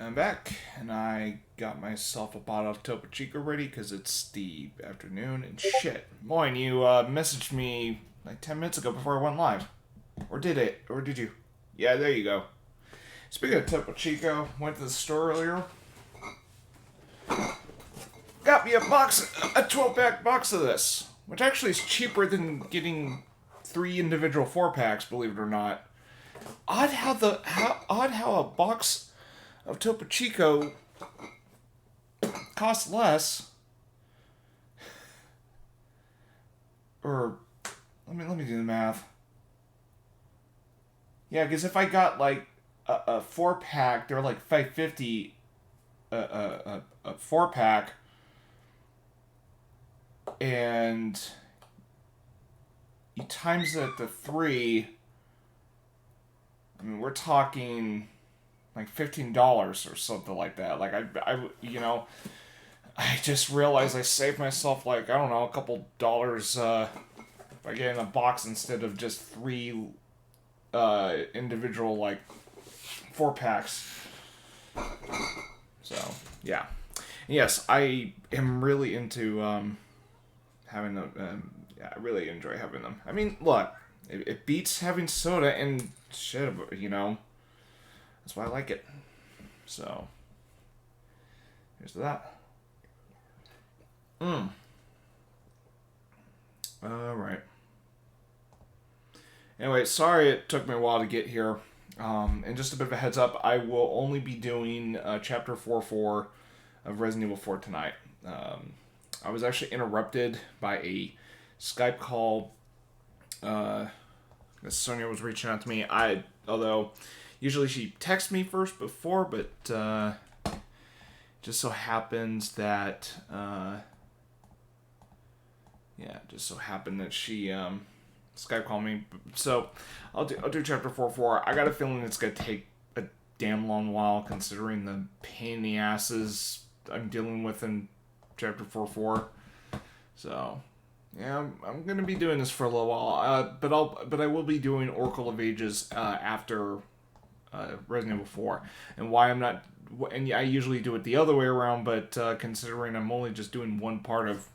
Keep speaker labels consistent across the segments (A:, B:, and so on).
A: I'm back, and I got myself a bottle of Topo Chico ready because it's the afternoon, and shit. Moin, you messaged me like 10 minutes ago before I went live. Or did it? Or did you? Yeah, there you go. Speaking of Topo Chico, went to the store earlier. Got me a 12-pack box of this, which actually is cheaper than getting 3 individual 4-packs, believe it or not. Odd how a box of Topo Chico costs less. Or let me do the math. Yeah, because if I got like a 4-pack, they're like $5.50 a 4-pack, and you times it to 3. I mean, we're talking like $15 or something like that. Like I just realized I saved myself like, I don't know, a couple dollars by getting a box instead of just 3 individual like 4-packs. So yeah, yes, I am really into having them. Yeah, I really enjoy having them. I mean, look, it beats having soda and shit. That's why I like it. So here's that. All right. Anyway, sorry it took me a while to get here. And just a bit of a heads up, I will only be doing Chapter 4 of Resident Evil 4 tonight. I was actually interrupted by a Skype call. Sonia was reaching out to me. Although usually she texts me first before, but just so happens that just so happened that she Skype called me. So I'll do Chapter 4. I got a feeling it's gonna take a damn long while, considering the pain in the asses I'm dealing with in Chapter 4. So yeah, I'm gonna be doing this for a little while. But I will be doing Oracle of Ages after Resident Evil 4. And why I'm not, and I usually do it the other way around, but considering I'm only just doing one part of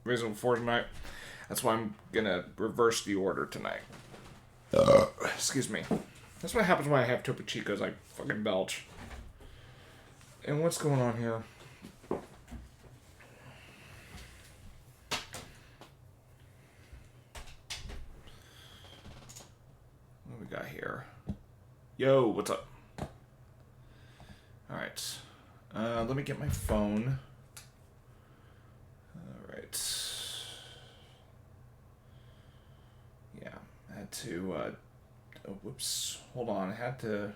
A: Resident Evil 4 tonight, that's why I'm gonna reverse the order tonight. Excuse me. That's what happens when I have Topo Chicos. I fucking belch. And what's going on here? What we got here? Yo, what's up? Alright. Let me get my phone. Alright. Yeah, I had to, oh, whoops. Hold on, I had to,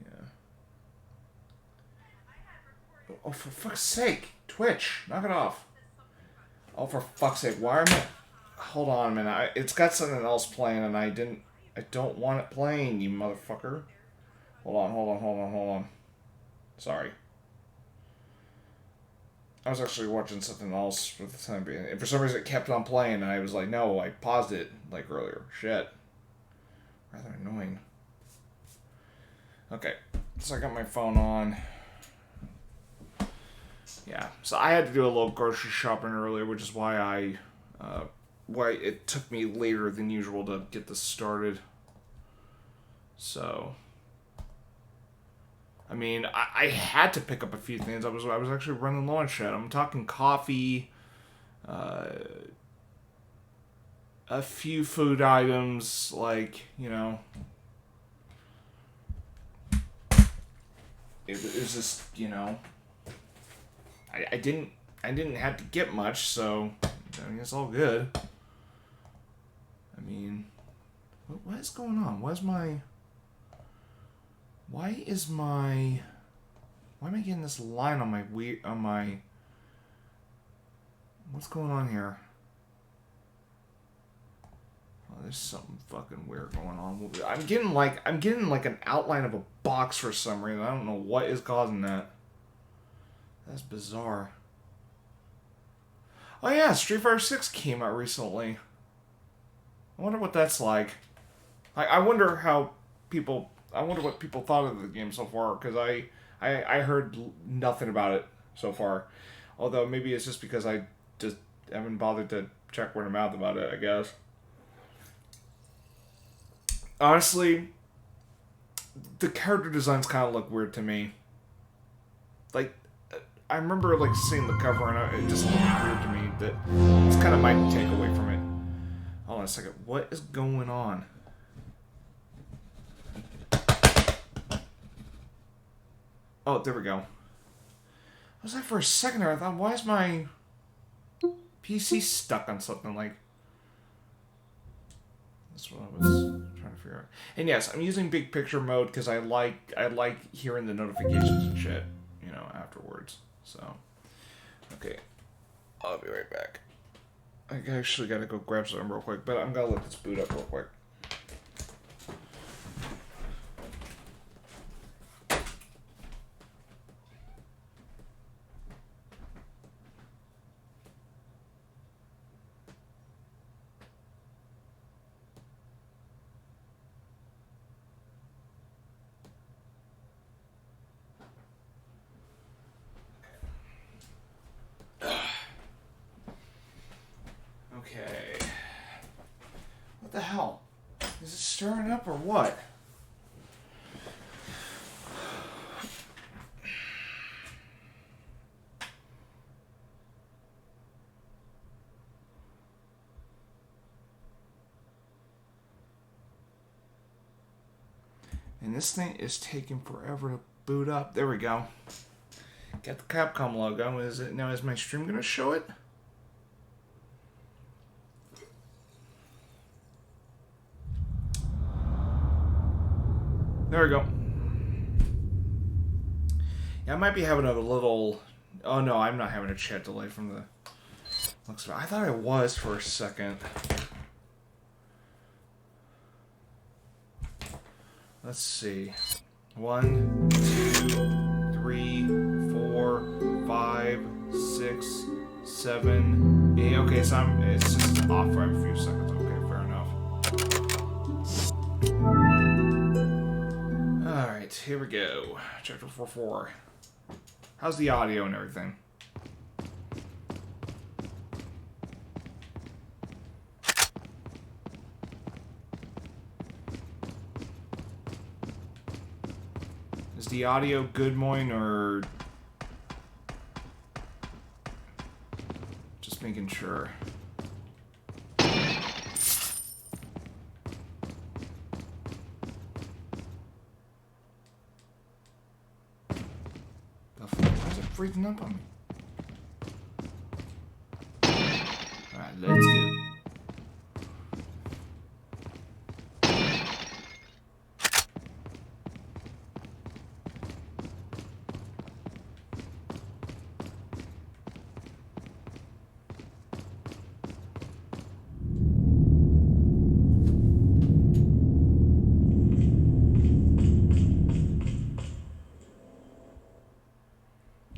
A: yeah. Oh, for fuck's sake. Twitch, knock it off. Oh, for fuck's sake, why am I... Hold on a minute, it's got something else playing and I don't want it playing, you motherfucker. Hold on. Sorry. I was actually watching something else for the time being. And for some reason it kept on playing and I was like, no, I paused it like earlier. Shit. Rather annoying. Okay. So I got my phone on. Yeah. So I had to do a little grocery shopping earlier, which is why why it took me later than usual to get this started. So, I mean, I had to pick up a few things. I was actually running low on shit. I'm talking coffee, a few food items, like, it was just, I didn't have to get much, so I mean, it's all good. I mean, what is going on? Why am I getting this line on my what's going on here? Oh, there's something fucking weird going on. I'm getting like an outline of a box for some reason. I don't know what is causing that. That's bizarre. Oh yeah, Street Fighter 6 came out recently. I wonder what that's like. I wonder how people I wonder what people thought of the game so far, because I heard nothing about it so far. Although maybe it's just because I just haven't bothered to check word of mouth about it, I guess. Honestly, the character designs kind of look weird to me. Like, I remember like seeing the cover and it just looked weird to me. That it's kind of my takeaway from it. Hold on a second. What is going on? Oh, there we go. I was like, for a second there, I thought, why is my PC stuck on something? Like, that's what I was trying to figure out. And yes, I'm using big picture mode because I like hearing the notifications and shit, you know, afterwards. So, okay, I'll be right back. I actually gotta go grab something real quick, but I'm gonna let this boot up real quick. Okay. What the hell? Is it stirring up or what? And this thing is taking forever to boot up. There we go. Got the Capcom logo. Is my stream gonna show it? There we go. Yeah, I might be having a little... Oh no, I'm not having a chat delay from the looks of it. I thought I was for a second. Let's see. 1, 2, 3, 4, 5, 6, 7, 8. Okay, so it's just off for a few seconds. Okay, fair enough. Alright, here we go. Chapter 4-4. How's the audio and everything? Is the audio good, Moin, or just making sure? Why is it freezing up on me? Alright, let's go.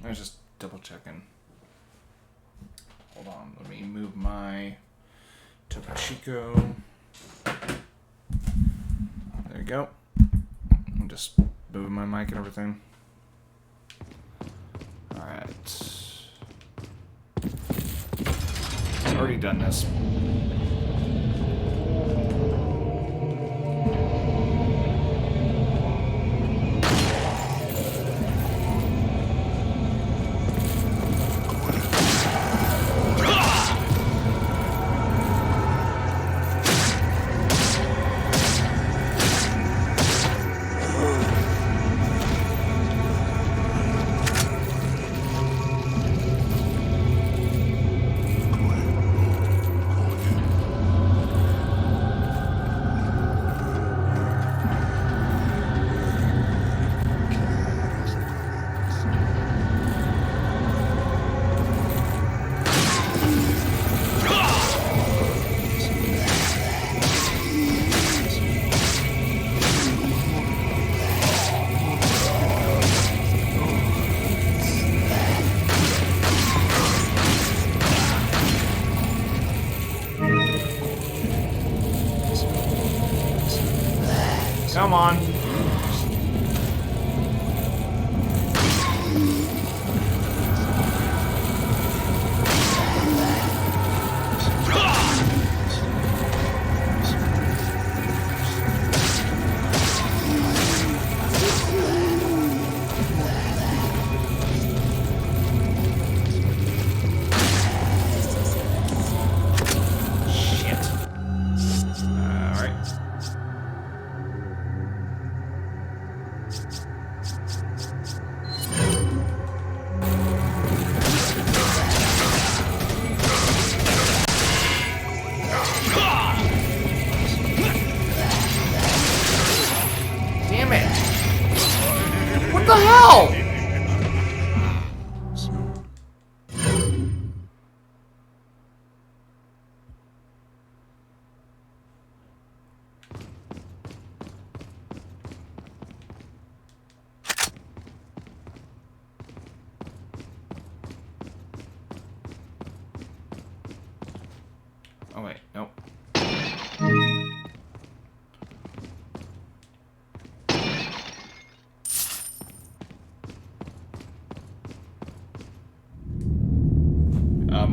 A: I was just double checking. Hold on, let me move my Topo Chico. There you go. I'm just moving my mic and everything. Alright. I've already done this. Come on.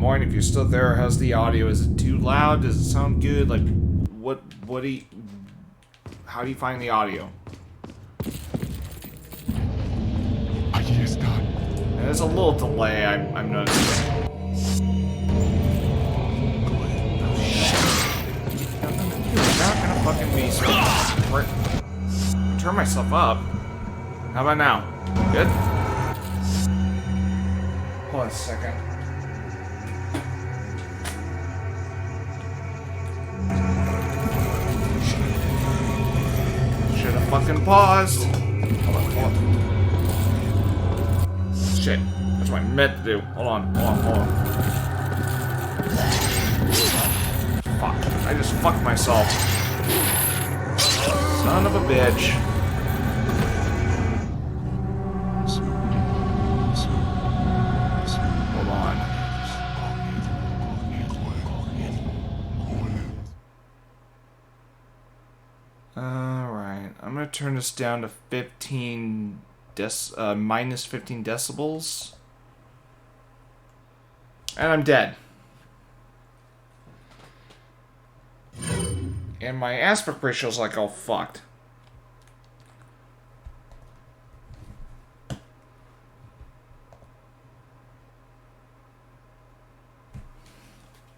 A: Moin, if you're still there, how's the audio? Is it too loud? Does it sound good? Like, how do you find the audio? There's a little delay, I'm noticing. You're not gonna fucking be so... Turn myself up. How about now? Good? Hold on a second. Should have fucking paused. Hold on. Shit. That's what I meant to do. Hold on. Fuck. I just fucked myself. Son of a bitch. Hold on. Alright. I'm gonna turn this down to minus 15 decibels. And I'm dead. And my aspect ratio is like all fucked.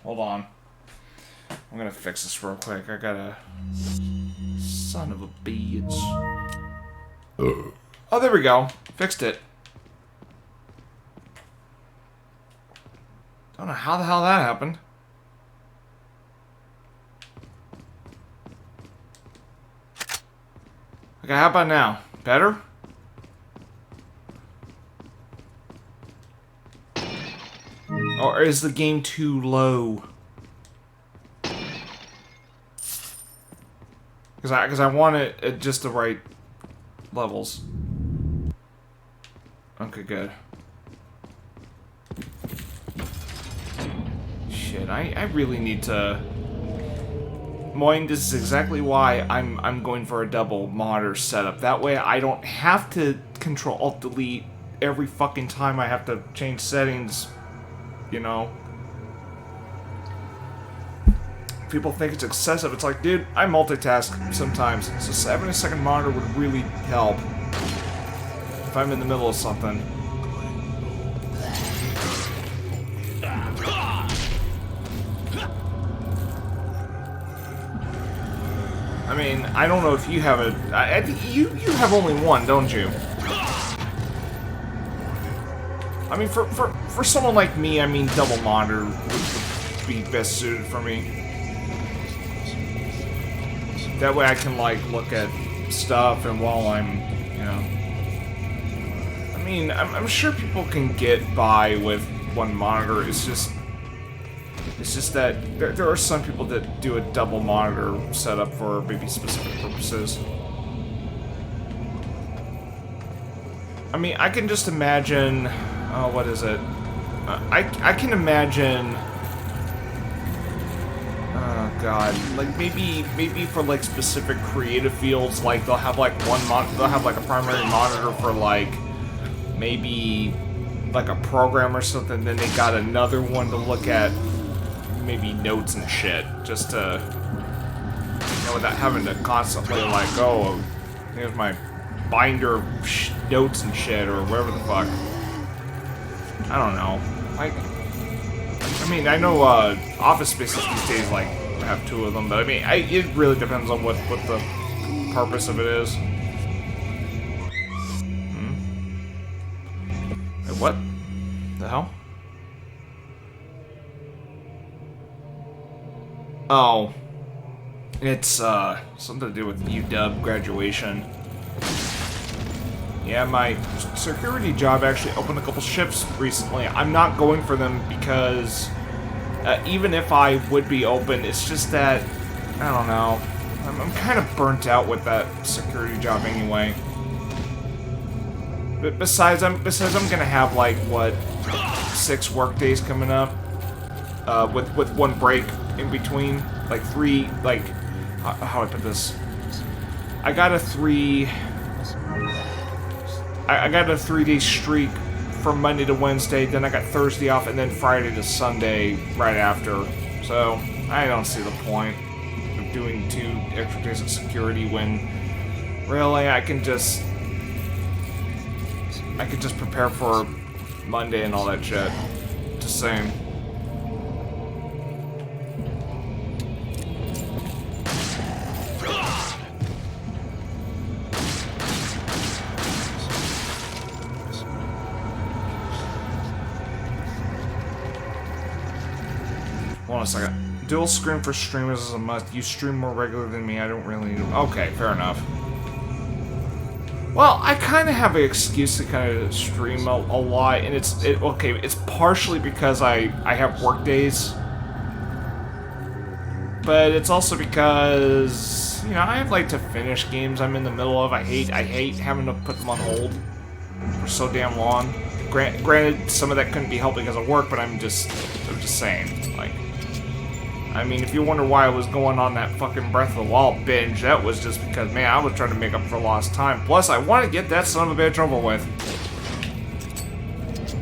A: Hold on. I'm gonna fix this real quick. I gotta... Son of a bitch. Oh, there we go. Fixed it. Don't know how the hell that happened. Okay, how about now? Better? Or is the game too low? Because I want it at just the right levels. Okay, good. Shit, I really need to... Moin, this is exactly why I'm going for a double monitor setup. That way I don't have to Control-Alt-Delete every fucking time I have to change settings, you know? People think it's excessive. It's like, dude, I multitask sometimes. So having a second monitor would really help if I'm in the middle of something. I mean, I don't know if you have I think you have only one, don't you? I mean, for someone like me, I mean, double monitor would be best suited for me. That way I can, like, look at stuff, and while I'm, you know... I mean, I'm sure people can get by with one monitor. It's just that there are some people that do a double monitor setup for maybe specific purposes. I mean, I can just imagine... Oh, what is it? I can imagine... Oh, God. Like, maybe for, like, specific creative fields, like, they'll have, like, they'll have, like, a primary monitor for, like, maybe, like, a program or something, then they got another one to look at maybe notes and shit, just to, you know, without having to constantly, like, oh, here's my binder of notes and shit, or whatever the fuck. I don't know. Like, I mean, I know, office spaces these days, like, have two of them, but I mean, it really depends on what the purpose of it is. Wait, what the hell? Oh, it's, something to do with UW graduation. Yeah, my security job actually opened a couple shifts recently. I'm not going for them because, even if I would be open, it's just that, I don't know, I'm kind of burnt out with that security job anyway. But besides I'm gonna have, like, what, 6 work days coming up, with one break in between, like 3, like, how do I put this? I got a 3-day streak from Monday to Wednesday, then I got Thursday off, and then Friday to Sunday right after. So, I don't see the point of doing 2 extra days of security when, really, I could just prepare for Monday and all that shit. Just saying. Hold on a second. Dual screen for streamers is a must. You stream more regular than me. I don't really need... Okay, fair enough. Well, I kind of have an excuse to kind of stream a lot, and it's partially because I have work days, but it's also because, you know, I like to finish games I'm in the middle of. I hate having to put them on hold for so damn long. Granted, some of that couldn't be helped because of work, but I'm just saying, like, I mean, if you wonder why I was going on that fucking Breath of the Wild binge, that was just because, man, I was trying to make up for lost time. Plus, I want to get that son of a bitch over with.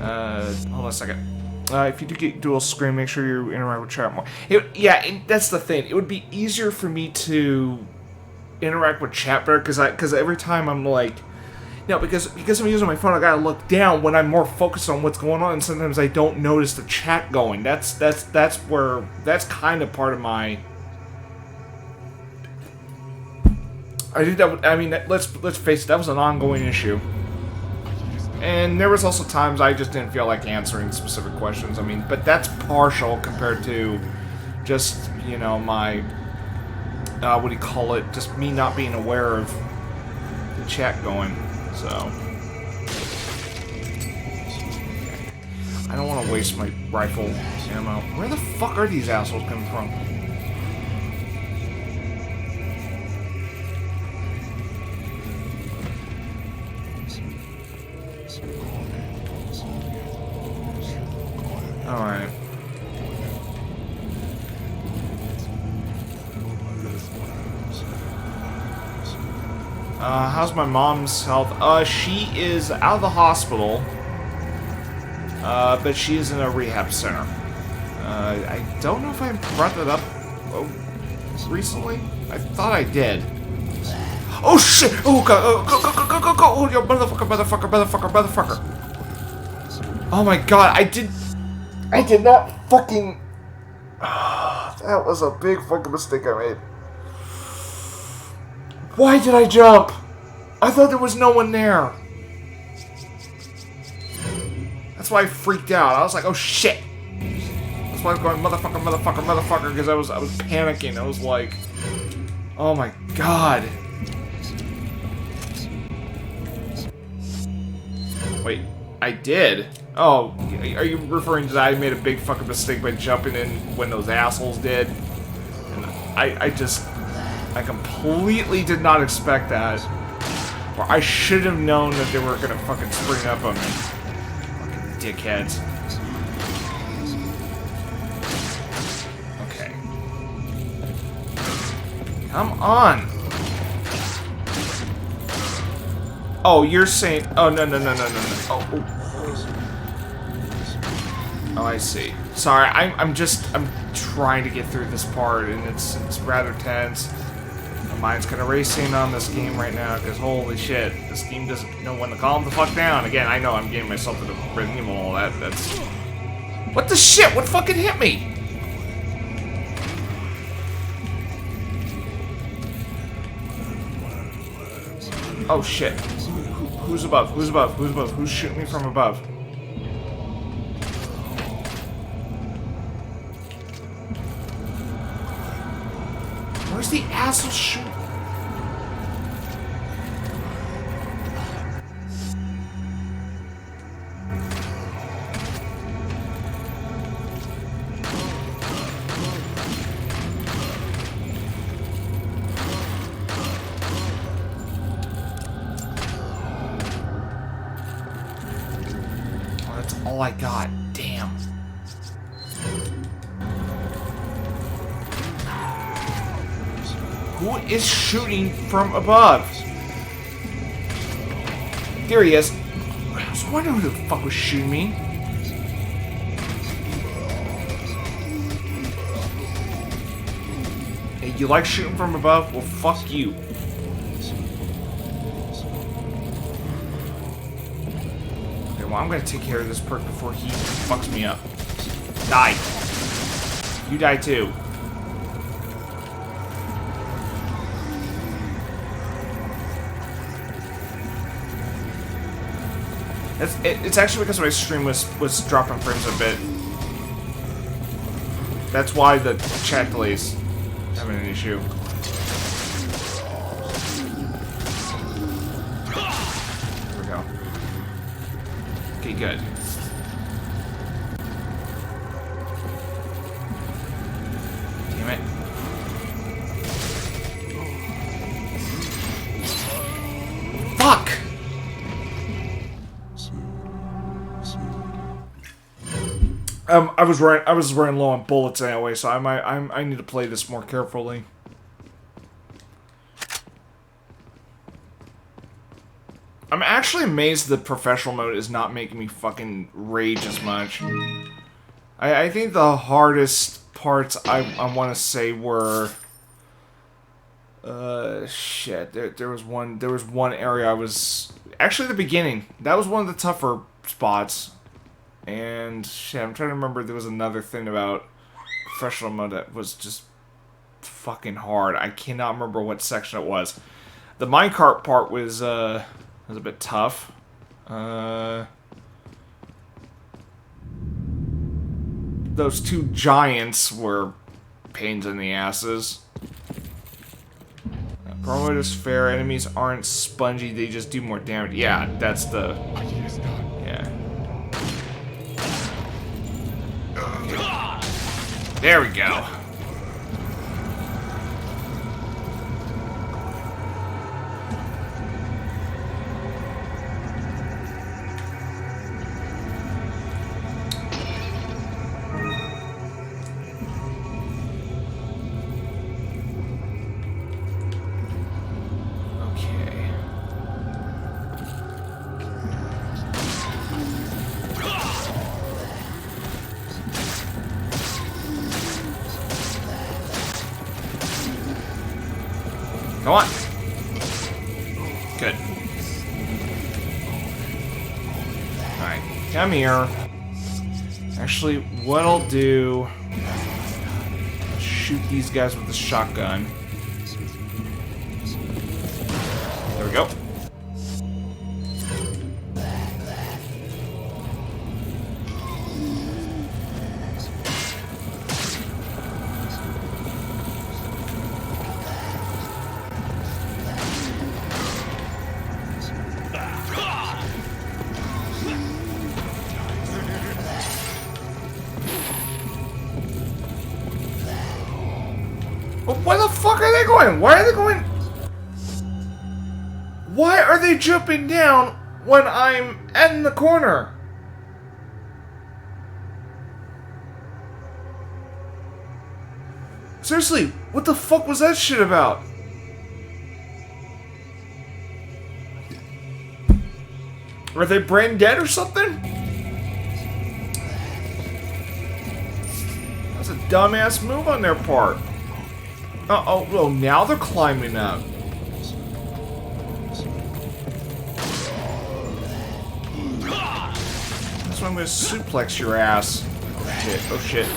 A: Hold on a second. If you do get dual screen, make sure you interact with chat more. That's the thing. It would be easier for me to interact with chat better, because every time I'm like... No, because I'm using my phone, I gotta look down when I'm more focused on what's going on, and sometimes I don't notice the chat going. That's kind of part of my... I think that, I mean, let's face it, that was an ongoing issue. And there was also times I just didn't feel like answering specific questions. I mean, but that's partial compared to just, you know, my, what do you call it, just me not being aware of the chat going. So, I don't want to waste my rifle ammo. Where the fuck are these assholes coming from? Alright. How's my mom's health? She is out of the hospital, but she is in a rehab center. I don't know if I brought that up recently. I thought I did. Oh shit! Oh god! Go! Oh, yo, motherfucker! Oh my god! I did not fucking. That was a big fucking mistake I made. Why did I jump? I thought there was no one there. That's why I freaked out. I was like, oh shit. That's why I was going motherfucker, because I was panicking. I was like, oh my god. Wait, I did? Oh, are you referring to that I made a big fucking mistake by jumping in when those assholes did? And I completely did not expect that. Or I should have known that they were gonna fucking spring up on me. Fucking dickheads. Okay. Come on! Oh, you're saying... Oh, no. Oh, I see. Sorry, I'm trying to get through this part, and it's rather tense. My mind's kind of racing on this game right now, because holy shit, this game doesn't know when to calm the fuck down. Again, I know I'm getting myself into Resident Evil and all that, that's... What the shit? What fucking hit me? Oh shit. Who's above? Who's above? Who's above? Who's shooting me from above? Where's the asshole shoot? Oh, that's all I got. Damn. Who is shooting from above? There he is. was wondering who the fuck was shooting me. Hey, you like shooting from above? Well, fuck you. Okay, well, I'm gonna take care of this perk before he fucks me up. Die. You die too. It's actually because my stream was dropping frames a bit. That's why the chat delays having an issue. There we go. Okay, good. Damn it. Fuck! I was running low on bullets anyway, so I need to play this more carefully. I'm actually amazed the professional mode is not making me fucking rage as much. I think the hardest parts I want to say were shit. There was one area I was actually the beginning. That was one of the tougher spots. And shit, I'm trying to remember. There was another thing about professional mode that was just fucking hard. I cannot remember what section it was. The minecart part was a bit tough. Those two giants were pains in the asses. Promo is fair. Enemies aren't spongy. They just do more damage. Yeah, that's the. Yeah. There we go. Come on. Good. Alright, come here. Actually, what I'll do... shoot these guys with the shotgun. There we go. Where the fuck are they going? Why are they going? Why are they jumping down when I'm in the corner? Seriously, what the fuck was that shit about? Are they brain dead or something? That's a dumbass move on their part. Uh-oh, well, now they're climbing up. That's why I'm gonna suplex your ass. Oh shit, oh shit.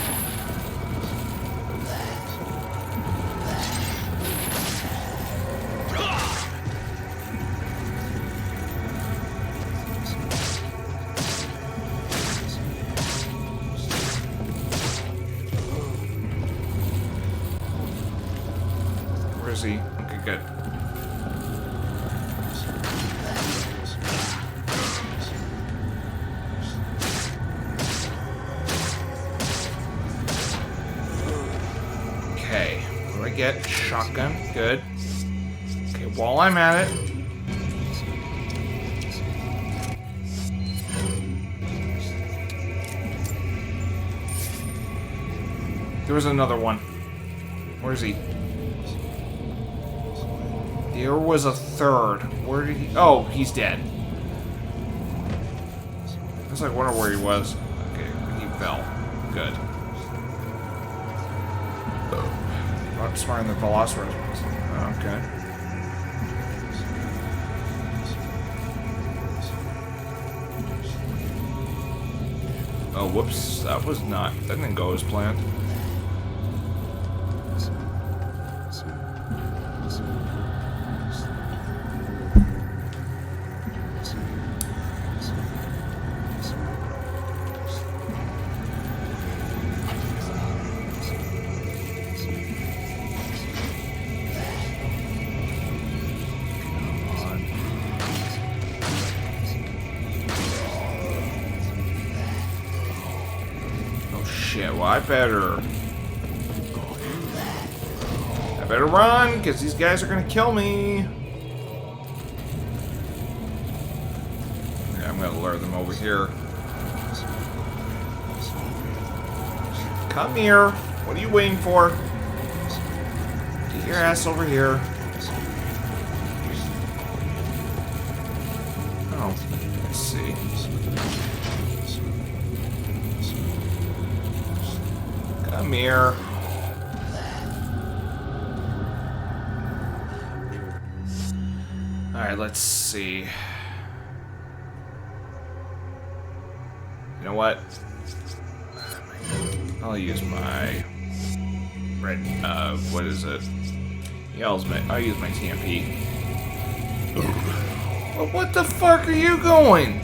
A: Okay, good. Okay, what do I get? Shotgun, good. Okay, while I'm at it... there was another one. Where is he? There was a third. Where did he... oh, he's dead. was like wondering where he was. Okay, he fell. Good. Not smarter than Velociraptor. Okay. Oh, whoops. That didn't go as planned. Well, I better run, because these guys are gonna kill me. Yeah, I'm gonna lure them over here. Come here. What are you waiting for? Get your ass over here. Oh, let's see. Come here. Alright, let's see. You know what? I'll use my red, what is it? Yeah, I'll use my TMP. Well, what the fuck are you going?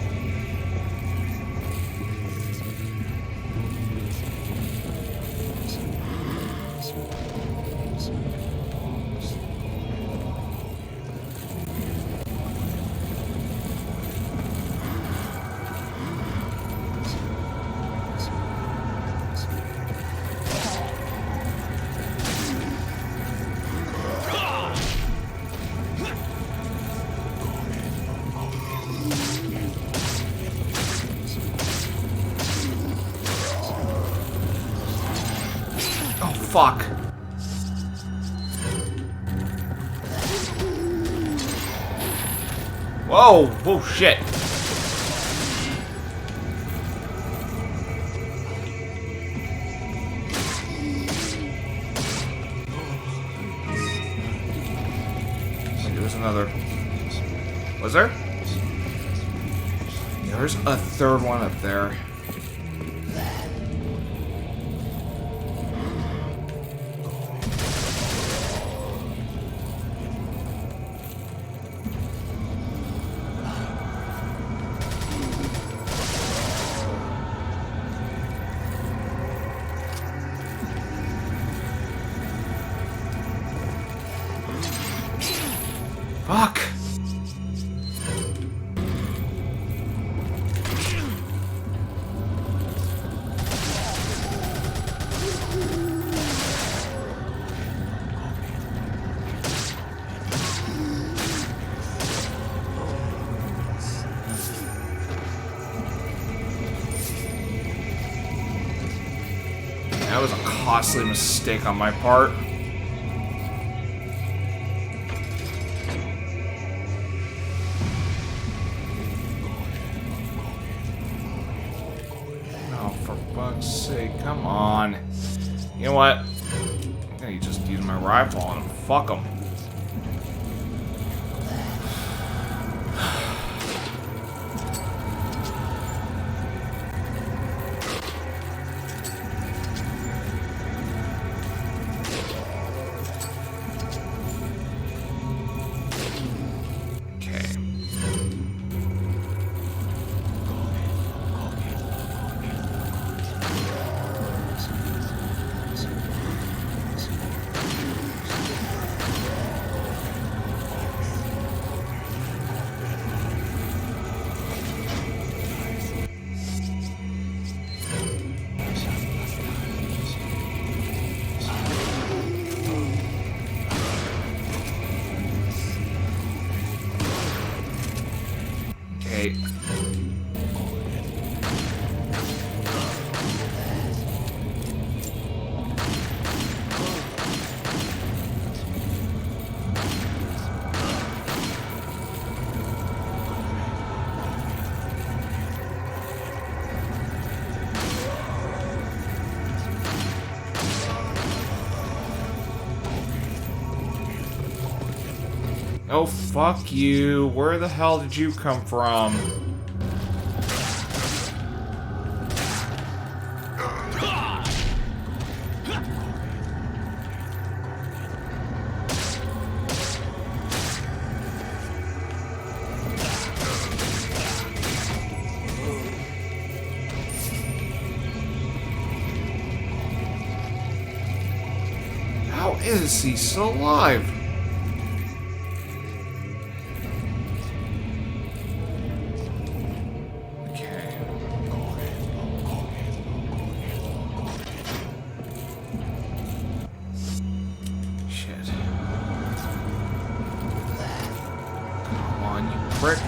A: Fuck. Whoa! Whoa, shit. There was another. Was there? There's a third one up there. Fuck! That was a costly mistake on my part. Come on. You know what? I'm gonna just use my rifle on him. Fuck him. Okay. Oh, fuck you. Where the hell did you come from? How is he still alive? Okay. Shit. Come on, you prick.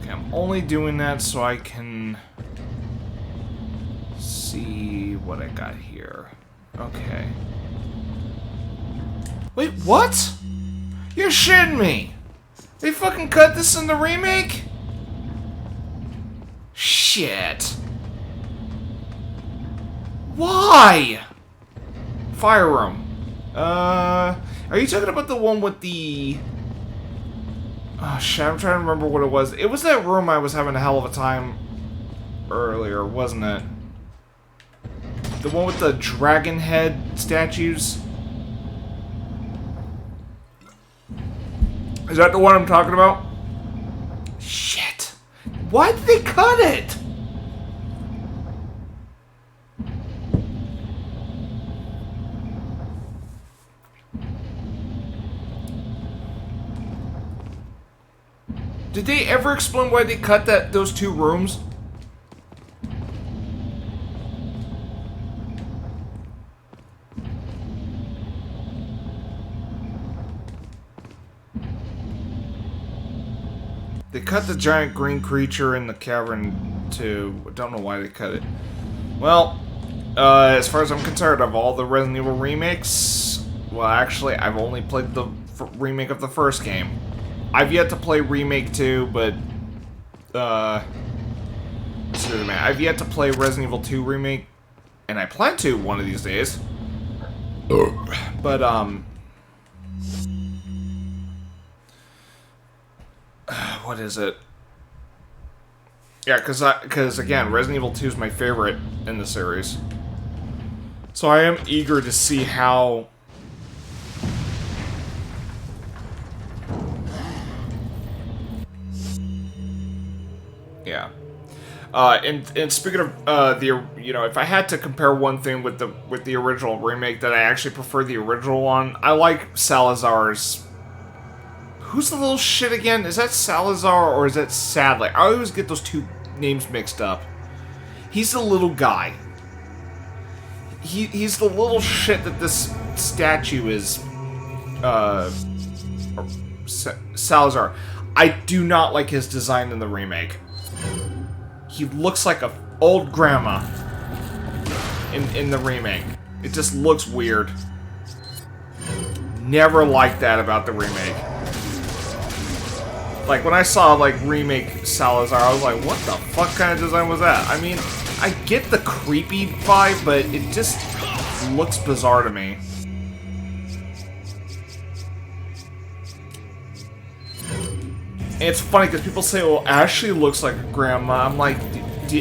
A: I'm only doing that so I can see what I got here. Okay. Wait, what? You're shitting me! They fucking cut this in the remake? Shit. Why? Fire room. Are you talking about the one with the... Oh shit, I'm trying to remember what it was. It was that room I was having a hell of a time earlier, wasn't it? The one with the dragon head statues? Is that the one I'm talking about? Shit. Why did they cut it? Did they ever explain why they cut those two rooms? They cut the giant green creature in the cavern too. I don't know why they cut it. Well, as far as I'm concerned, of all the Resident Evil remakes, well, actually, I've only played the remake of the first game. I've yet to play Remake 2, but, excuse me, I've yet to play Resident Evil 2 Remake, and I plan to one of these days. But, what is it? Yeah, because again, Resident Evil 2 is my favorite in the series. So I am eager to see how... Yeah. And speaking of if I had to compare one thing with the original remake that I actually prefer the original one, I like Salazar's. Who's the little shit again? Is that Salazar or is that Sadler? I always get those two names mixed up. He's the little guy. He's the little shit that this statue is. Salazar. I do not like his design in the remake. He looks like a old grandma in the remake. It just looks weird. Never liked that about the remake. Like, when I saw, like, remake Salazar, I was like, what the fuck kind of design was that? I mean, I get the creepy vibe, but it just looks bizarre to me. And it's funny because people say, well, Ashley looks like a grandma. I'm like,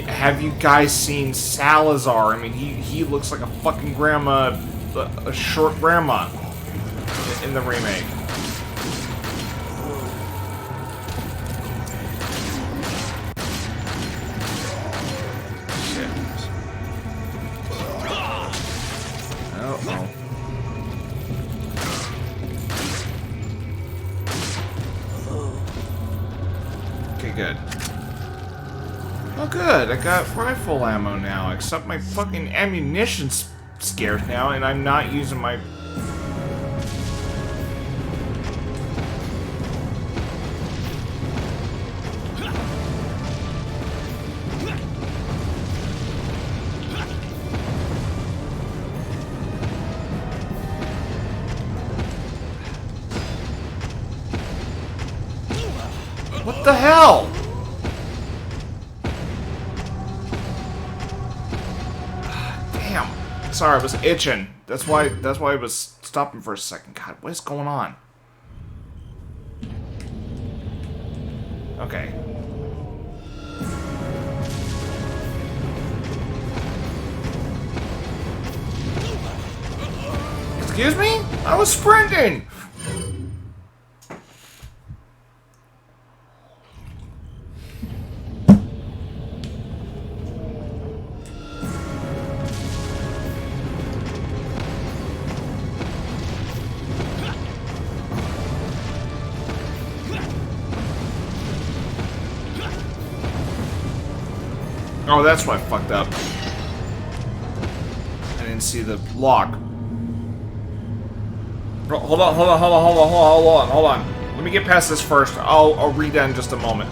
A: have you guys seen Salazar? I mean, he looks like a fucking grandma, a short grandma in the remake. Uh-oh. Okay, good. Oh, good. I got rifle ammo now, except my fucking ammunition's scarce now, and I'm not using my... What the hell? Damn. Sorry, I was itching. That's why I was stopping for a second. God, what is going on? Okay. Excuse me? I was sprinting! Oh, that's why I fucked up. I didn't see the lock. Hold on. Let me get past this first. I'll read that in just a moment.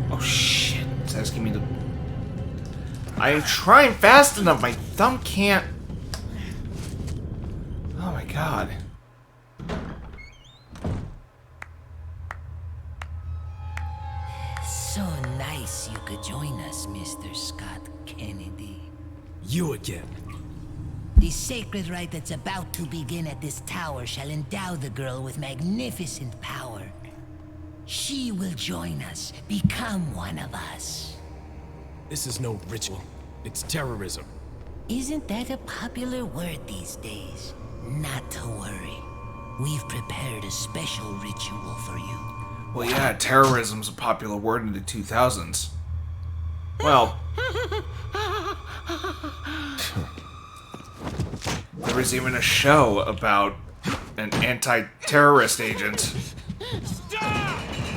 A: Oh shit! It's asking me to. I am trying fast enough. My thumb can't. Oh my god.
B: So nice you could join us, Mr. Scott Kennedy.
C: You again.
B: The sacred rite that's about to begin at this tower shall endow the girl with magnificent power. She will join us, become one of us.
C: This is no ritual. It's terrorism.
B: Isn't that a popular word these days? Not to worry. We've prepared a special ritual for you.
A: Well, yeah, terrorism's a popular word in the 2000s. Well... there was even a show about an anti-terrorist agent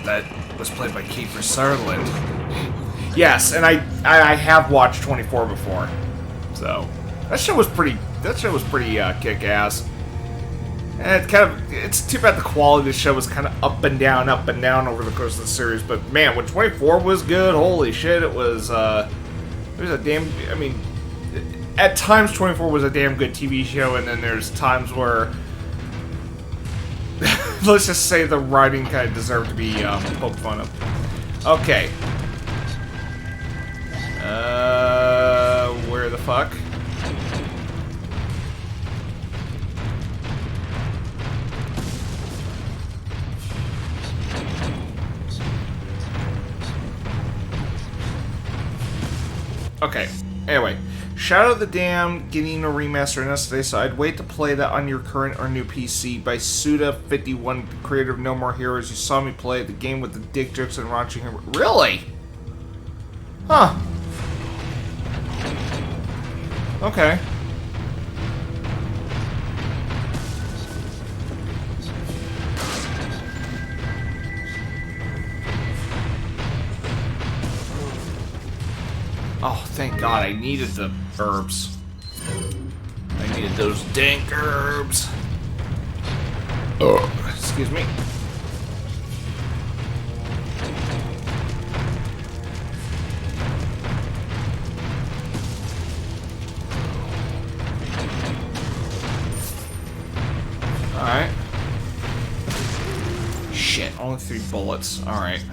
A: that was played by Kiefer Sutherland. Yes, and I have watched 24 before, so that show was pretty kick-ass. And it's too bad the quality of the show was kind of up and down over the course of the series. But man, when 24 was good, holy shit, it was a damn. I mean, at times 24 was a damn good TV show, and then there's times where, let's just say, the writing kind of deserved to be poked fun of. Okay. Where the fuck? Okay, anyway, Shadow of the Dam getting a remaster in us today, so I'd wait to play that on your current or new PC. By Suda51, the creator of No More Heroes. You saw me play the game with the dick jokes and raunchy humor. Really? Huh. Okay. Oh, thank God, I needed the herbs. I needed those dank herbs. Oh, excuse me. Alright. Shit, only 3 bullets. Alright.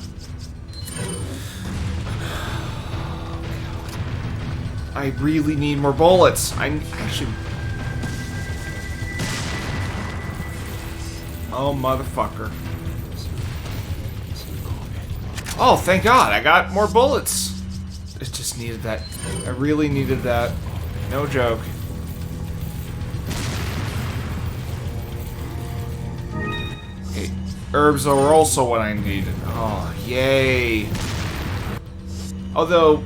A: I really need more bullets. I actually... Oh, motherfucker. Oh, thank God, I got more bullets. I just needed that. I really needed that. No joke. Okay, herbs are also what I needed. Oh, yay. Although,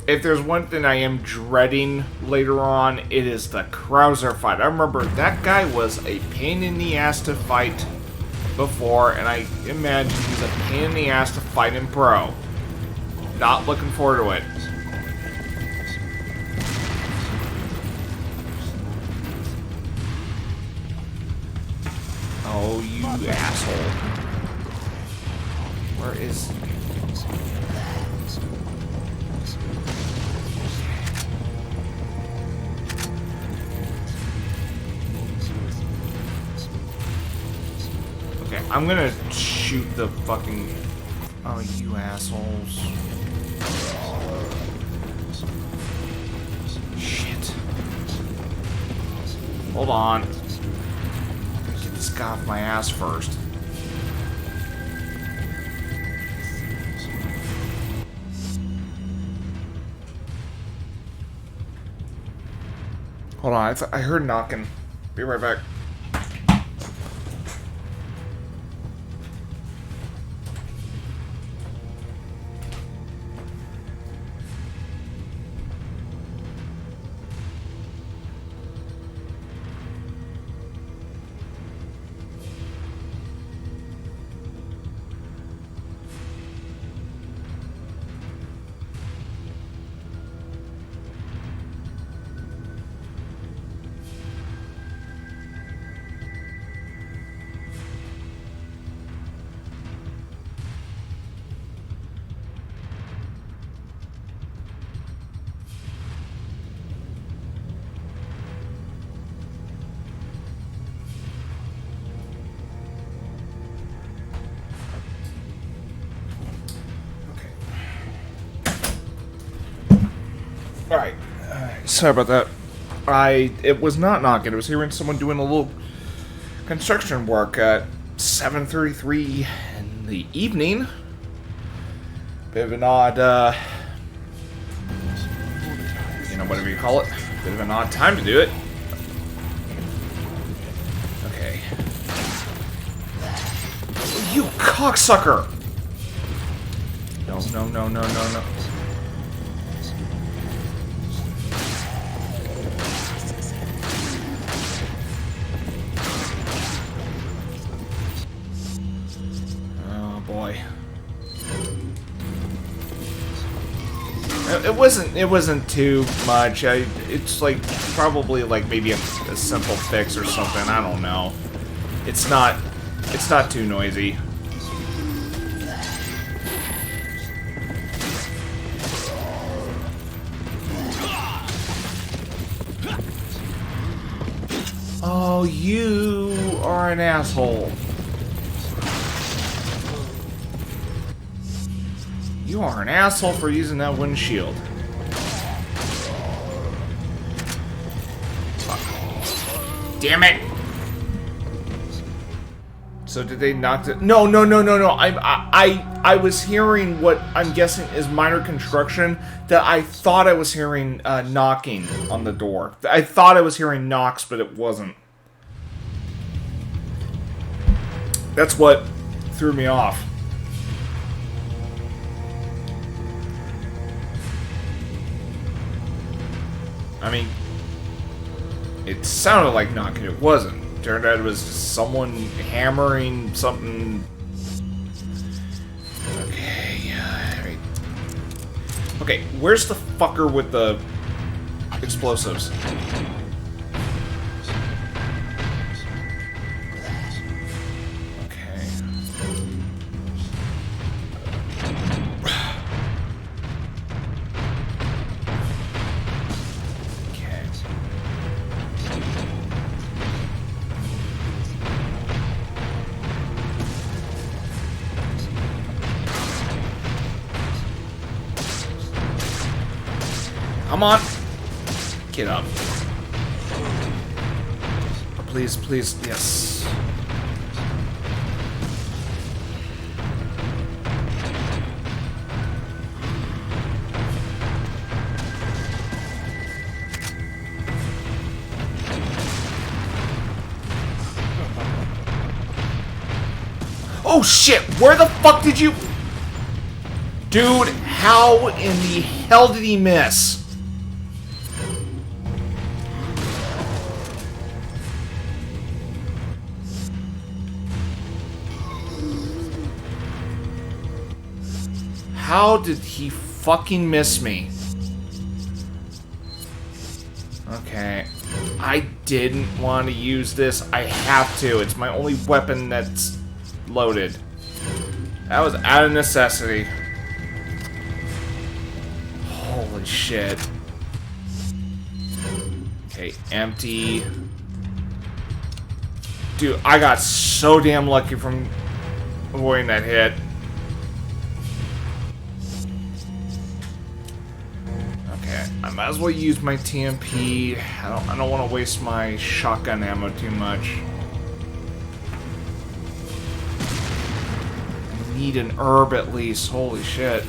A: if there's one thing I am dreading later on, it is the Krauser fight. I remember that guy was a pain in the ass to fight before, and I imagine he's a pain in the ass to fight in Pro. Not looking forward to it. Oh, you asshole. Where is... Okay, I'm gonna shoot the fucking... Oh, you assholes. Shit. Hold on. Get this guy off my ass first. Hold on, I heard knocking. Be right back. Alright. Sorry about that. It was not knocking. It was hearing someone doing a little construction work at 7:33 in the evening. Bit of an odd, you know, whatever you call it. Bit of an odd time to do it. Okay. You cocksucker! No, no, no, no, no, no. It wasn't too much. It's like probably like maybe a simple fix or something. I don't know. It's not too noisy. Oh, you are an asshole. You are an asshole for using that windshield. Damn it! So did they knock it? No, no, no, no, no. I was hearing what I'm guessing is minor construction. That I thought I was hearing knocking on the door. I thought I was hearing knocks, but it wasn't. That's what threw me off. I mean, it sounded like knocking. It wasn't. Turned out it was just someone hammering something. Okay, right. Okay, where's the fucker with the explosives? Come on! Get up. Please, please, yes. Oh shit! Where the fuck did you... Dude, how in the hell did he miss? How did he fucking miss me? Okay. I didn't want to use this. I have to. It's my only weapon that's loaded. That was out of necessity. Holy shit. Okay, empty. Dude, I got so damn lucky from avoiding that hit. Okay, I might as well use my TMP. I don't want to waste my shotgun ammo too much. I need an herb at least. Holy shit.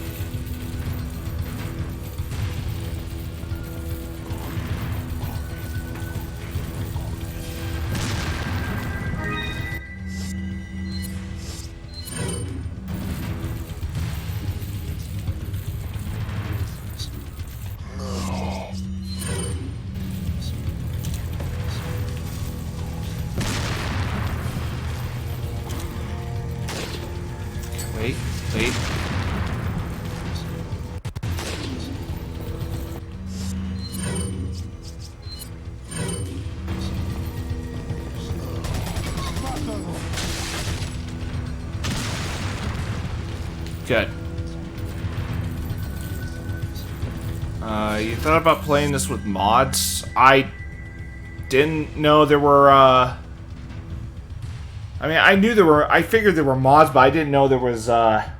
A: Wait. Good. You thought about playing this with mods? I didn't know there were, I mean, I knew there were, I figured there were mods, but I didn't know there was, I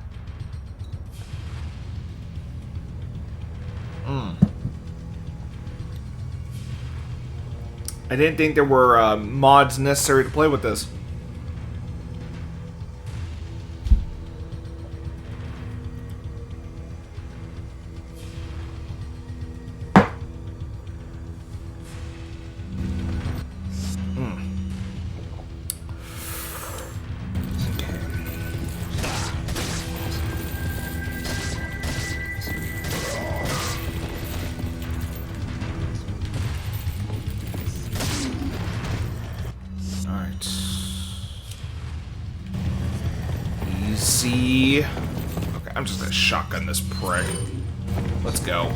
A: didn't think there were, mods necessary to play with this. Easy. Okay, I'm just gonna shotgun this prick. Let's go.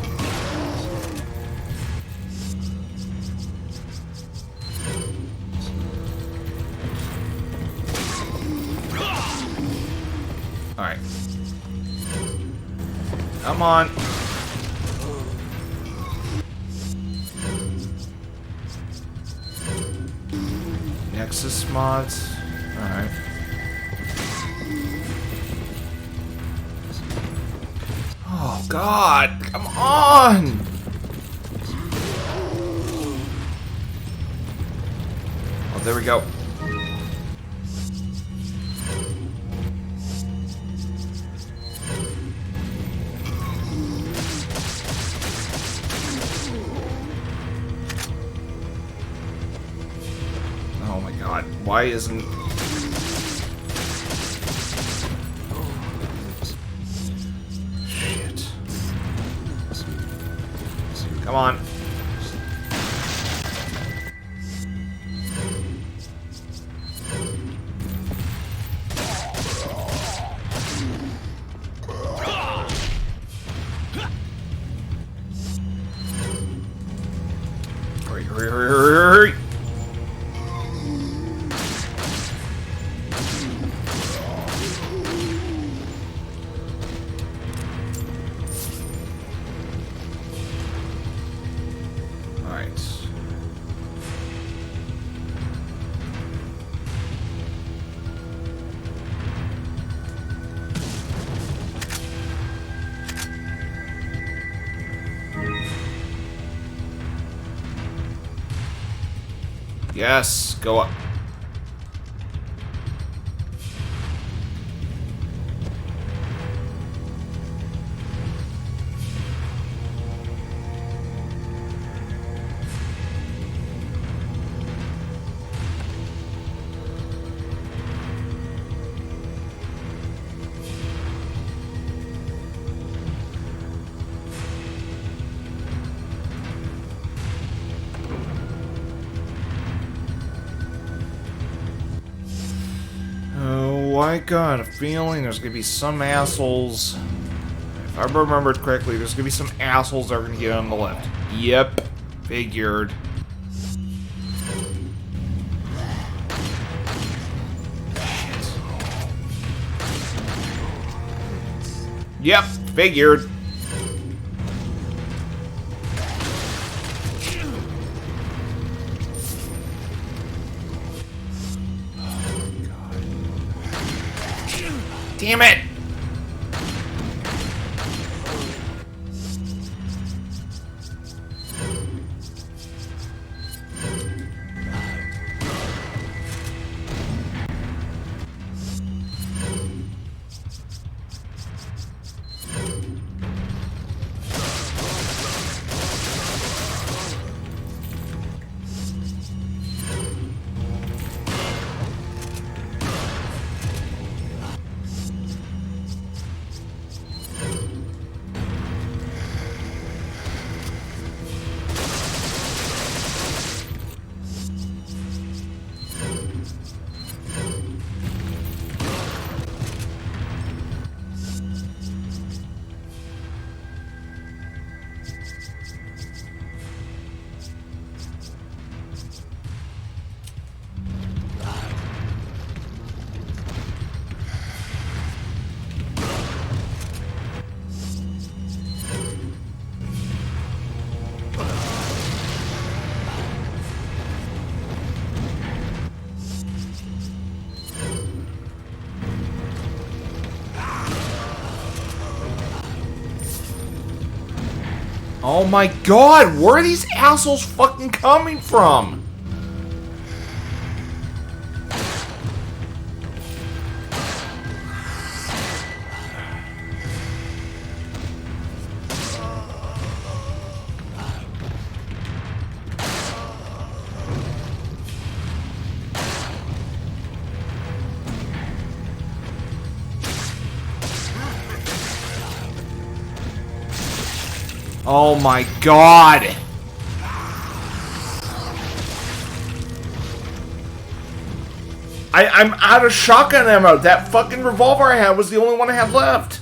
A: Alright. Come on. Nexus mods. Alright. Oh God, come on! Oh, there we go. Oh my God, why isn't... Come on. Hurry, hurry, hurry, hurry, hurry. Yes, go up. I got a feeling there's gonna be some assholes. If I remembered correctly, there's gonna be some assholes that are gonna get on the left. Yep. Figured. Yep, figured. Damn it! Oh my god, where are these assholes fucking coming from? Oh my god! I'm out of shotgun ammo. That fucking revolver I had was the only one I had left.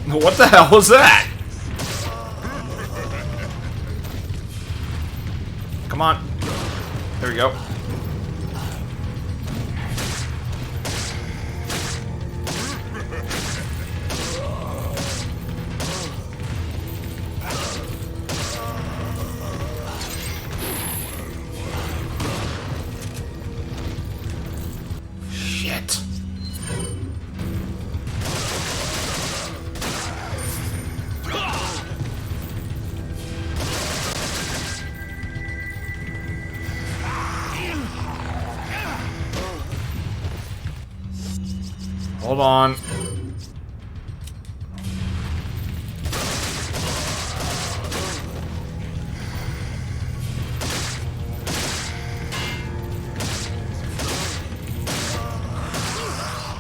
A: What the hell was that? Come on. There we go. Shit. Hold on.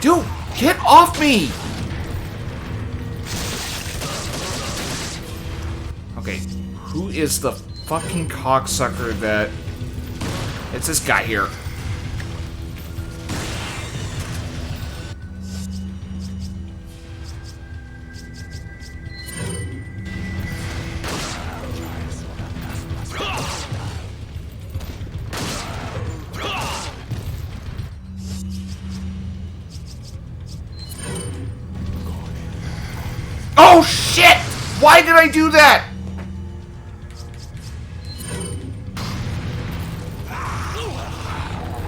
A: Dude, get off me! Okay, who is the fucking cocksucker that... It's this guy here. Shit! Why did I do that?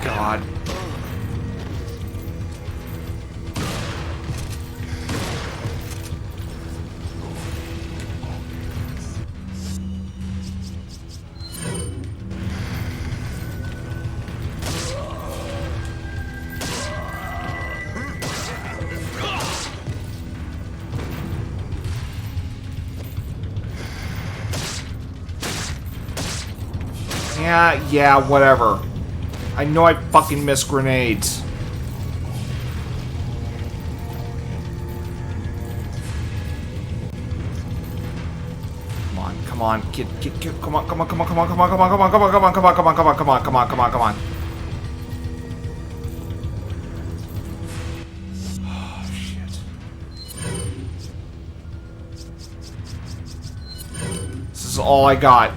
A: God. Yeah, whatever. I know I fucking miss grenades. Come on, get, come on, come on, come on, come on, come on, come on, come on, come on, come on, come on, come on, come on, come on, come on, come on, come on. Oh, shit. This is all I got.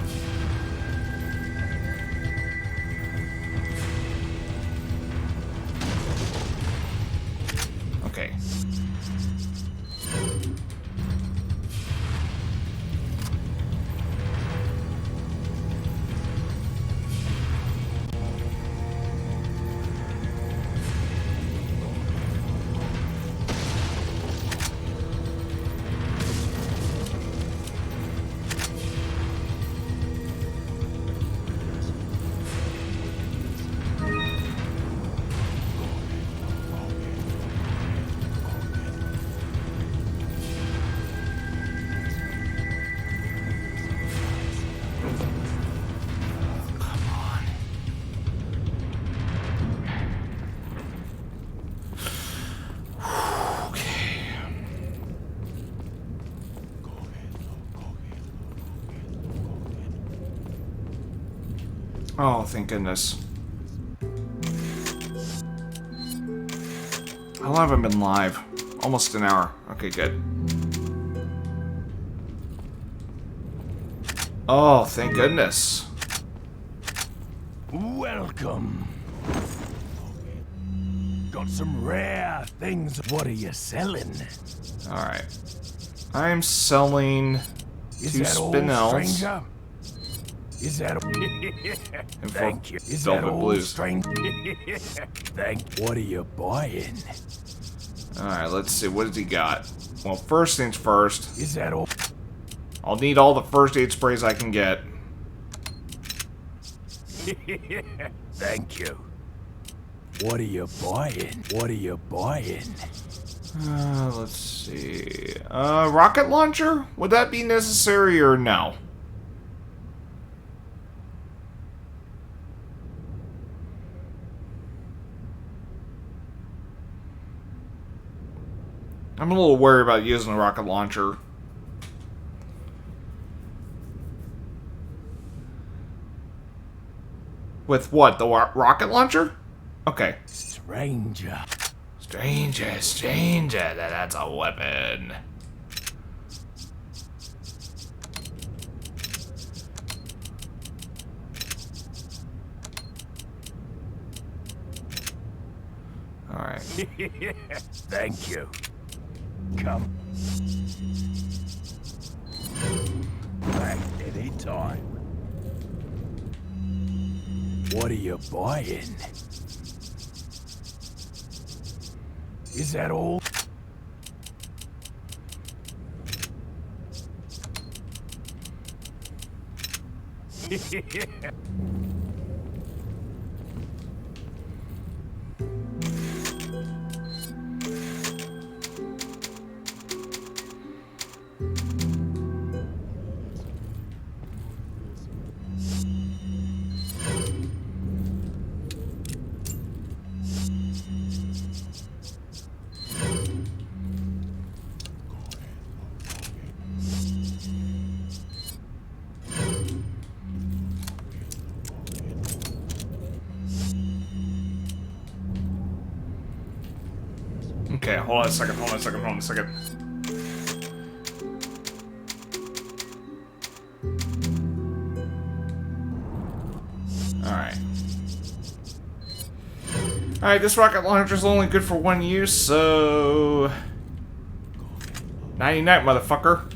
A: Okay. Oh, thank goodness. How long have I been live? Almost an hour. Okay, good. Oh, thank goodness.
C: Welcome. Got some rare things. What are you selling?
A: Alright. I'm selling
C: Is
A: 2
C: that all,
A: spinels.
C: stranger? Is that
A: And 4
C: Thank you. Is that
A: Velvet
C: all,
A: Blues.
C: stranger? What are you buying?
A: Alright, let's see. What does he got? Well, first things first.
C: Is that all?
A: I'll need all the first aid sprays I can get.
C: Thank you. What are you buying? What are you buying?
A: Let's see. Rocket launcher? Would that be necessary or no? I'm a little worried about using a rocket launcher. With what? The rocket launcher? Okay.
C: Stranger.
A: Stranger, that's a weapon. Alright.
C: Thank you. Come. Back any time. What are you buying? Is that all?
A: Okay, hold on a second. Alright. Alright, this rocket launcher's only good for 1 use, so... 99, motherfucker.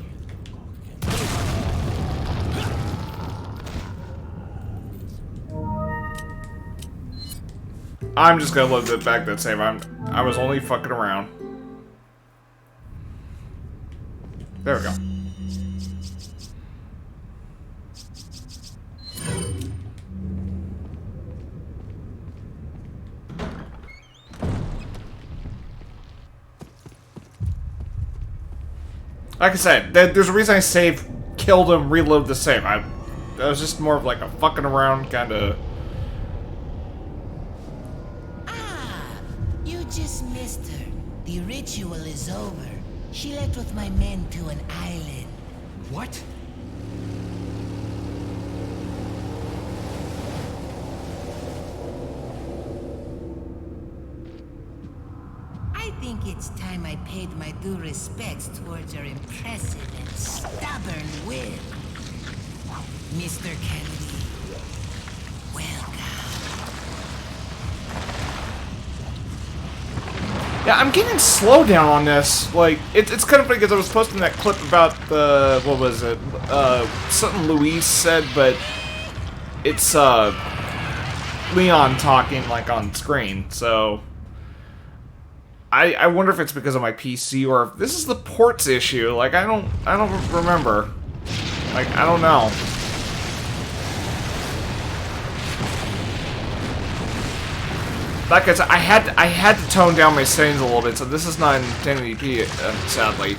A: I'm just gonna load back that save. I was only fucking around. There we go. Like I said, there's a reason I saved, killed him, reload the save. That was just more of like a fucking around kind of.
B: Ah, you just missed her. The ritual is over. She left with my men to an island.
C: What?
B: I think it's time I paid my due respects towards your impressive and stubborn will. Mr. Kennedy, welcome.
A: Yeah, I'm getting slow down on this. Like, it's kind of funny because I was posting that clip about the, what was it? Something Louise said, but it's, Leon talking, like, on screen, so... I wonder if it's because of my PC or if this is the ports issue. Like, I don't remember. Like, I don't know. Like I said, I had to tone down my settings a little bit, so this is not in 1080p, sadly.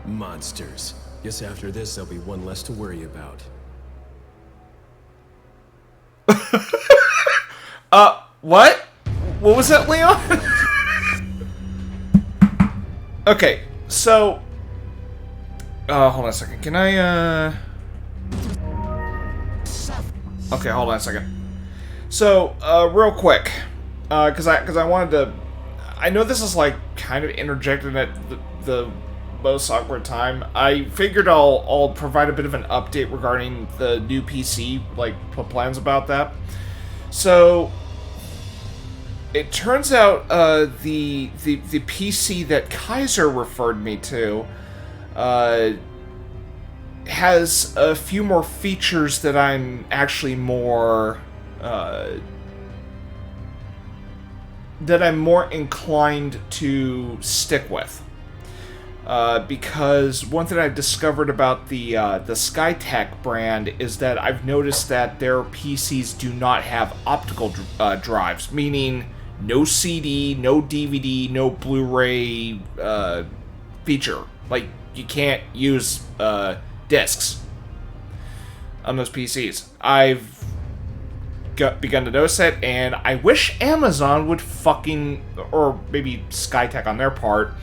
C: Monsters. Guess after this, there'll be one less to worry about.
A: What? What was that, Leon? Okay, so... hold on a second. Can I, Okay, hold on a second. So, real quick. Because I wanted to... I know this is, like, kind of interjected at the most awkward time. I figured I'll provide a bit of an update regarding the new PC, like, plans about that. So... It turns out the PC that Kaiser referred me to has a few more features that I'm actually more inclined to stick with. Because one thing I've discovered about the Skytech brand is that I've noticed that their PCs do not have optical drives, meaning no CD, no DVD, no Blu-ray feature. Like, you can't use discs on those PCs. I've begun to notice it, and I wish Amazon would fucking, or maybe Skytech on their part,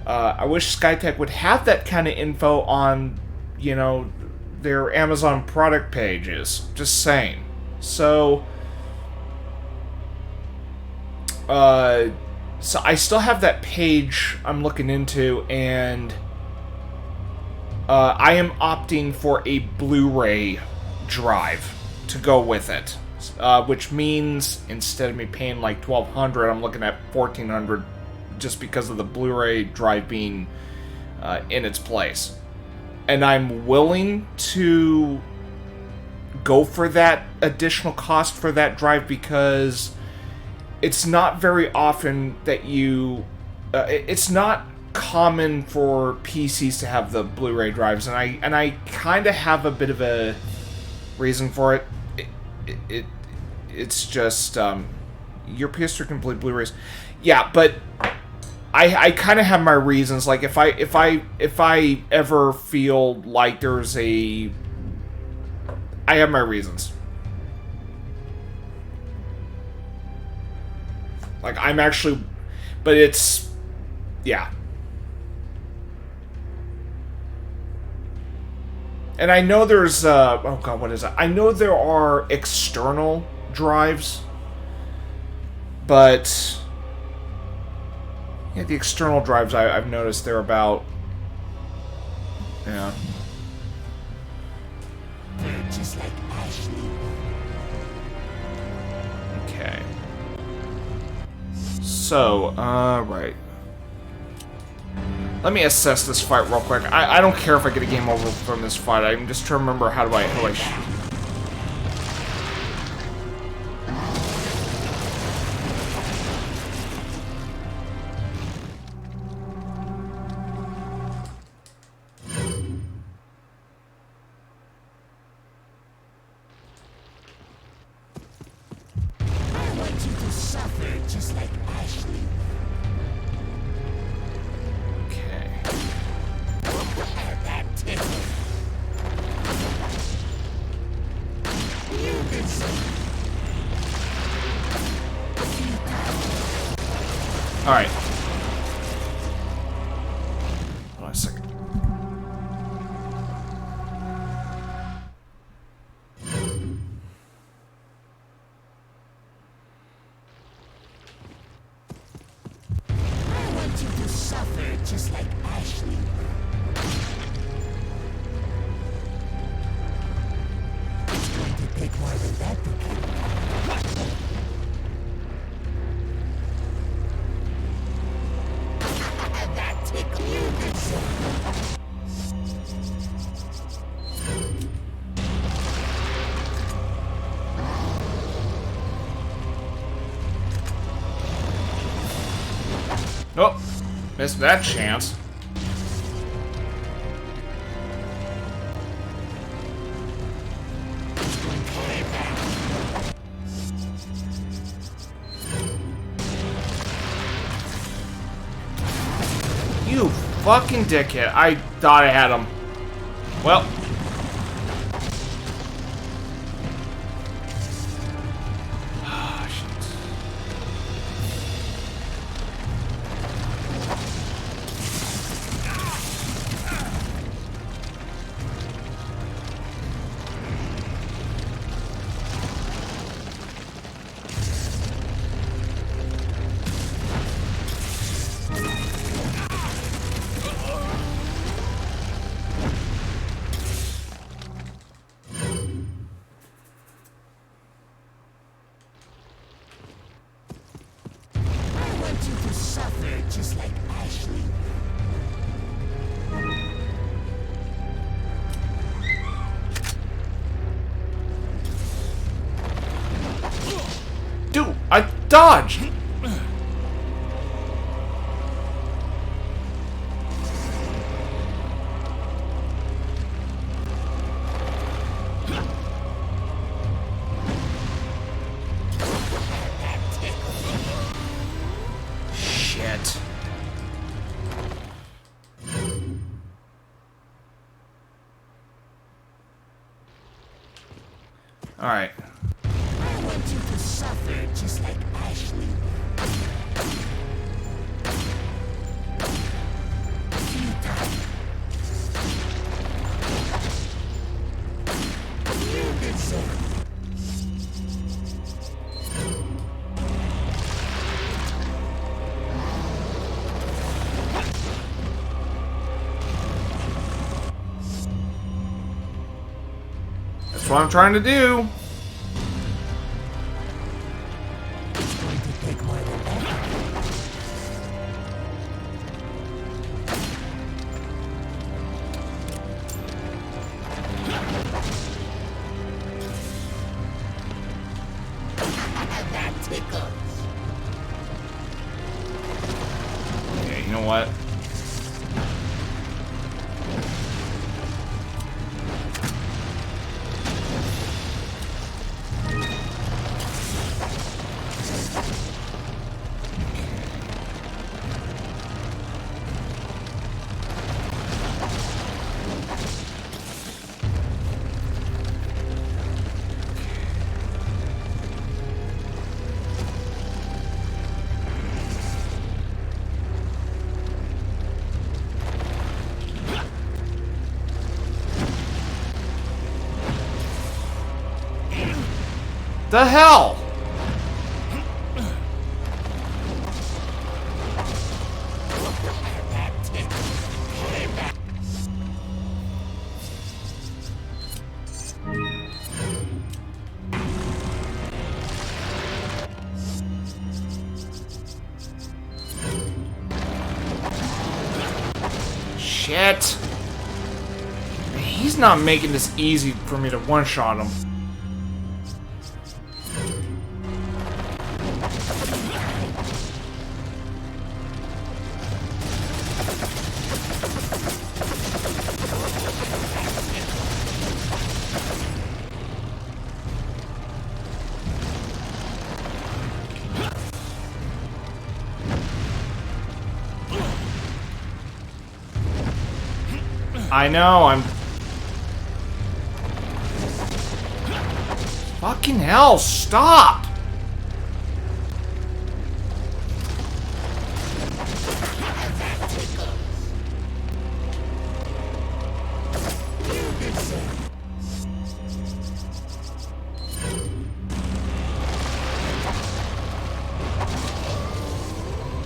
A: I wish Skytech would have that kind of info on, you know, their Amazon product pages. Just saying. So... so I still have that page I'm looking into, and I am opting for a Blu-ray drive to go with it, which means instead of me paying like $1,200, I'm looking at $1,400 just because of the Blu-ray drive being in its place. And I'm willing to go for that additional cost for that drive because it's not very often that you... it's not common for PCs to have the Blu-ray drives, and I kind of have a bit of a reason for it. It's just your PS3 can play Blu-rays, yeah, but I kind of have my reasons. Like if I ever feel like there's I have my reasons. Like, I'm actually... But it's... Yeah. And I know there's... oh, God, what is that? I know there are external drives. But... Yeah, the external drives, I've noticed they're about... Yeah.
B: Just like Ashley.
A: Okay. So, right. Let me assess this fight real quick. I don't care if I get a game over from this fight. I'm just trying to remember how do I Alright. Hold on a second.
B: I want you to suffer just like Ashley. It's going to take more than that to kill me.
A: Nope. Missed that chance. You fucking dickhead. I thought I had him. Well. Ah, shit.
B: Just like Ashley.
A: Dude, I dodged! Shit. Alright.
B: I want you to suffer just like Ashley. You deserve it.
A: That's what I'm trying to do.
B: It's going to take more than that. That tickles.
A: Okay, you know what? The hell? Shit. He's not making this easy for me to one-shot him. I know, I'm... Fucking hell, stop!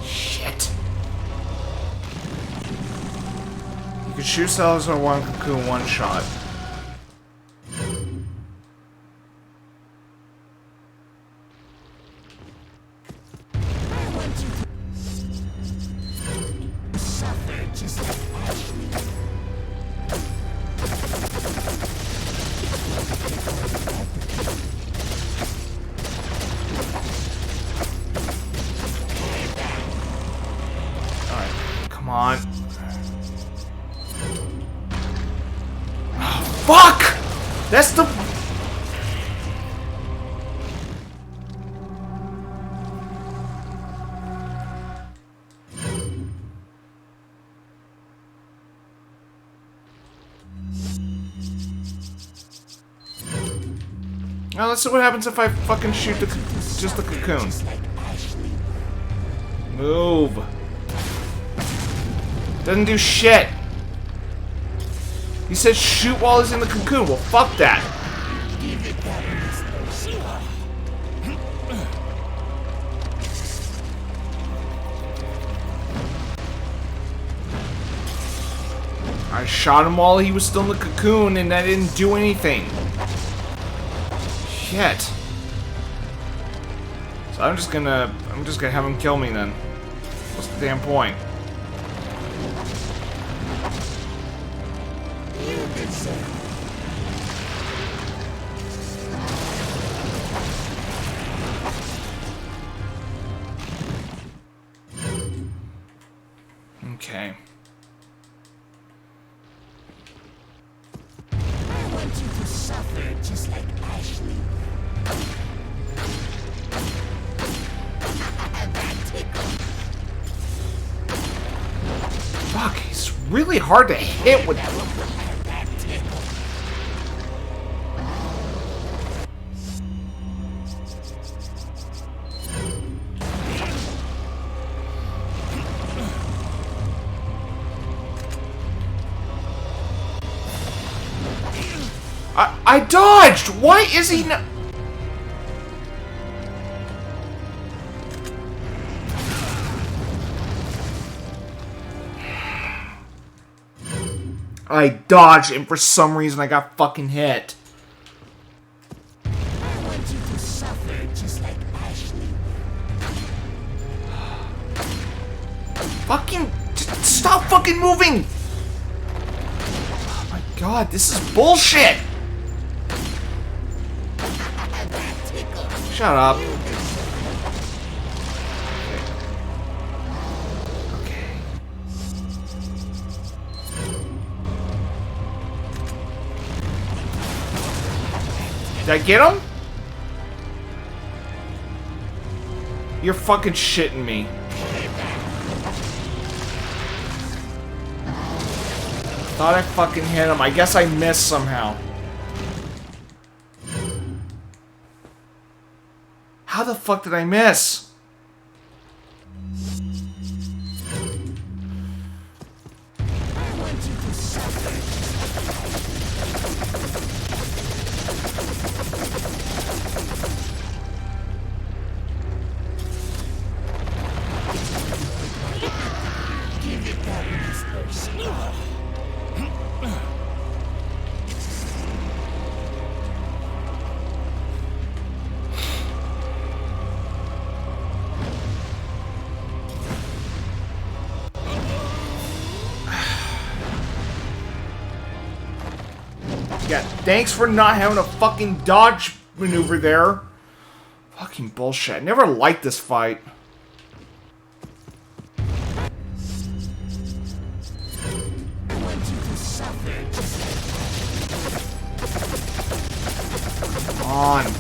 A: Shit. You can shoot cells or one cocoon one shot. Come on. Oh, fuck! That's the... Now let's see what happens if I fucking shoot just the cocoon. Move. Doesn't do shit. He said shoot while he's in the cocoon. Well, fuck that. I shot him while he was still in the cocoon and that didn't do anything. Shit. So I'm just gonna have him kill me then. What's the damn point? Okay.
B: I want you to suffer just like Ashley.
A: Fuck, he's really hard to hit with. I dodged! Why is he not... I dodged and for some reason I got fucking hit.
B: I want you to suffer just like Ashley.
A: Fucking... Stop fucking moving! Oh my god, this is bullshit! Shut up. Okay. Did I get him? You're fucking shitting me. Thought I fucking hit him. I guess I missed somehow. How the fuck did I miss? Yeah, thanks for not having a fucking dodge maneuver there. Fucking bullshit. I never liked this fight. Come on.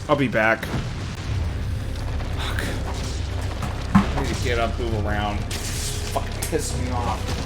A: I'll be back. Fuck. I need to get up, move around. Fucking piss me off.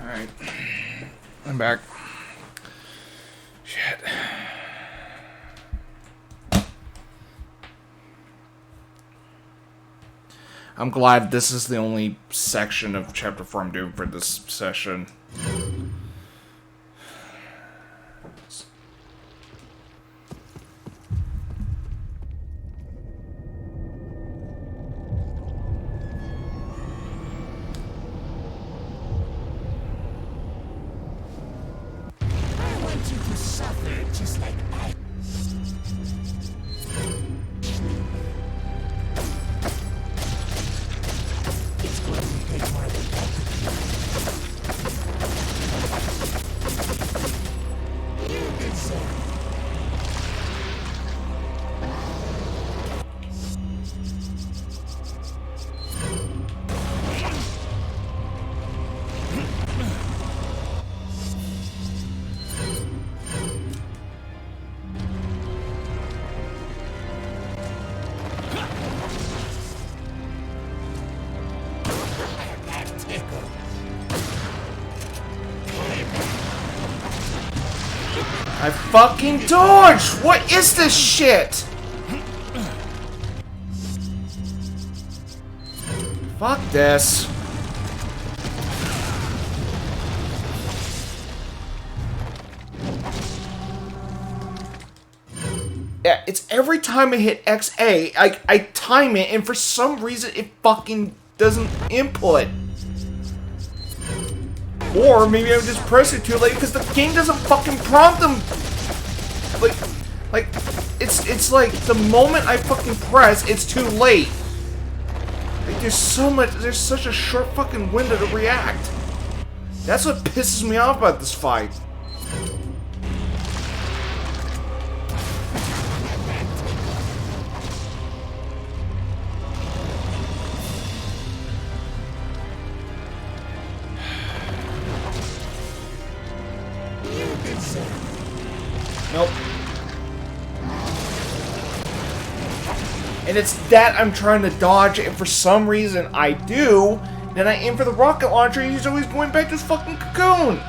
A: Alright. I'm back. Shit. I'm glad this is the only section of Chapter 4 I'm doing for this session. I fucking dodged! What is this shit? Fuck this. Yeah, it's every time I hit XA, I time it, and for some reason it fucking doesn't input. Or maybe I'm just pressing too late because the game doesn't fucking prompt them. Like, it's like the moment I fucking press, it's too late. Like, there's such a short fucking window to react. That's what pisses me off about this fight. Nope. And it's that I'm trying to dodge, and for some reason I do. Then I aim for the rocket launcher, he's always going back to his fucking cocoon.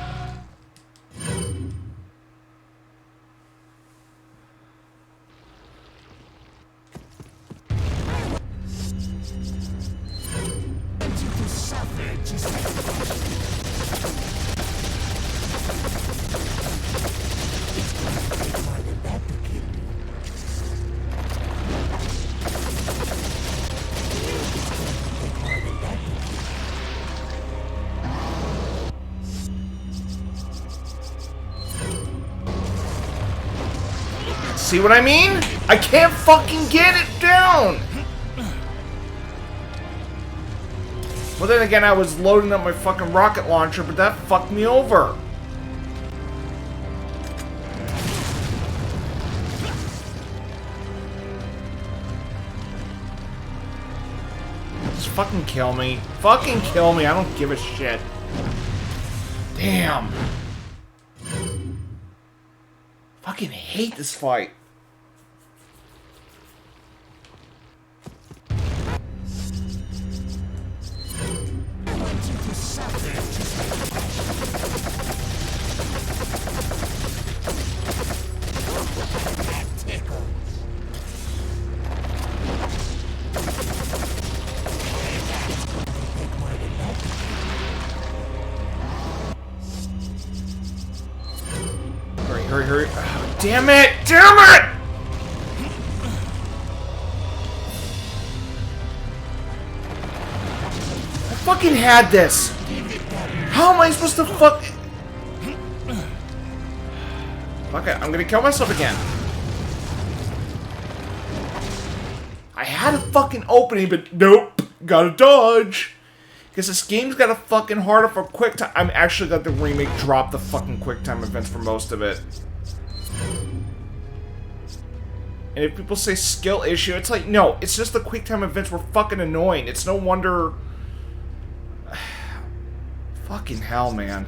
A: See what I mean? I can't fucking get it down! Well, then again, I was loading up my fucking rocket launcher, but that fucked me over. Just fucking kill me. Fucking kill me, I don't give a shit. Damn. Fucking hate this fight. Hurry, hurry. Oh, damn it! Damn it! I fucking had this. How am I supposed to fuck... Fuck it, I'm gonna kill myself again. I had a fucking opening, but nope. Gotta dodge. Because this game's got a fucking harder for quick time. I'm actually got the remake drop the fucking quick time events for most of it. And if people say skill issue, it's like, no, it's just the quick time events were fucking annoying. It's no wonder... Fucking hell, man.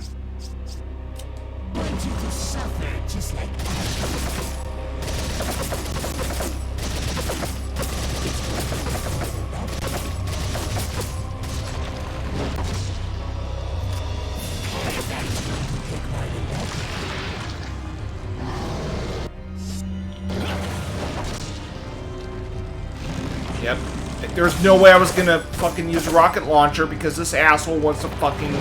A: Yep. There's no way I was gonna fucking use a rocket launcher because this asshole wants to fucking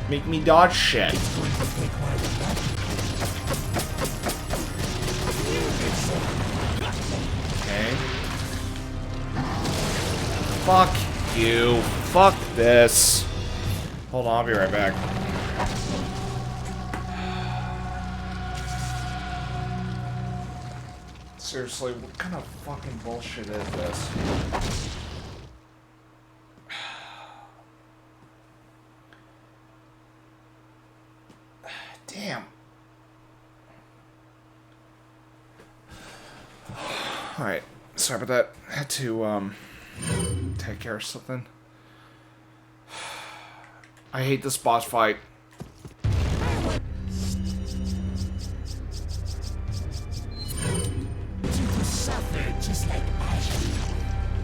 A: make me dodge shit. Okay. Fuck you. Fuck this. Hold on, I'll be right back. Seriously, what kind of fucking bullshit is this? Damn. Alright, sorry about that. I had to, take care of something. I hate this boss fight.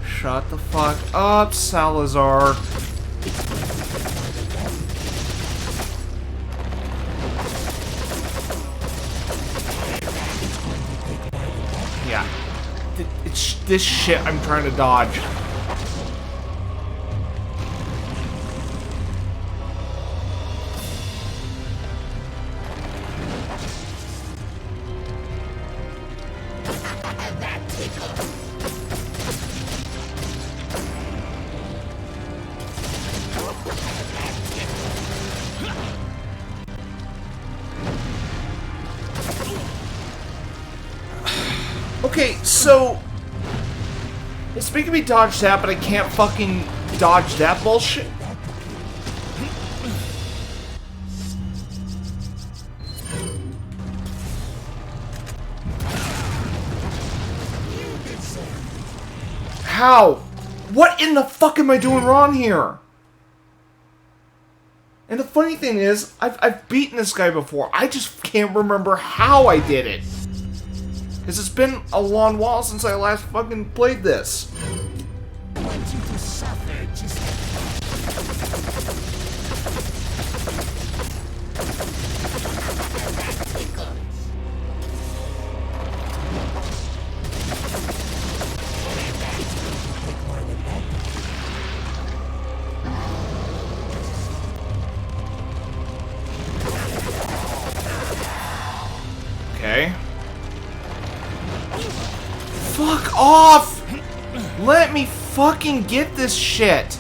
A: Shut the fuck up, Salazar. Yeah. It's this shit I'm trying to dodge. Okay, so It's making me dodge that, but I can't fucking dodge that bullshit. How? What in the fuck am I doing wrong here? And the funny thing is, I've beaten this guy before. I just can't remember how I did it. Because it's been a long while since I last fucking played this.
B: I want you to suffer just
A: Okay. Fuck off! Let me fucking get this shit!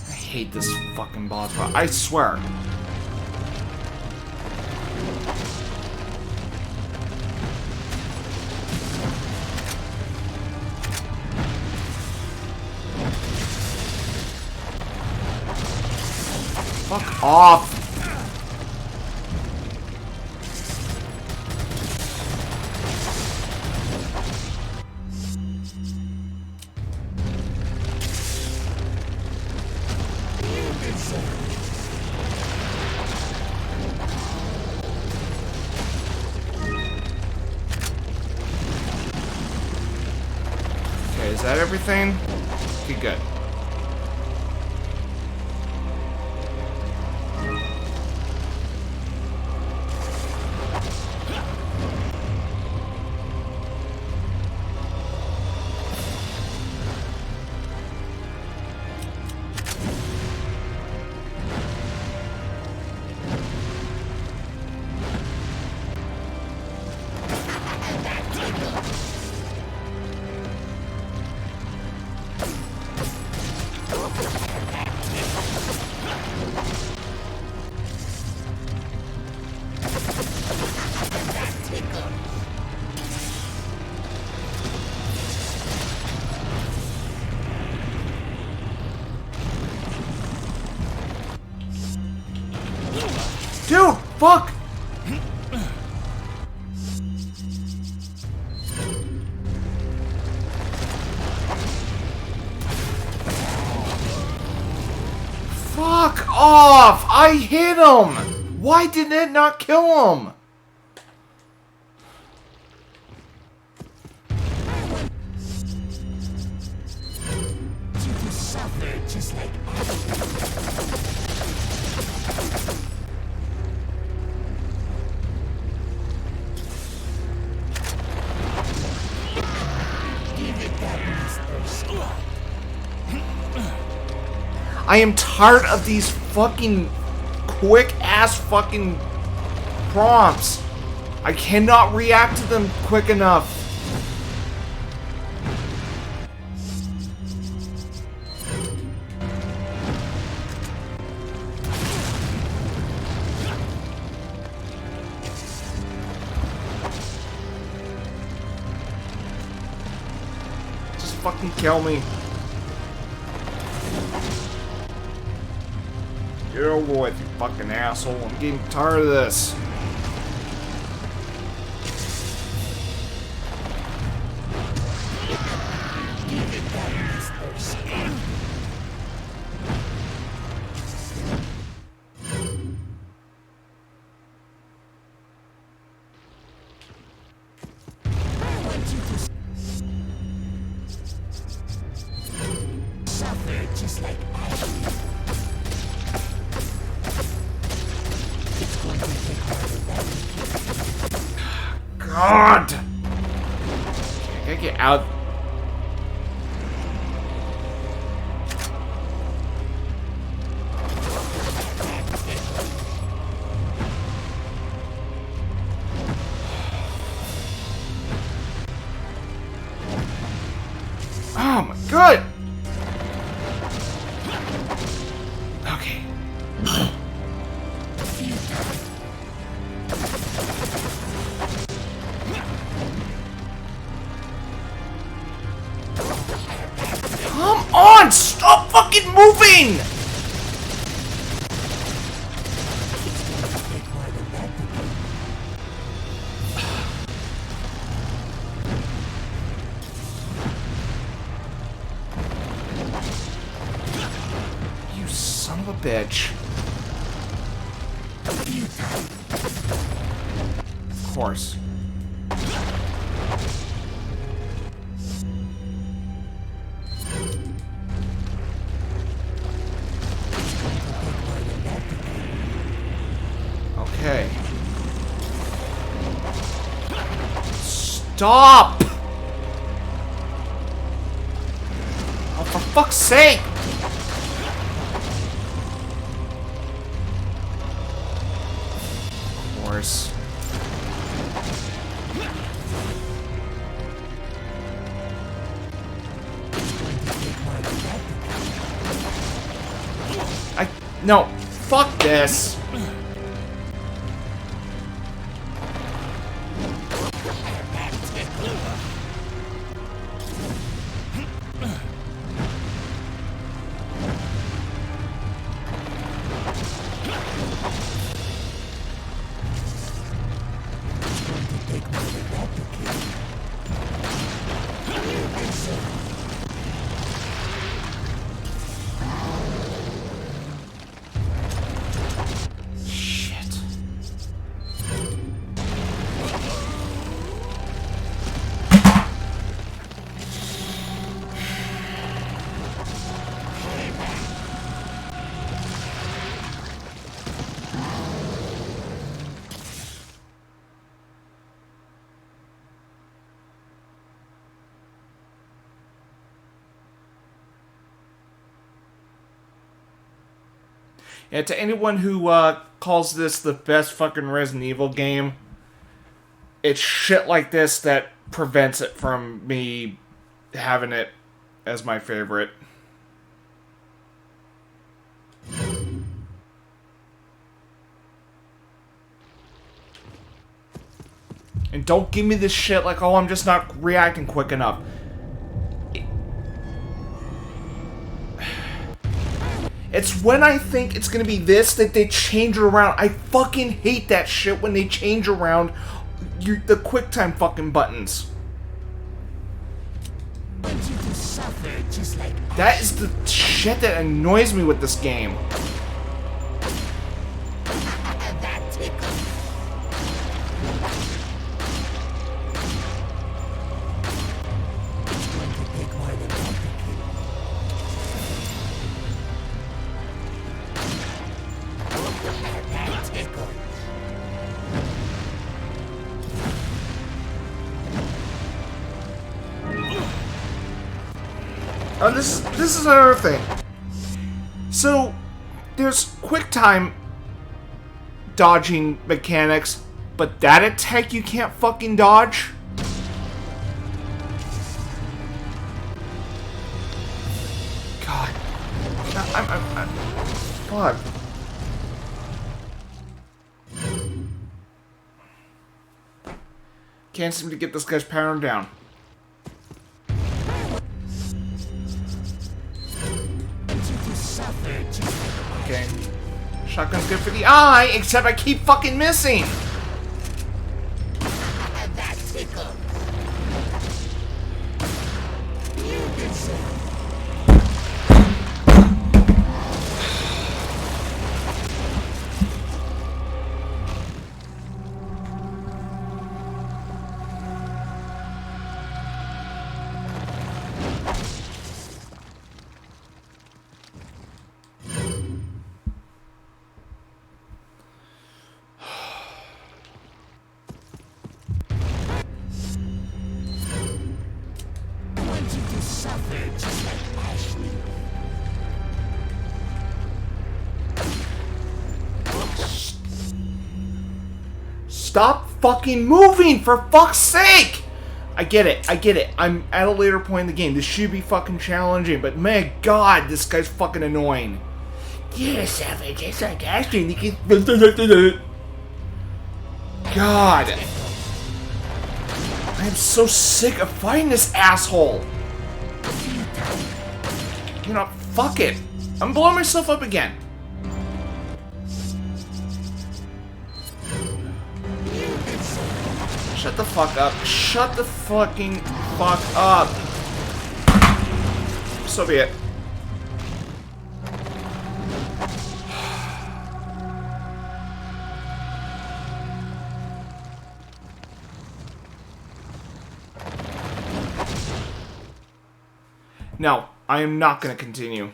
A: I hate this fucking boss fight. I swear. Fuck off! Okay, is that everything? Okay, good. Dude, fuck! Fuck off! I hit him! Why did it not kill him?
B: to suffer just like
A: I am tired of these fucking quick ass fucking prompts. I cannot react to them quick enough. Just fucking kill me. Get over with, you fucking asshole. I'm getting tired of this.
B: suffer just like
A: God! I gotta get out. Oh my god! Okay. bitch. Of course. Okay. Stop! Oh, for fuck's sake! Of course. No, fuck this. Yeah, to anyone who calls this the best fucking Resident Evil game, it's shit like this that prevents it from me having it as my favorite. And don't give me this shit like, oh, I'm just not reacting quick enough. It's when I think it's gonna be this that they change it around. I fucking hate that shit when they change around the QuickTime fucking buttons. That is the shit that annoys me with this game. This is another thing. So, there's QuickTime dodging mechanics, but that attack you can't fucking dodge? God. I'm fuck. Can't seem to get this guy's pattern down. Okay. Shotgun's good for the eye, except I keep fucking missing! Stop fucking moving, for fuck's sake! I get it. I'm at a later point in the game. This should be fucking challenging, but man, God, this guy's fucking annoying. Yeah, Savage, it's like Ashton. God. I am so sick of fighting this asshole. You know, fuck it. I'm blowing myself up again. Shut the fuck up. Shut the fucking fuck up. So be it. No, I am not going to continue.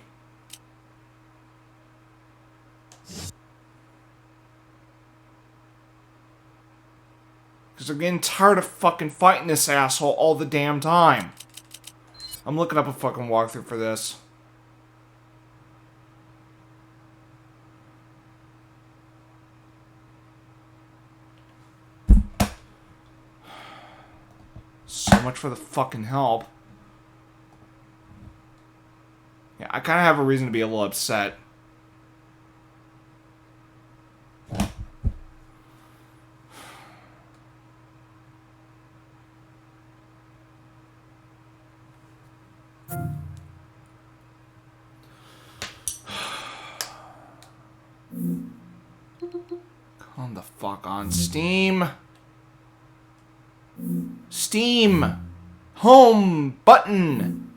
A: Because I'm getting tired of fucking fighting this asshole all the damn time. I'm looking up a fucking walkthrough for this. So much for the fucking help. Yeah, I kind of have a reason to be a little upset. Come the fuck on, Steam. Steam. Home button.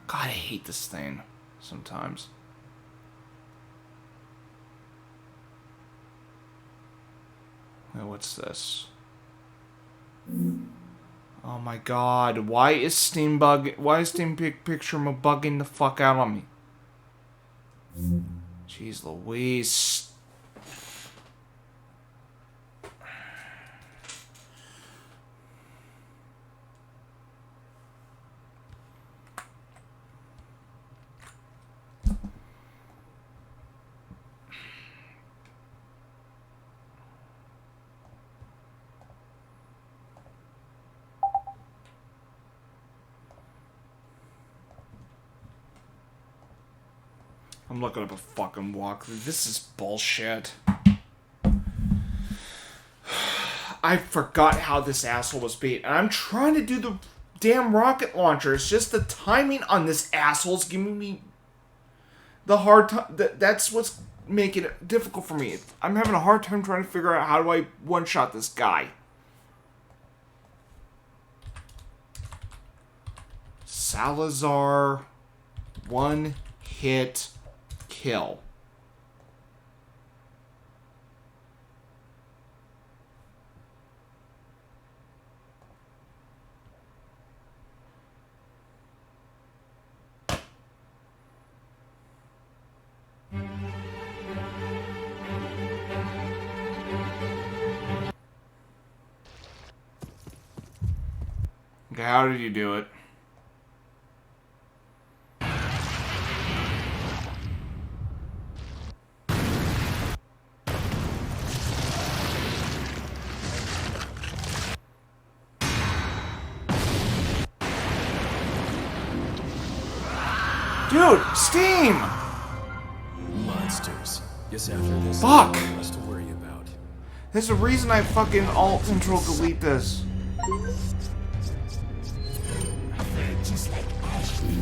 A: God, I hate this thing sometimes. Wait, what's this? Oh my god, why is Steam Picture bugging the fuck out on me? Jeez Louise. I'm looking up a fucking walkthrough. This is bullshit. I forgot how this asshole was beat. And I'm trying to do the damn rocket launcher. It's just the timing on this asshole's giving me the hard time. That's what's making it difficult for me. I'm having a hard time trying to figure out how do I one-shot this guy. Salazar. One hit kill. Okay, how did you do it? Dude, Steam!
C: Monsters. Guess after this,
A: Fuck!
C: there's nothing else to worry about.
A: There's a reason I fucking alt-control delete this.
B: Just like Ashley.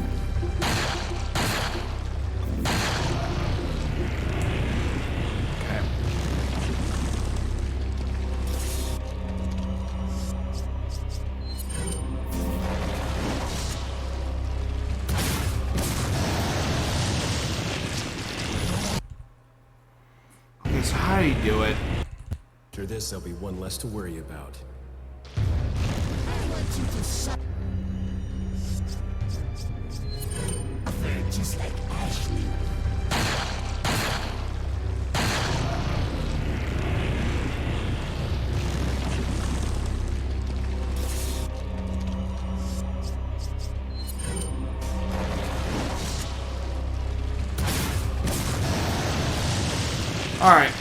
A: Okay. Okay, so how do you do it?
C: After this, there'll be one less to worry about.
B: I want you to suck. Just like Ashley.
A: All right.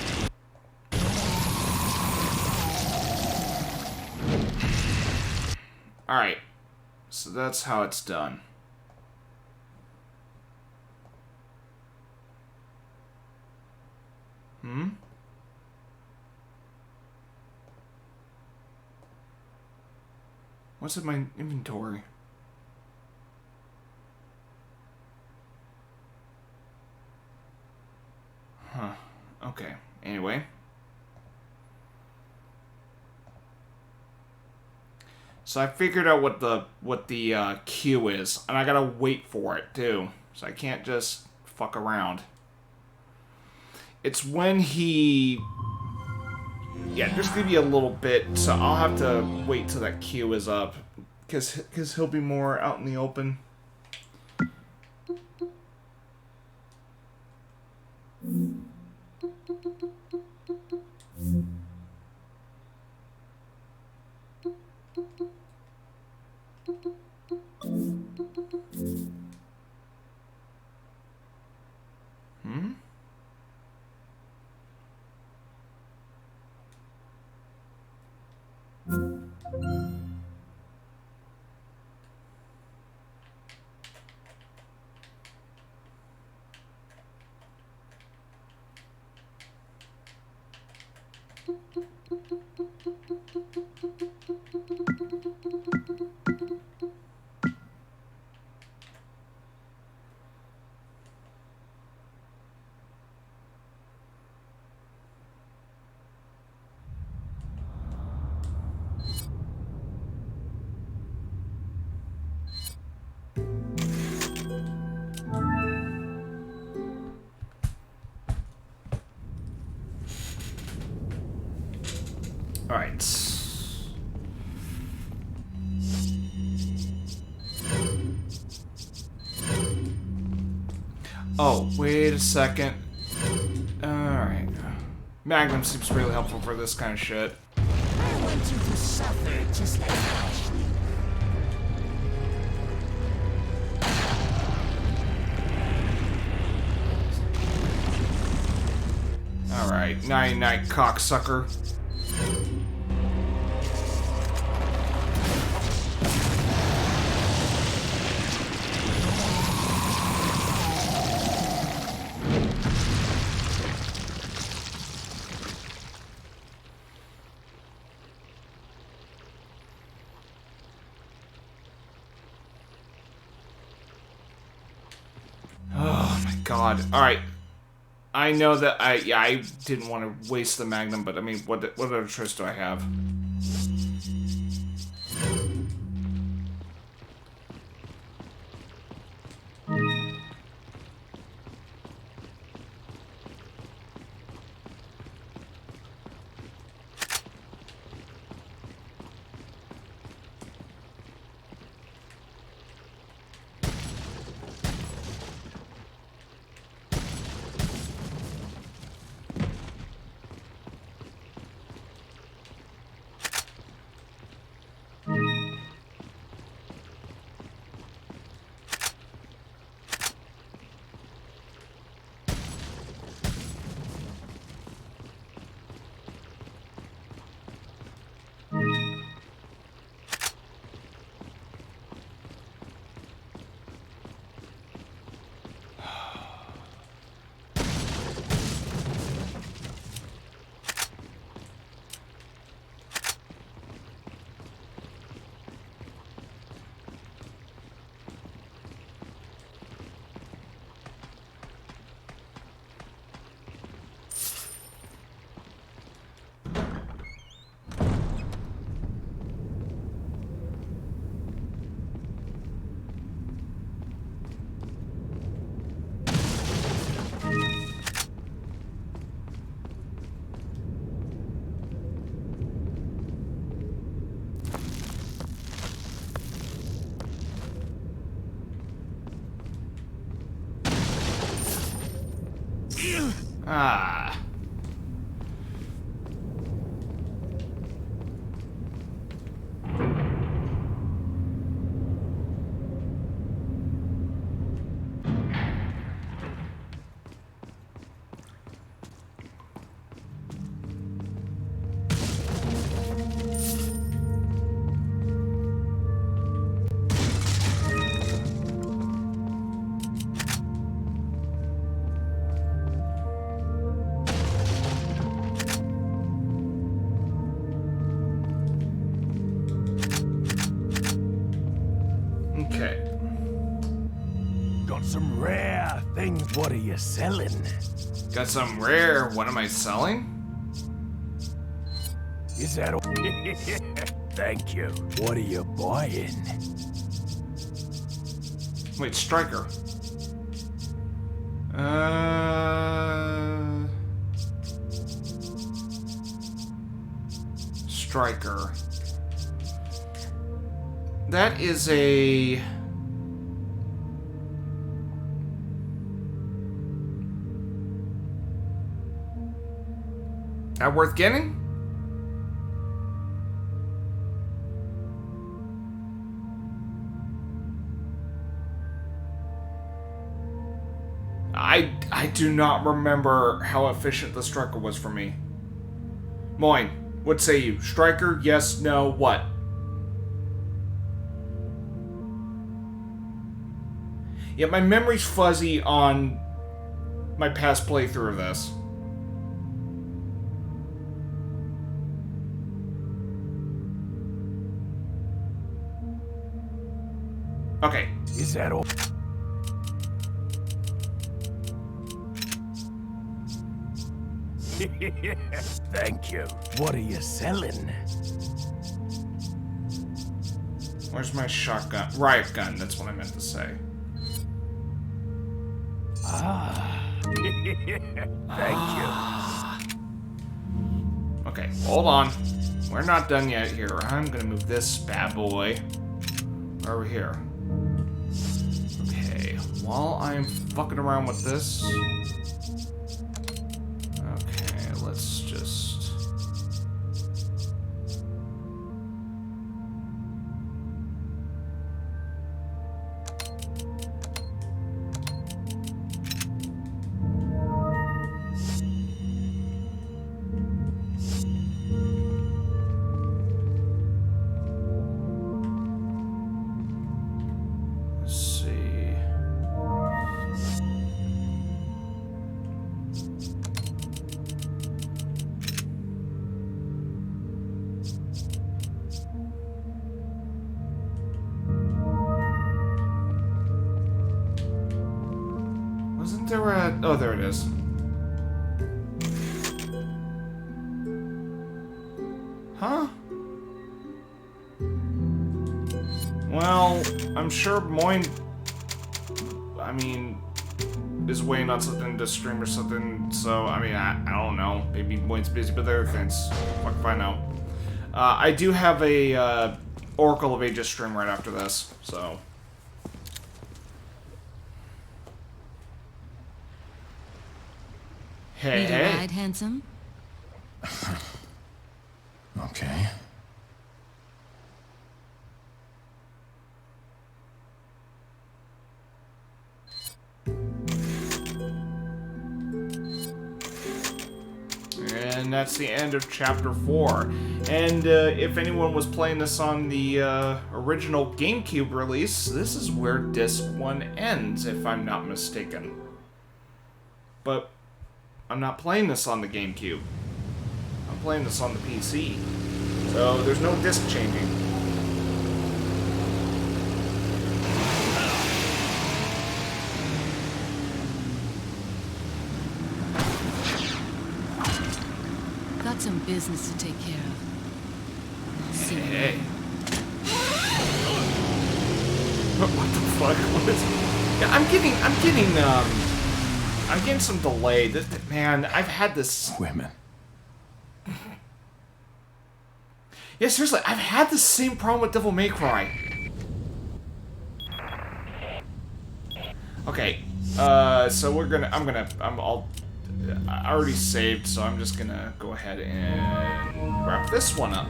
A: All right. So that's how it's done. What's in my inventory? Huh. Okay. Anyway. So I figured out what the Q is, and I gotta wait for it too. So I can't just fuck around. It's when he... Yeah, just give you a little bit, so I'll have to wait till that Q is up. Because he'll be more out in the open. Hmm? All right. Oh, wait a second. Alright. Magnum seems really helpful for this kind of shit.
B: I want you to suffer just like Ashley.
A: Alright, night-night, cocksucker. Oh my god. Alright. I know that I didn't want to waste the Magnum, but I mean, what other choice do I have? Ah. Okay.
C: Got some rare things. What are you selling?
A: Got some rare. What am I selling?
C: Is that all? Thank you. What are you buying?
A: Wait, Striker. Striker. That is a... That worth getting? I do not remember how efficient the striker was for me. Moin, what say you? Striker? Yes, no, what? Yeah, my memory's fuzzy on my past playthrough of this. Okay.
C: Is that all? Thank you. What are you selling?
A: Where's my shotgun? Riot gun, that's what I meant to say.
C: Thank you.
A: Okay, hold on. We're not done yet here. I'm gonna move this bad boy over here. Okay, while I'm fucking around with this... Okay, let's just... Oh, there it is. Huh? Well, I'm sure Moin, I mean, is waiting on something to stream or something, so, I mean, I don't know. Maybe Moin's busy with other things. Fuck if I know. I do have a, Oracle of Ages stream right after this, so... Hey,
D: Need a ride, handsome?
C: Okay.
A: And that's the end of Chapter 4. And if anyone was playing this on the original GameCube release, this is where Disc 1 ends, if I'm not mistaken. But I'm not playing this on the GameCube. I'm playing this on the PC. So there's no disc changing.
D: Got some business to take care of. See you.
A: Hey. What the fuck? What is... Yeah, I'm getting some delay. Man, I've had this...
C: Women.
A: Yeah, seriously, I've had the same problem with Devil May Cry. Okay, so I already saved, so I'm just gonna go ahead and wrap this one up.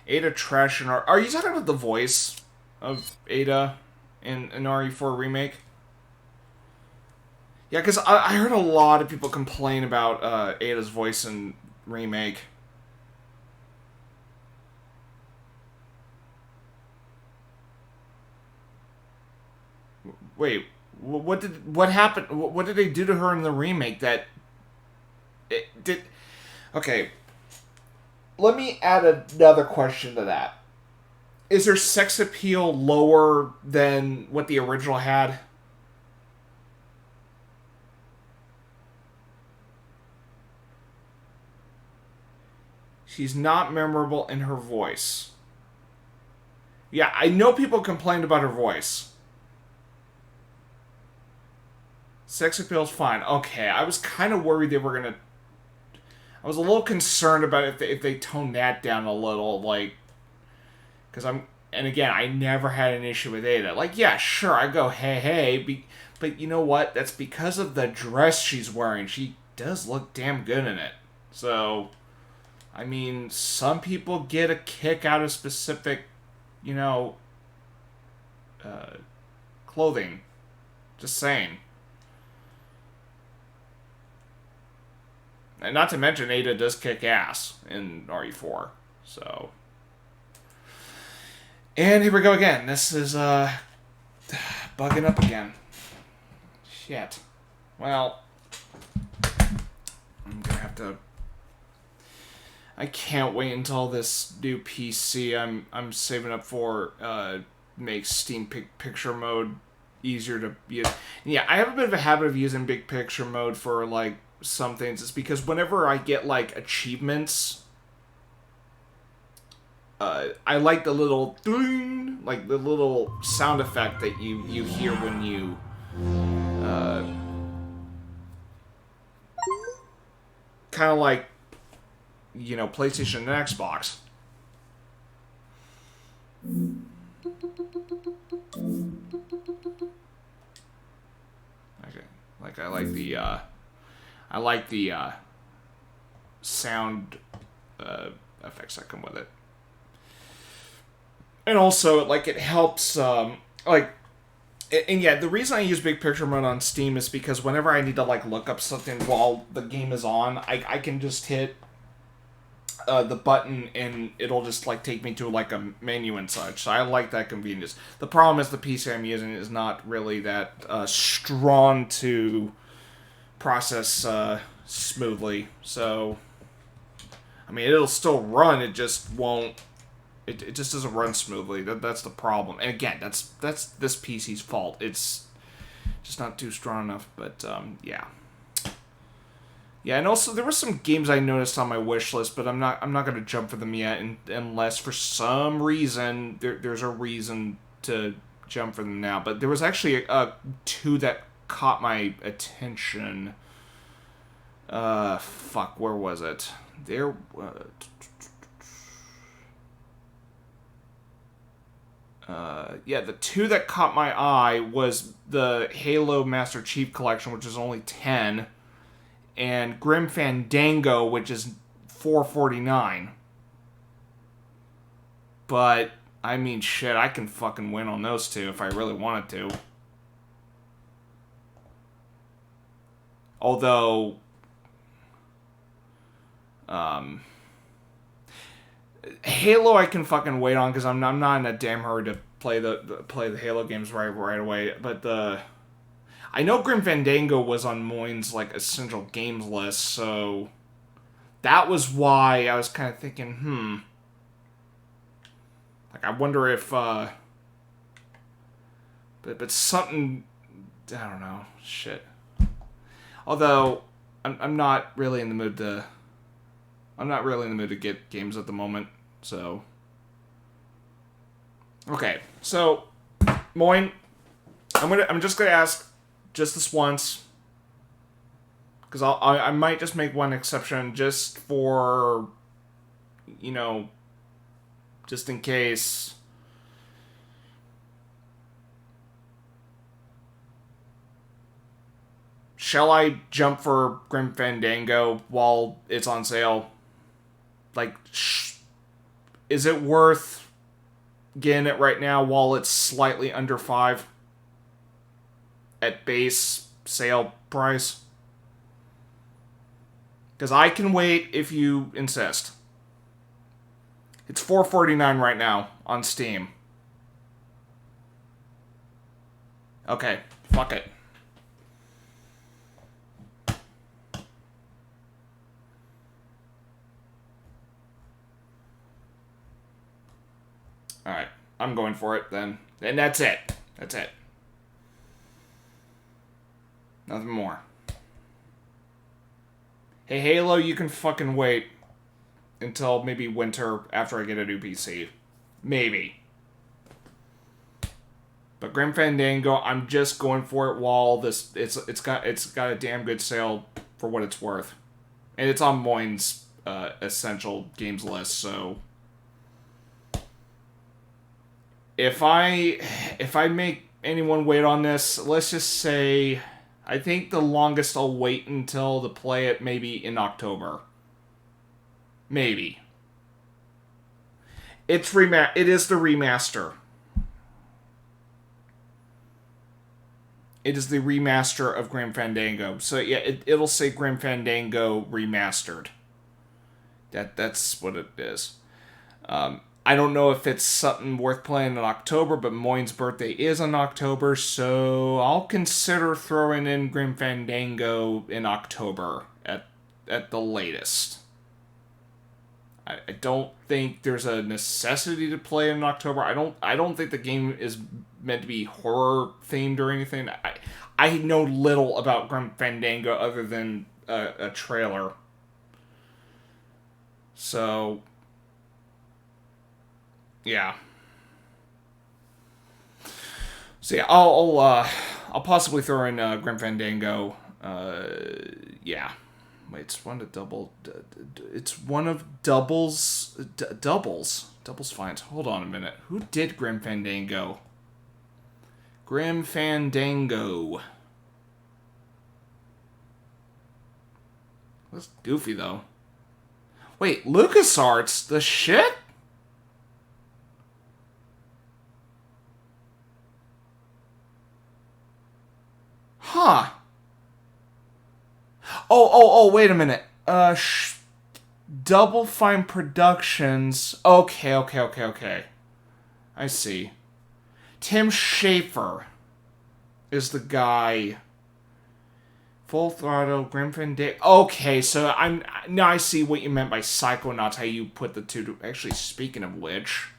A: Ada Trash and Are you talking about the voice of Ada in an RE4 remake? Yeah, because I heard a lot of people complain about Ada's voice in remake. Wait, what happened? What did they do to her in the remake that it did? Okay, let me add another question to that. Is her sex appeal lower than what the original had? She's not memorable in her voice. Yeah, I know people complained about her voice. Sex appeal's fine. Okay, I was kind of worried they were gonna... I was a little concerned about if they toned that down a little, like, because and again, I never had an issue with Ada. Like, yeah, sure, I go, hey, but you know what? That's because of the dress she's wearing. She does look damn good in it. So, I mean, some people get a kick out of specific, you know, clothing. Just saying. And not to mention, Ada does kick ass in RE4. So. And here we go again. This is, bugging up again. Shit. Well, I'm gonna have to... I can't wait until this new PC I'm saving up for, makes Steam Picture Mode easier to use. Yeah, I have a bit of a habit of using Big Picture Mode for, like, some things. It's because whenever I get, like, achievements, I like the little ding, like the little sound effect that you hear when you kind of like, you know, PlayStation and Xbox. Okay, like I like the sound effects that come with it. And also, like, it helps, like, and yeah, the reason I use Big Picture Mode on Steam is because whenever I need to, like, look up something while the game is on, I can just hit the button and it'll just, like, take me to, like, a menu and such. So I like that convenience. The problem is the PC I'm using is not really that strong to process smoothly. So, I mean, it'll still run, it just won't. It just doesn't run smoothly. That's the problem. And again, that's this PC's fault. It's just not too strong enough. But yeah, and also there were some games I noticed on my wish list, but I'm not gonna jump for them yet, unless for some reason there's a reason to jump for them now. But there was actually two that caught my attention. Fuck, where was it? There. Yeah, the two that caught my eye was the Halo Master Chief Collection, which is only 10, and Grim Fandango, which is $4.49. But, I mean, shit, I can fucking win on those two if I really wanted to. Although, Halo I can fucking wait on because I'm not in a damn hurry to play the Halo games right away. But I know Grim Fandango was on Moyne's like essential games list, so that was why I was kind of thinking, like I wonder if but something, I don't know, shit. Although I'm not really in the mood to. I'm not really in the mood to get games at the moment, so. Okay, so Moyne, I'm just gonna ask just this once, because I might just make one exception just for, you know, just in case. Shall I jump for Grim Fandango while it's on sale? Like, is it worth getting it right now while it's slightly under $5 at base sale price? Because I can wait if you insist. It's $4.49 right now on Steam. Okay, fuck it. Alright, I'm going for it then. And that's it. That's it. Nothing more. Hey, Halo, you can fucking wait until maybe winter after I get a new PC. Maybe. But Grim Fandango, I'm just going for it while it's got a damn good sale for what it's worth. And it's on Moin's essential games list, so if I make anyone wait on this, let's just say I think the longest I'll wait until to play it maybe in October. Maybe. It is the remaster. It is the remaster of Grim Fandango. So yeah, it'll say Grim Fandango Remastered. That's what it is. I don't know if it's something worth playing in October, but Moin's birthday is in October, so I'll consider throwing in Grim Fandango in October at the latest. I don't think there's a necessity to play in October. I don't think the game is meant to be horror themed or anything. I know little about Grim Fandango other than a trailer. So yeah. So yeah, I'll possibly throw in Grim Fandango. Yeah. Wait, it's one of double. It's one of doubles. Doubles. Doubles finds. Hold on a minute. Who did Grim Fandango? Grim Fandango. That's goofy though. Wait, LucasArts? The shit? Huh. Oh, wait a minute. Double Fine Productions. Okay. I see. Tim Schafer is the guy. Full Throttle, Grim Fandango. Okay, so now I see what you meant by Psychonauts, how you put the two to... Actually, speaking of which...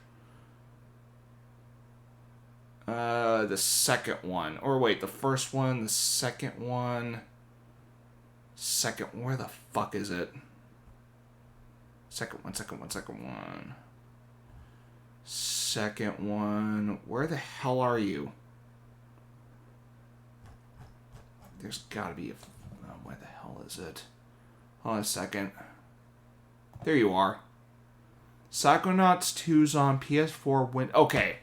A: the second one. Or wait, the first one, the second one... Where the fuck is it? Second one. Where the hell are you? There's gotta be a... where the hell is it? Hold on a second. There you are. Psychonauts 2's on PS4 Okay.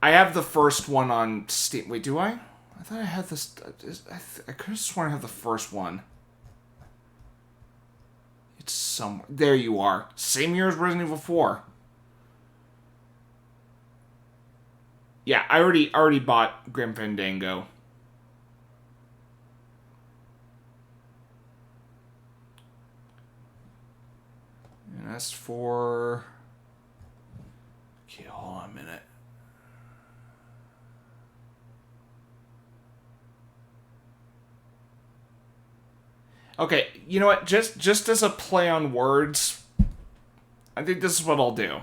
A: I have the first one on Steam. Wait, do I? I thought I had this... I could have sworn I have the first one. It's somewhere... There you are. Same year as Resident Evil 4. Yeah, I already bought Grim Fandango. And that's for... Okay, hold on a minute. Okay, you know what? Just as a play on words, I think this is what I'll do.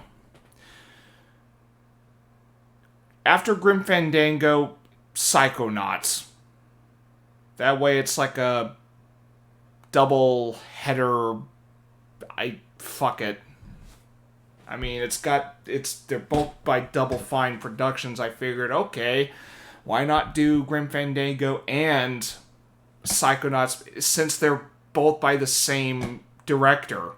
A: After Grim Fandango, Psychonauts. That way it's like a double header. Fuck it. I mean, they're both by Double Fine Productions. I figured, okay, why not do Grim Fandango and Psychonauts, since they're both by the same director.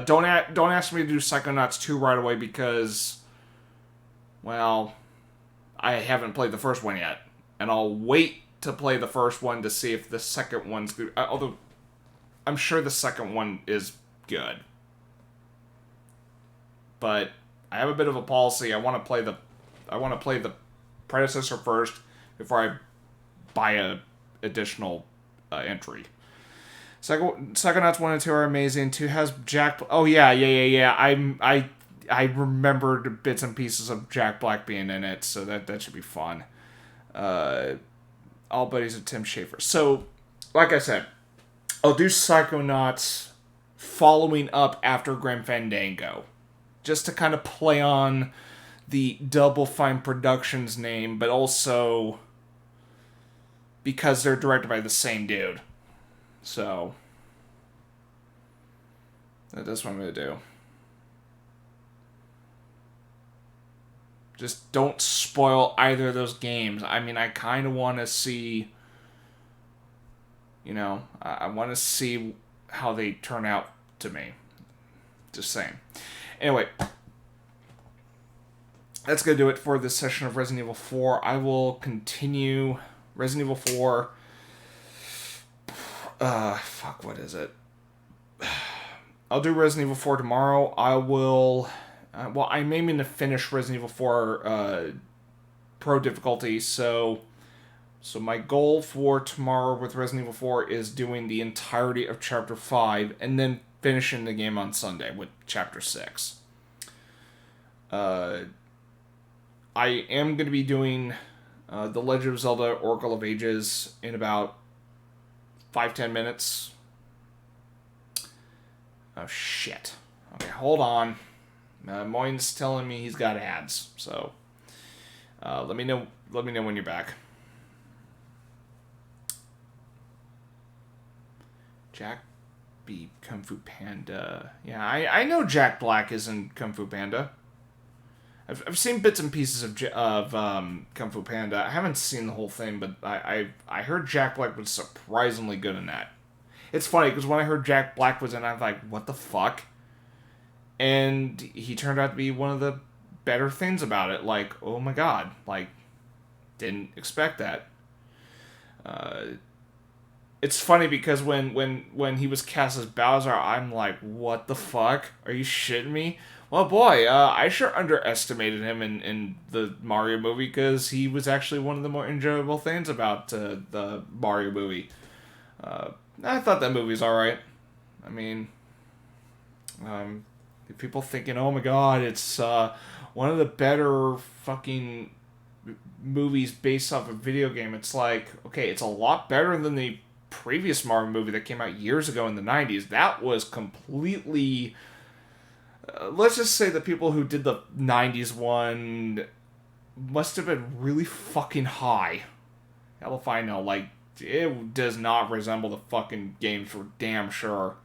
A: Don't ask me to do Psychonauts 2 right away because, well, I haven't played the first one yet. And I'll wait to play the first one to see if the second one's good. Although, I'm sure the second one is good. But I have a bit of a policy. I want to play the predecessor first before I buy a additional entry. Psychonauts 1 and 2 are amazing. 2 has Jack... Oh, yeah. I remembered bits and pieces of Jack Black being in it, so that should be fun. All buddies of Tim Schafer. So, like I said, I'll do Psychonauts following up after Grim Fandango. Just to kind of play on the Double Fine Productions name, but also because they're directed by the same dude. So, that's what I'm going to do. Just don't spoil either of those games. I mean, I kind of want to see, I want to see how they turn out to me. Just saying. Anyway, that's going to do it for this session of Resident Evil 4. I will continue Resident Evil 4. What is it? I'll do Resident Evil 4 tomorrow. I will... I'm aiming to finish Resident Evil 4 Pro difficulty, so my goal for tomorrow with Resident Evil 4 is doing the entirety of Chapter 5, and then finishing the game on Sunday with Chapter 6. I am going to be doing The Legend of Zelda Oracle of Ages in about 5-10 minutes. Oh, shit. Okay, hold on. Moyne's telling me he's got ads, so let me know when you're back. Jack B. Kung Fu Panda. Yeah, I know Jack Black is in Kung Fu Panda. I've seen bits and pieces of Kung Fu Panda. I haven't seen the whole thing, but I heard Jack Black was surprisingly good in that. It's funny because when I heard Jack Black was in, I was like, what the fuck? And he turned out to be one of the better things about it. Like, oh my god. Like, didn't expect that. It's funny because when he was cast as Bowser, I'm like, what the fuck? Are you shitting me? Well, boy, I sure underestimated him in the Mario movie because he was actually one of the more enjoyable things about the Mario movie. I thought that movie's alright. I mean... people thinking, oh my god, it's one of the better fucking movies based off a video game. It's like, okay, it's a lot better than the previous Mario movie that came out years ago in the 90s. That was completely... let's just say the people who did the 90s one must have been really fucking high. Hell if I know. Like, it does not resemble the fucking games for damn sure.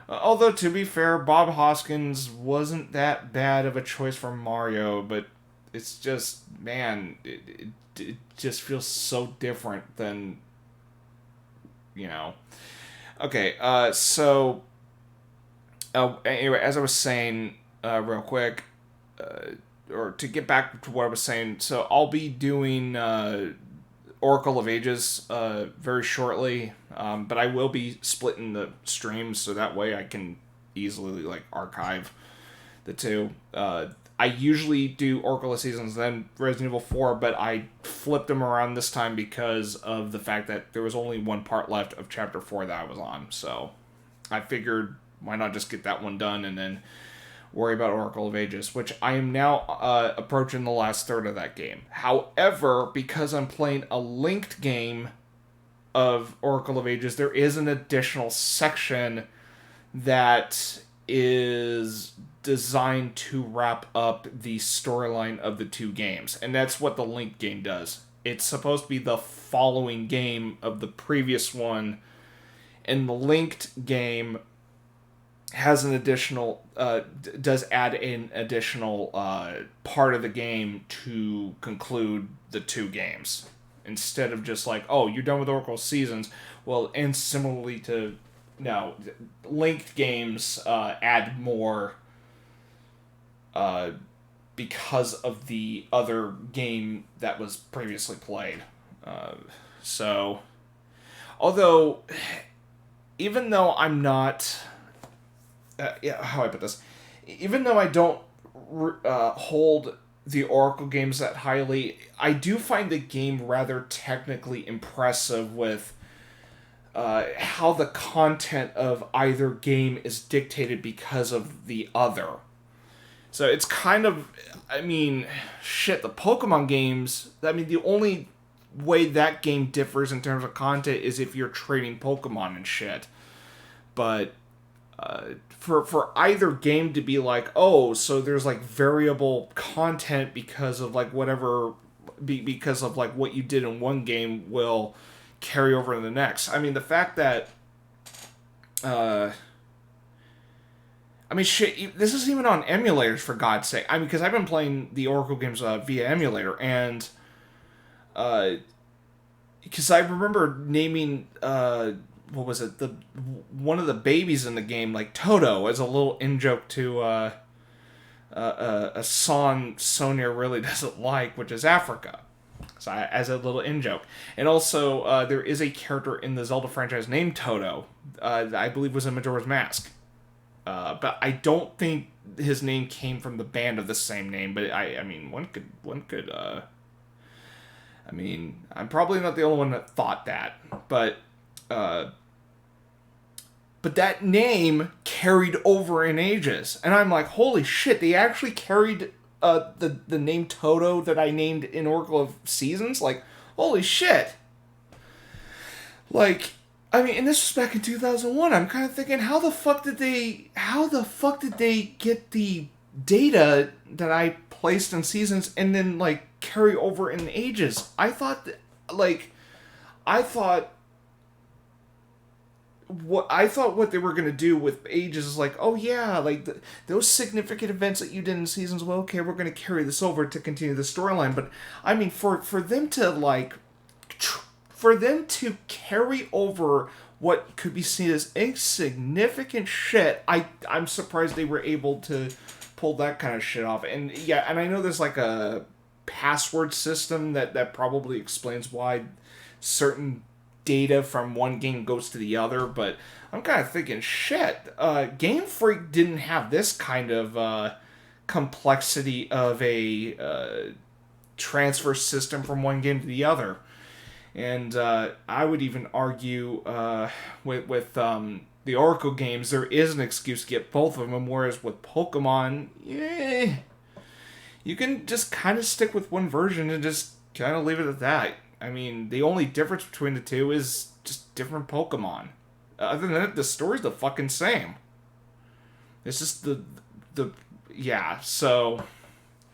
A: Although, to be fair, Bob Hoskins wasn't that bad of a choice for Mario, but it's just, man, it just feels so different than, Okay, anyway, as I was saying, real quick, or to get back to what I was saying, so I'll be doing Oracle of Ages very shortly, but I will be splitting the streams so that way I can easily archive the two. I usually do Oracle of Seasons then Resident Evil 4, but I flipped them around this time because of the fact that there was only one part left of Chapter 4 that I was on, so I figured why not just get that one done and then worry about Oracle of Ages, which I am now approaching the last third of that game. However, because I'm playing a linked game of Oracle of Ages, there is an additional section that is designed to wrap up the storyline of the two games, and that's what the linked game does. It's supposed to be the following game of the previous one, and the linked game has an additional, does add an additional part of the game to conclude the two games. Instead of just like, oh, you're done with Oracle Seasons. Well, and similarly to, no, linked games add more because of the other game that was previously played. So, although, even though I'm not... how I put this, even though I don't hold the Oracle games that highly, I do find the game rather technically impressive with how the content of either game is dictated because of the other. So it's kind of, I mean, shit, the Pokemon games, I mean, the only way that game differs in terms of content is if you're trading Pokemon and shit. But for either game to be like, oh, so there's like variable content because of like whatever, because of like what you did in one game will carry over in the next. I mean, the fact that I mean, shit, this is even on emulators, for God's sake. I mean, because I've been playing the Oracle games via emulator, and because I remember naming what was it, the one of the babies in the game, like Toto, as a little in joke to a song Sonia really doesn't like, which is Africa. So as a little in joke, and also there is a character in the Zelda franchise named Toto, I believe was in Majora's Mask. But I don't think his name came from the band of the same name. But I mean, one could. I mean, I'm probably not the only one that thought that, but that name carried over in ages, and I'm like, holy shit! They actually carried the name Toto that I named in Oracle of Seasons. Like, holy shit! Like. I mean, and this was back in 2001. I'm kind of thinking, how the fuck did they get the data that I placed in Seasons and then, like, carry over in ages? I thought what they were going to do with ages is like, oh yeah, like, those significant events that you did in Seasons, well, okay, we're going to carry this over to continue the storyline. But, I mean, for them to, like... For them to carry over what could be seen as insignificant shit, I'm surprised they were able to pull that kind of shit off. And yeah, and I know there's like a password system that probably explains why certain data from one game goes to the other, but I'm kind of thinking, shit, Game Freak didn't have this kind of complexity of a transfer system from one game to the other. And I would even argue with the Oracle games, there is an excuse to get both of them, whereas with Pokemon, you can just kind of stick with one version and just kind of leave it at that. I mean, the only difference between the two is just different Pokemon. Other than that, the story's the fucking same. It's just so...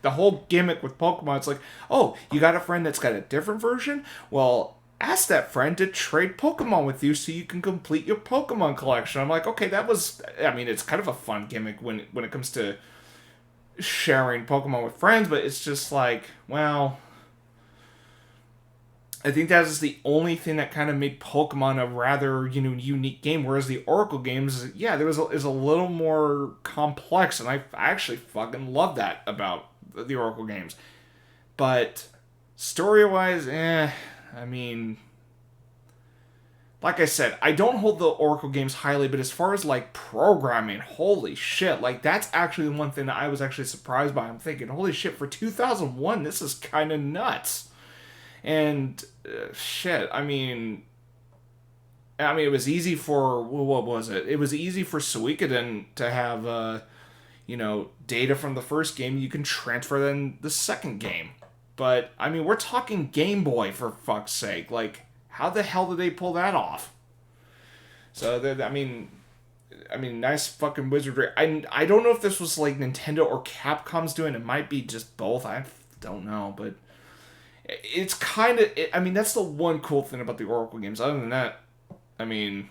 A: The whole gimmick with Pokemon, it's like, oh, you got a friend that's got a different version? Well, ask that friend to trade Pokemon with you so you can complete your Pokemon collection. I'm like, okay, it's kind of a fun gimmick when it comes to sharing Pokemon with friends, but it's just like, well, I think that is the only thing that kind of made Pokemon a rather, unique game, whereas the Oracle games, yeah, there is a little more complex, and I actually fucking love that about the Oracle games. But story-wise, I mean, like I said, I don't hold the Oracle games highly, but as far as, like, programming, holy shit, like, that's actually the one thing that I was actually surprised by. I'm thinking, holy shit, for 2001, this is kind of nuts. And, shit, I mean, it was easy for, what was it? It was easy for Suikoden to have, data from the first game you can transfer then the second game. But, I mean, we're talking Game Boy, for fuck's sake. Like, how the hell did they pull that off? So, I mean, nice fucking wizardry. I don't know if this was, like, Nintendo or Capcom's doing. It might be just both. I don't know, but it's kind of... that's the one cool thing about the Oracle games. Other than that, I mean...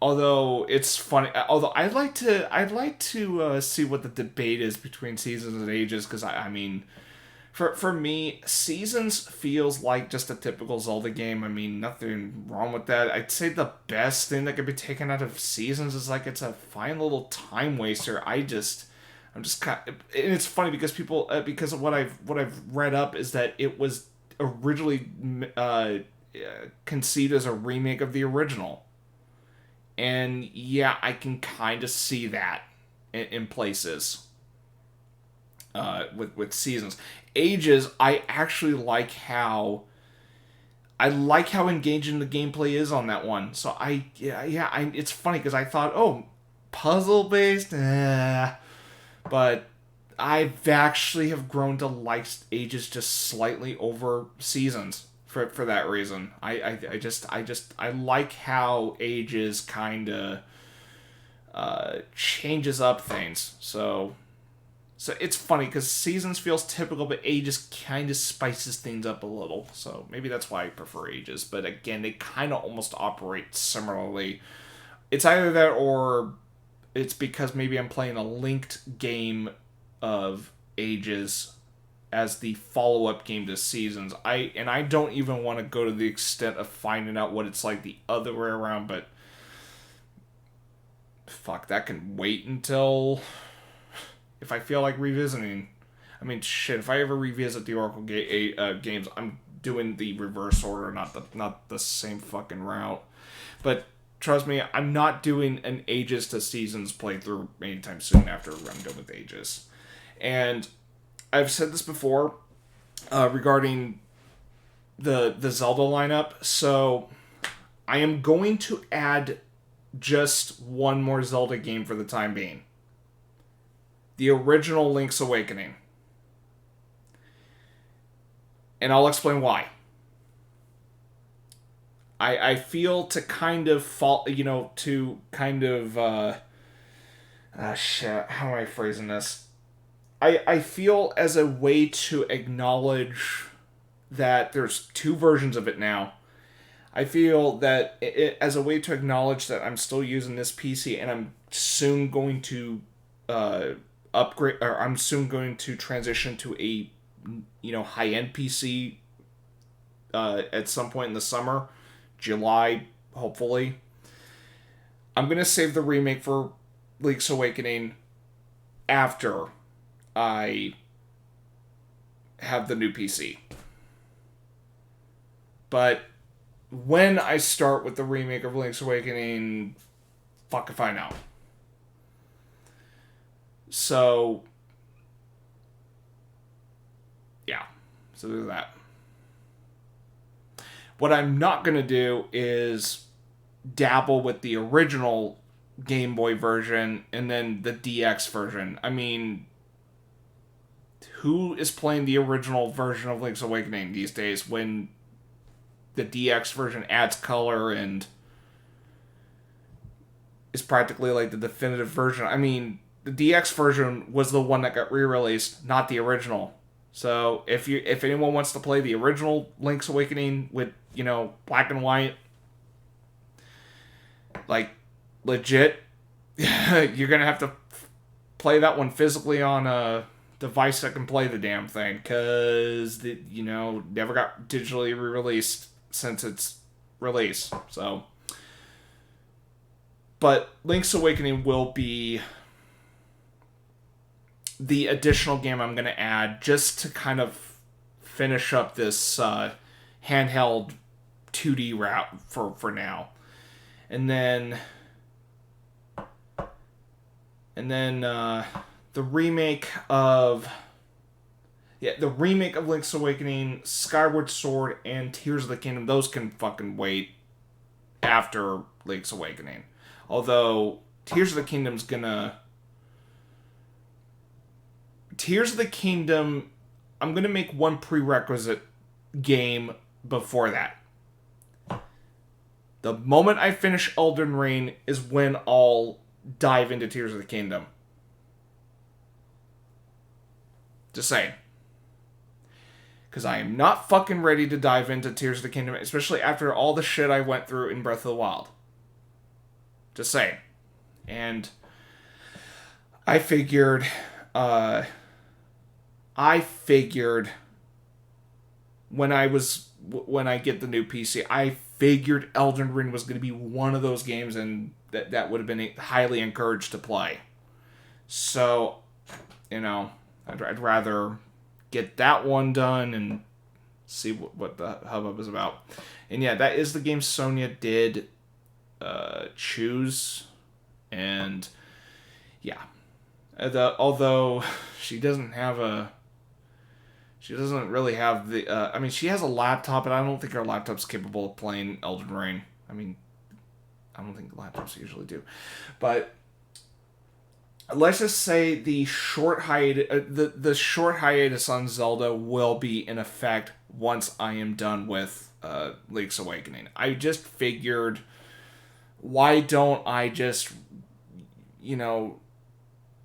A: Although it's funny, I'd like to see what the debate is between Seasons and Ages, because I mean, for me, Seasons feels like just a typical Zelda game. I mean, nothing wrong with that. I'd say the best thing that could be taken out of Seasons is like it's a fine little time waster. I'm just kind of, and it's funny because because of what I've read up is that it was originally conceived as a remake of the original. And yeah, I can kind of see that in places with Seasons. Ages, I actually like how engaging the gameplay is on that one. So it's funny because I thought, puzzle based, but I've actually have grown to like Ages just slightly over Seasons. For that reason, I like how Ages kind of changes up things. So So it's funny because Seasons feels typical, but Ages kind of spices things up a little. So maybe that's why I prefer Ages. But again, they kind of almost operate similarly. It's either that or it's because maybe I'm playing a linked game of Ages as the follow-up game to Seasons. I don't even want to go to the extent of finding out what it's like the other way around, but fuck, that can wait until if I feel like revisiting. I mean, shit, if I ever revisit the Oracle games, I'm doing the reverse order, not the same fucking route. But trust me, I'm not doing an Ages to Seasons playthrough anytime soon after I'm done with Ages. And I've said this before regarding the Zelda lineup. So I am going to add just one more Zelda game for the time being. The original Link's Awakening. And I'll explain why. I feel to kind of shit, how am I phrasing this? I feel as a way to acknowledge that there's two versions of it now. I feel that as a way to acknowledge that I'm still using this PC and I'm soon going to upgrade, or I'm soon going to transition to a high-end PC at some point in the summer, July, hopefully. I'm going to save the remake for Link's Awakening after I have the new PC. But when I start with the remake of Link's Awakening, fuck if I know. So, yeah. So there's that. What I'm not going to do is dabble with the original Game Boy version and then the DX version. I mean, who is playing the original version of Link's Awakening these days when the DX version adds color and is practically like the definitive version? I mean, the DX version was the one that got re-released, not the original. So if anyone wants to play the original Link's Awakening with, black and white, like, legit, you're gonna have to play that one physically on a device that can play the damn thing, because never got digitally re-released since its release. So, but Link's Awakening will be the additional game I'm going to add just to kind of finish up this handheld 2D route for now. And then the remake of Link's Awakening, Skyward Sword, and Tears of the Kingdom, those can fucking wait after Link's Awakening. Although Tears of the Kingdom, I'm gonna make one prerequisite game before that. The moment I finish Elden Ring is when I'll dive into Tears of the Kingdom. Just saying. Because I am not fucking ready to dive into Tears of the Kingdom, especially after all the shit I went through in Breath of the Wild. Just saying. And I figured when I get the new PC, I figured Elden Ring was going to be one of those games, and that would have been highly encouraged to play. So, I'd rather get that one done and see what the hubbub is about. And yeah, that is the game Sonia did choose. And yeah, although she doesn't really have the, she has a laptop, but I don't think her laptop's capable of playing Elden Ring. I mean, I don't think laptops usually do. But let's just say the short hiatus on Zelda will be in effect once I am done with Link's Awakening. I just figured, why don't I just,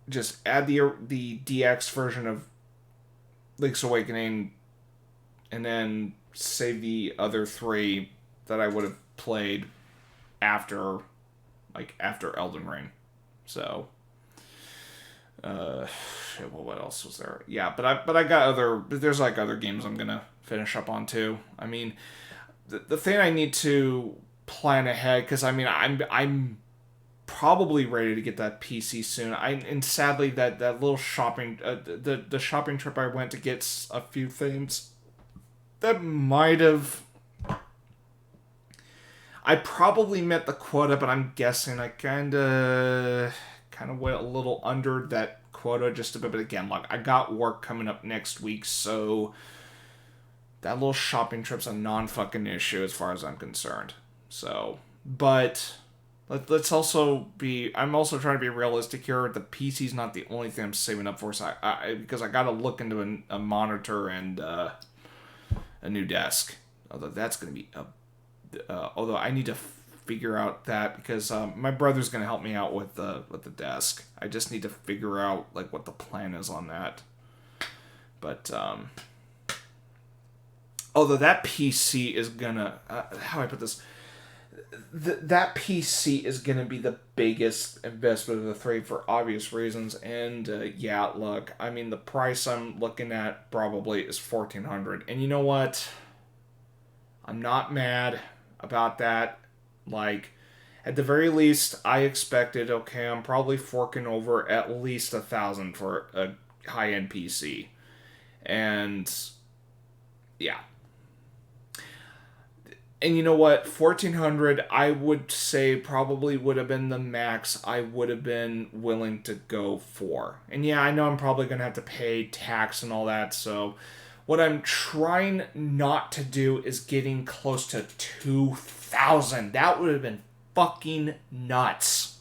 A: just add the DX version of Link's Awakening, and then save the other 3 that I would have played after Elden Ring. So, shit, well, what else was there? Yeah, but I got there's like other games I'm gonna finish up on too. I mean, the thing I need to plan ahead, because I mean I'm probably ready to get that PC soon. And sadly that little shopping the shopping trip I went to get a few things that might have, I probably met the quota, but I'm guessing I kind of went a little under that quota just a bit. But again, like, I got work coming up next week, so that little shopping trip's a non-fucking issue as far as I'm concerned. So, but let's also be, I'm also trying to be realistic here. The PC's not the only thing I'm saving up for, so because I got to look into a monitor and a new desk. Although that's going to be although I need to figure out that, because my brother's going to help me out with the desk. I just need to figure out like what the plan is on that. But although that PC is gonna how do I put this? That PC is gonna be the biggest investment of the 3 for obvious reasons. And yeah, look, I mean, the price I'm looking at probably is $1,400, and you know what? I'm not mad about that. Like, at the very least, I expected, okay, I'm probably forking over at least $1,000 for a high-end PC. And yeah. And you know what? $1,400, I would say, probably would have been the max I would have been willing to go for. And yeah, I know I'm probably going to have to pay tax and all that, so what I'm trying not to do is getting close to $2,000. That would have been fucking nuts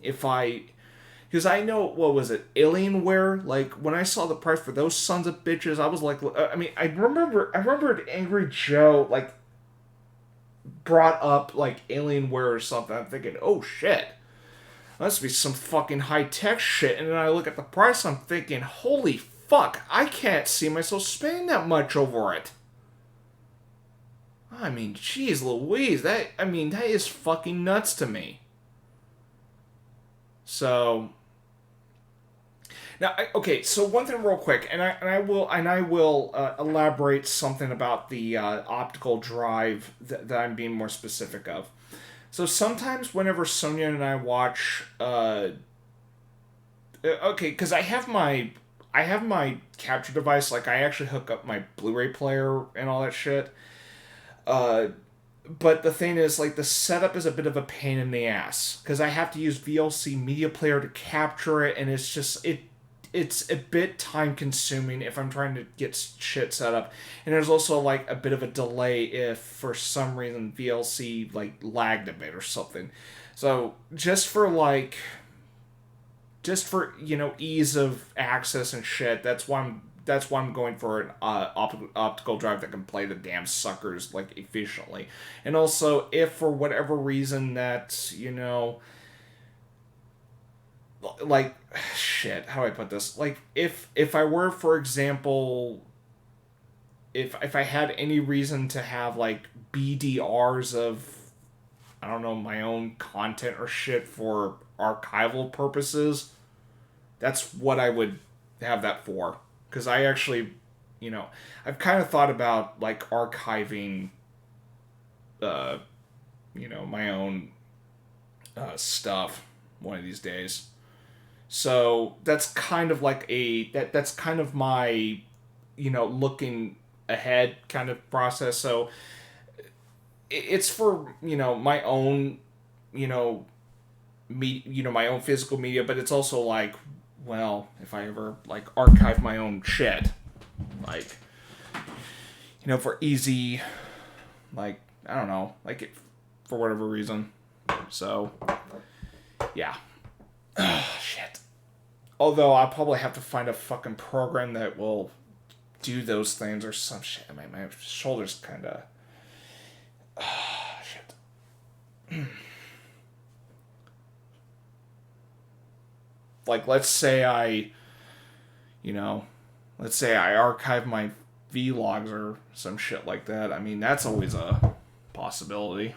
A: if because I know, what was it, Alienware? Like, when I saw the price for those sons of bitches, I was like, I mean, I remembered Angry Joe, like, brought up, like, Alienware or something. I'm thinking, oh shit, must be some fucking high-tech shit. And then I look at the price, I'm thinking, holy fuck, I can't see myself spending that much over it. I mean, jeez Louise, that is fucking nuts to me. So, now, okay, so one thing real quick, and I will elaborate something about the optical drive that I'm being more specific of. So sometimes whenever Sonia and I watch, okay, because I have my capture device, like, I actually hook up my Blu-ray player and all that shit. But the thing is, like, the setup is a bit of a pain in the ass, because I have to use VLC Media Player to capture it, and it's just, it's a bit time consuming if I'm trying to get shit set up. And there's also, like, a bit of a delay if for some reason VLC, like, lagged a bit or something. So just for, you know, ease of access and shit, that's why I'm going for an optical drive that can play the damn suckers, like, efficiently. And also, if for whatever reason that, you know, like, shit, how do I put this? Like, if I were, for example, if I had any reason to have, like, BDRs of, I don't know, my own content or shit for archival purposes, that's what I would have that for. Because I actually, you know, I've kind of thought about, like, archiving, you know, my own stuff one of these days. So that's kind of like that's kind of my, you know, looking ahead kind of process. So it's for, you know, my own, you know, my own physical media, but it's also like, well, if I ever, like, archive my own shit, like, you know, for easy, like, I don't know, like, for whatever reason. So yeah. Shit. Although I'll probably have to find a fucking program that will do those things or some shit. My shoulder's kind of... shit. like, let's say I archive my vlogs or some shit like that. I mean, that's always a possibility.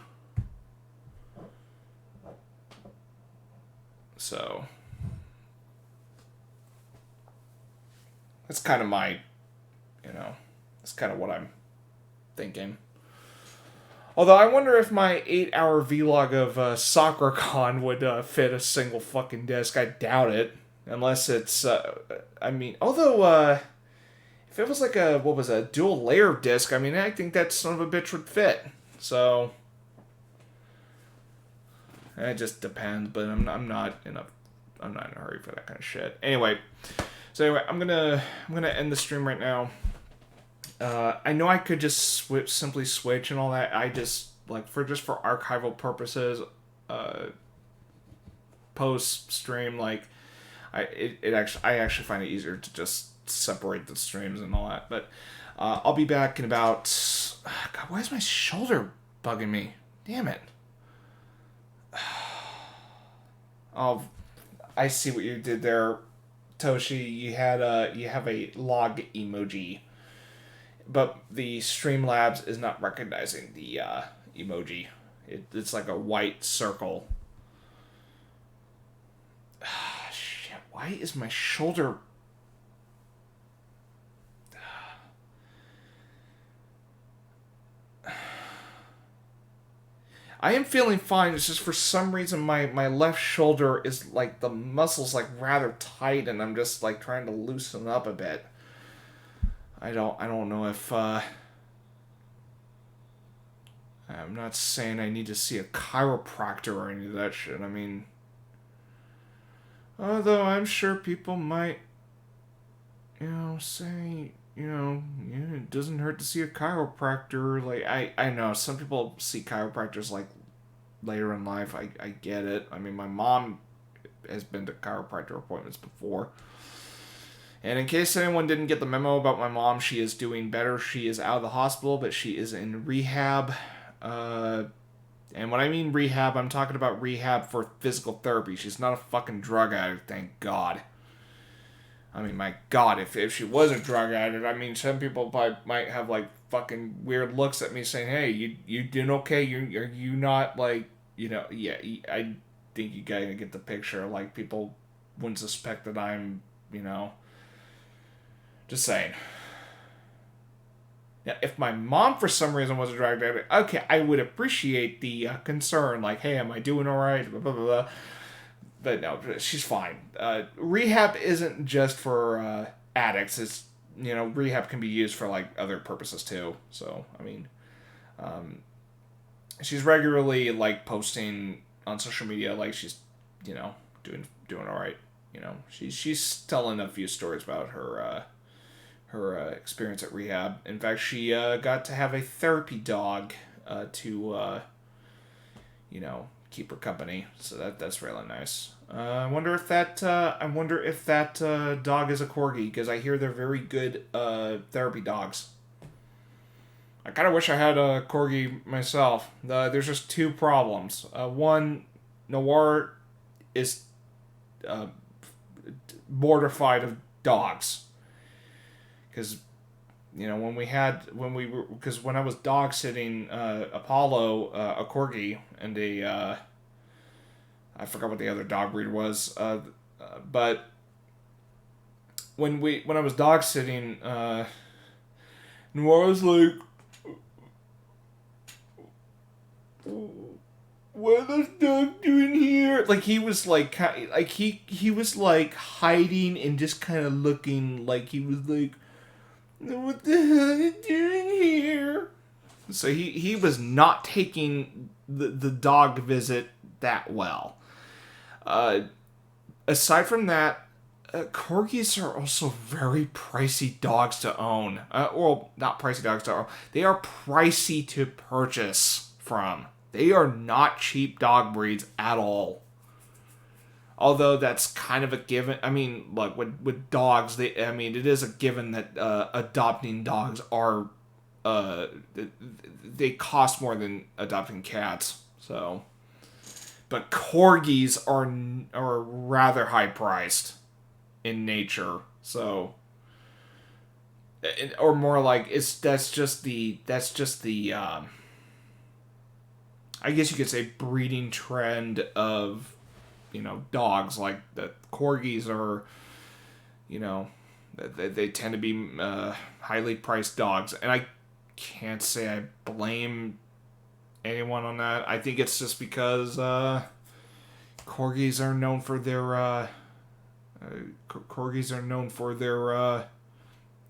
A: So that's kind of my, that's kind of what I'm thinking. Although I wonder if my 8-hour vlog of SoccerCon would fit a single fucking disc. I doubt it. Unless it's, although, if it was like a dual layer disc, I mean, I think that son of a bitch would fit. So, it just depends, but I'm not in a hurry for that kind of shit. Anyway, I'm gonna end the stream right now. I know I could just simply switch and all that. I just, like, for archival purposes, post stream, like, I actually find it easier to just separate the streams and all that. But I'll be back in about, God, why is my shoulder bugging me? Damn it. Oh, I see what you did there, Toshi. You have a log emoji, but the Streamlabs is not recognizing the emoji. It's like a white circle. Shit, why is my shoulder... I am feeling fine. It's just for some reason my left shoulder is like, the muscle's like rather tight, and I'm just like trying to loosen up a bit. I don't know if I'm not saying I need to see a chiropractor or any of that shit. I mean, although I'm sure people might, say, it doesn't hurt to see a chiropractor. Like, I know some people see chiropractors like later in life. I get it. I mean, my mom has been to chiropractor appointments before. And in case anyone didn't get the memo about my mom, she is doing better. She is out of the hospital, but she is in rehab. And when I mean rehab, I'm talking about rehab for physical therapy. She's not a fucking drug addict, thank God. I mean, my God, if she was a drug addict, I mean, some people might have, like, fucking weird looks at me saying, hey, you doing okay? Are you not, like, yeah, I think you gotta get the picture. Like, people wouldn't suspect that I'm, just saying. Now, if my mom, for some reason, was a drug addict, okay, I would appreciate the concern, like, hey, am I doing all right? Blah, blah, blah, blah. But no, she's fine. Rehab isn't just for addicts. It's, rehab can be used for, like, other purposes, too. So, I mean, she's regularly, like, posting on social media, like, she's, doing all right. She's telling a few stories about her experience at rehab. In fact, she got to have a therapy dog to keep her company. So that's really nice. I wonder if that dog is a corgi, because I hear they're very good therapy dogs. I kind of wish I had a corgi myself. There's just two problems. One, Noir is mortified of dogs. Because, when I was dog sitting Apollo, a corgi, and I forgot what the other dog breed was, but when I was dog sitting, Noir was like, what is this dog doing here? Like, he was like he was like hiding and just kind of looking, like he was like, what the hell are you doing here? So he was not taking the dog visit that well. Aside from that, corgis are also very pricey dogs to own. Well, not pricey dogs to own. They are pricey to purchase from. They are not cheap dog breeds at all. Although that's kind of a given. I mean, like, with dogs, it is a given that adopting dogs are, they cost more than adopting cats. So, but corgis are rather high priced in nature. So, or more like that's just the I guess you could say breeding trend of, dogs. Like the corgis are, they tend to be highly priced dogs, and I can't say I blame anyone on that. I think it's just because corgis are known for their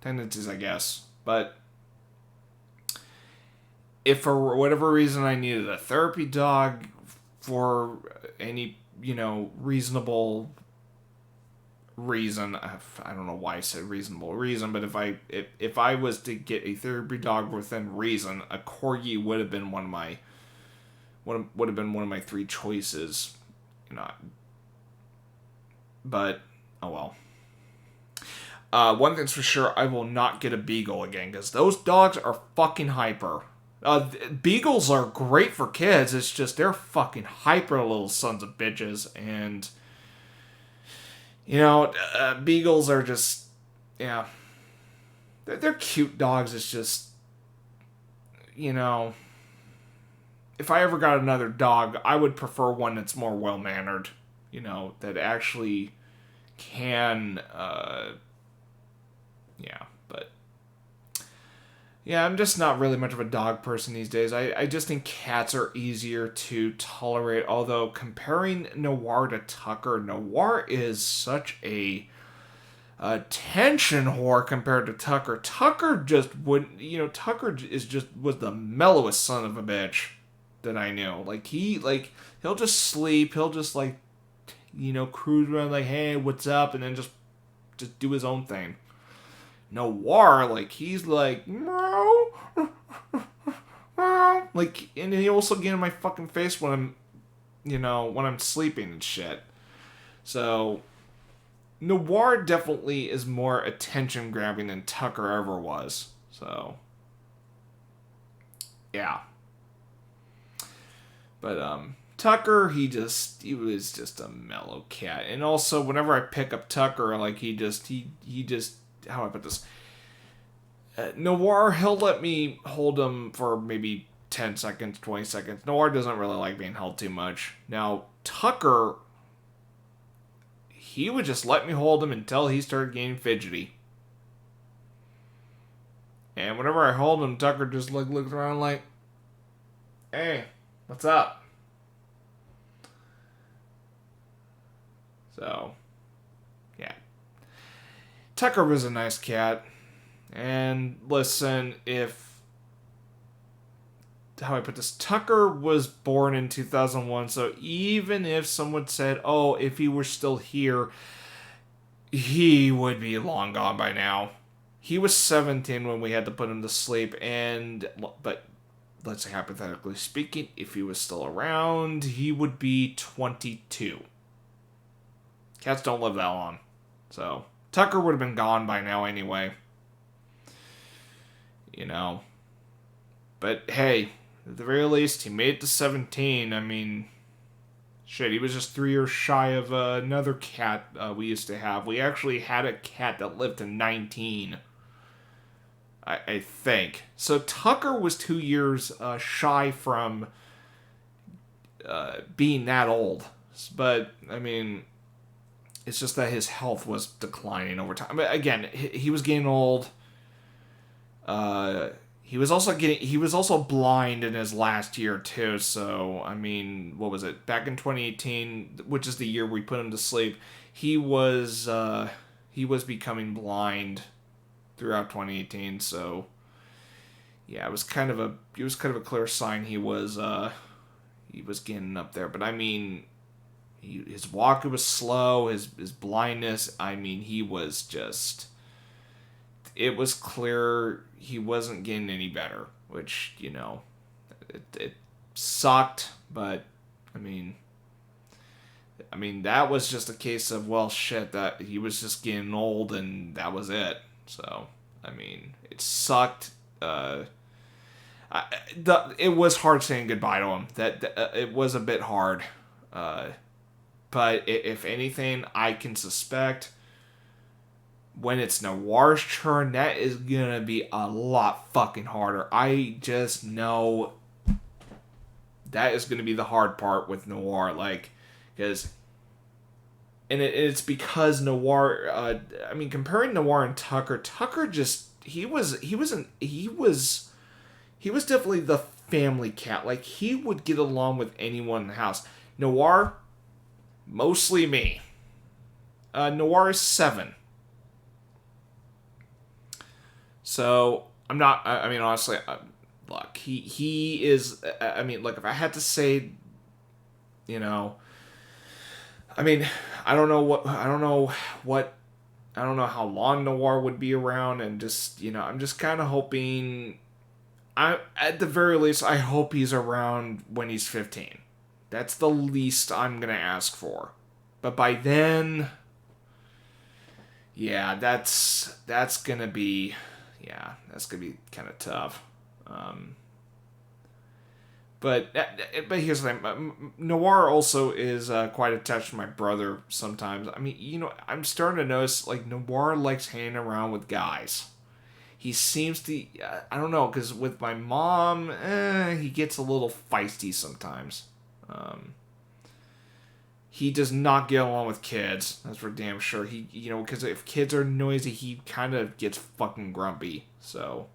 A: tendencies, I guess. But if for whatever reason I needed a therapy dog for any, reasonable reason, I don't know why I said reasonable reason, but if I was to get a therapy dog within reason, a corgi would have been one of my three choices. But oh well. One thing's for sure, I will not get a beagle again, because those dogs are fucking hyper. Beagles are great for kids, it's just they're fucking hyper little sons of bitches, and beagles are just, yeah, they're cute dogs. It's just, if I ever got another dog, I would prefer one that's more well-mannered, that actually can, but yeah, I'm just not really much of a dog person these days. I just think cats are easier to tolerate, although comparing Noir to Tucker, Noir is such a attention whore compared to Tucker. Tucker just wouldn't, Tucker was the mellowest son of a bitch that I knew. He'll just sleep, he'll just cruise around like, hey, what's up, and then just do his own thing. Noir, he's like, meow, meow, and he also get in my fucking face when I'm sleeping and shit. So, Noir definitely is more attention grabbing than Tucker ever was. So, yeah. But, Tucker, he was just a mellow cat. And also, whenever I pick up Tucker, he just, how do I put this? Noir, he'll let me hold him for maybe 10 seconds, 20 seconds. Noir doesn't really like being held too much. Now, Tucker, he would just let me hold him until he started getting fidgety. And whenever I hold him, Tucker just looks around like, hey, what's up? So, yeah. Tucker was a nice cat. And listen, how I put this, Tucker was born in 2001, so even if someone said, oh, if he were still here, he would be long gone by now. He was 17 when we had to put him to sleep, but let's say hypothetically speaking, if he was still around, he would be 22. Cats don't live that long. So, Tucker would have been gone by now anyway. But hey, at the very least, he made it to 17. I mean, shit, he was just 3 years shy of another cat we used to have. We actually had a cat that lived to 19. I think. So Tucker was 2 years shy from being that old. But, I mean, it's just that his health was declining over time. But again, he was getting old. He was also blind in his last year too, so, I mean, what was it? Back in 2018, which is the year we put him to sleep, he was becoming blind throughout 2018, so, yeah, it was kind of a clear sign he was getting up there, but I mean, his walk was slow, his blindness, I mean, he was just, it was clear he wasn't getting any better, which, it sucked, but, I mean, that was just a case of, well, shit, that he was just getting old, and that was it. So, I mean, it sucked. It was hard saying goodbye to him. It was a bit hard. But if anything, I can suspect when it's Noir's turn, that is gonna be a lot fucking harder. I just know that is gonna be the hard part with Noir, like, because, and it's because Noir. I mean, comparing Noir and Tucker, Tucker just he was definitely the family cat. Like, he would get along with anyone in the house. Noir, mostly me. Noir is 7. So, I'm not, I mean, honestly, look, he is, I mean, look, if I had to say, you know, I mean, I don't know how long Noir would be around, and just, you know, I'm just kind of hoping, at the very least, I hope he's around when he's 15. That's the least I'm going to ask for. But by then, yeah, that's going to be, kind of tough. But here's the thing. Noir also is quite attached to my brother sometimes. I mean, you know, I'm starting to notice, like, Noir likes hanging around with guys. He seems to, I don't know, because with my mom, he gets a little feisty sometimes. He does not get along with kids. That's for damn sure. He, you know, because if kids are noisy, he kind of gets fucking grumpy. So,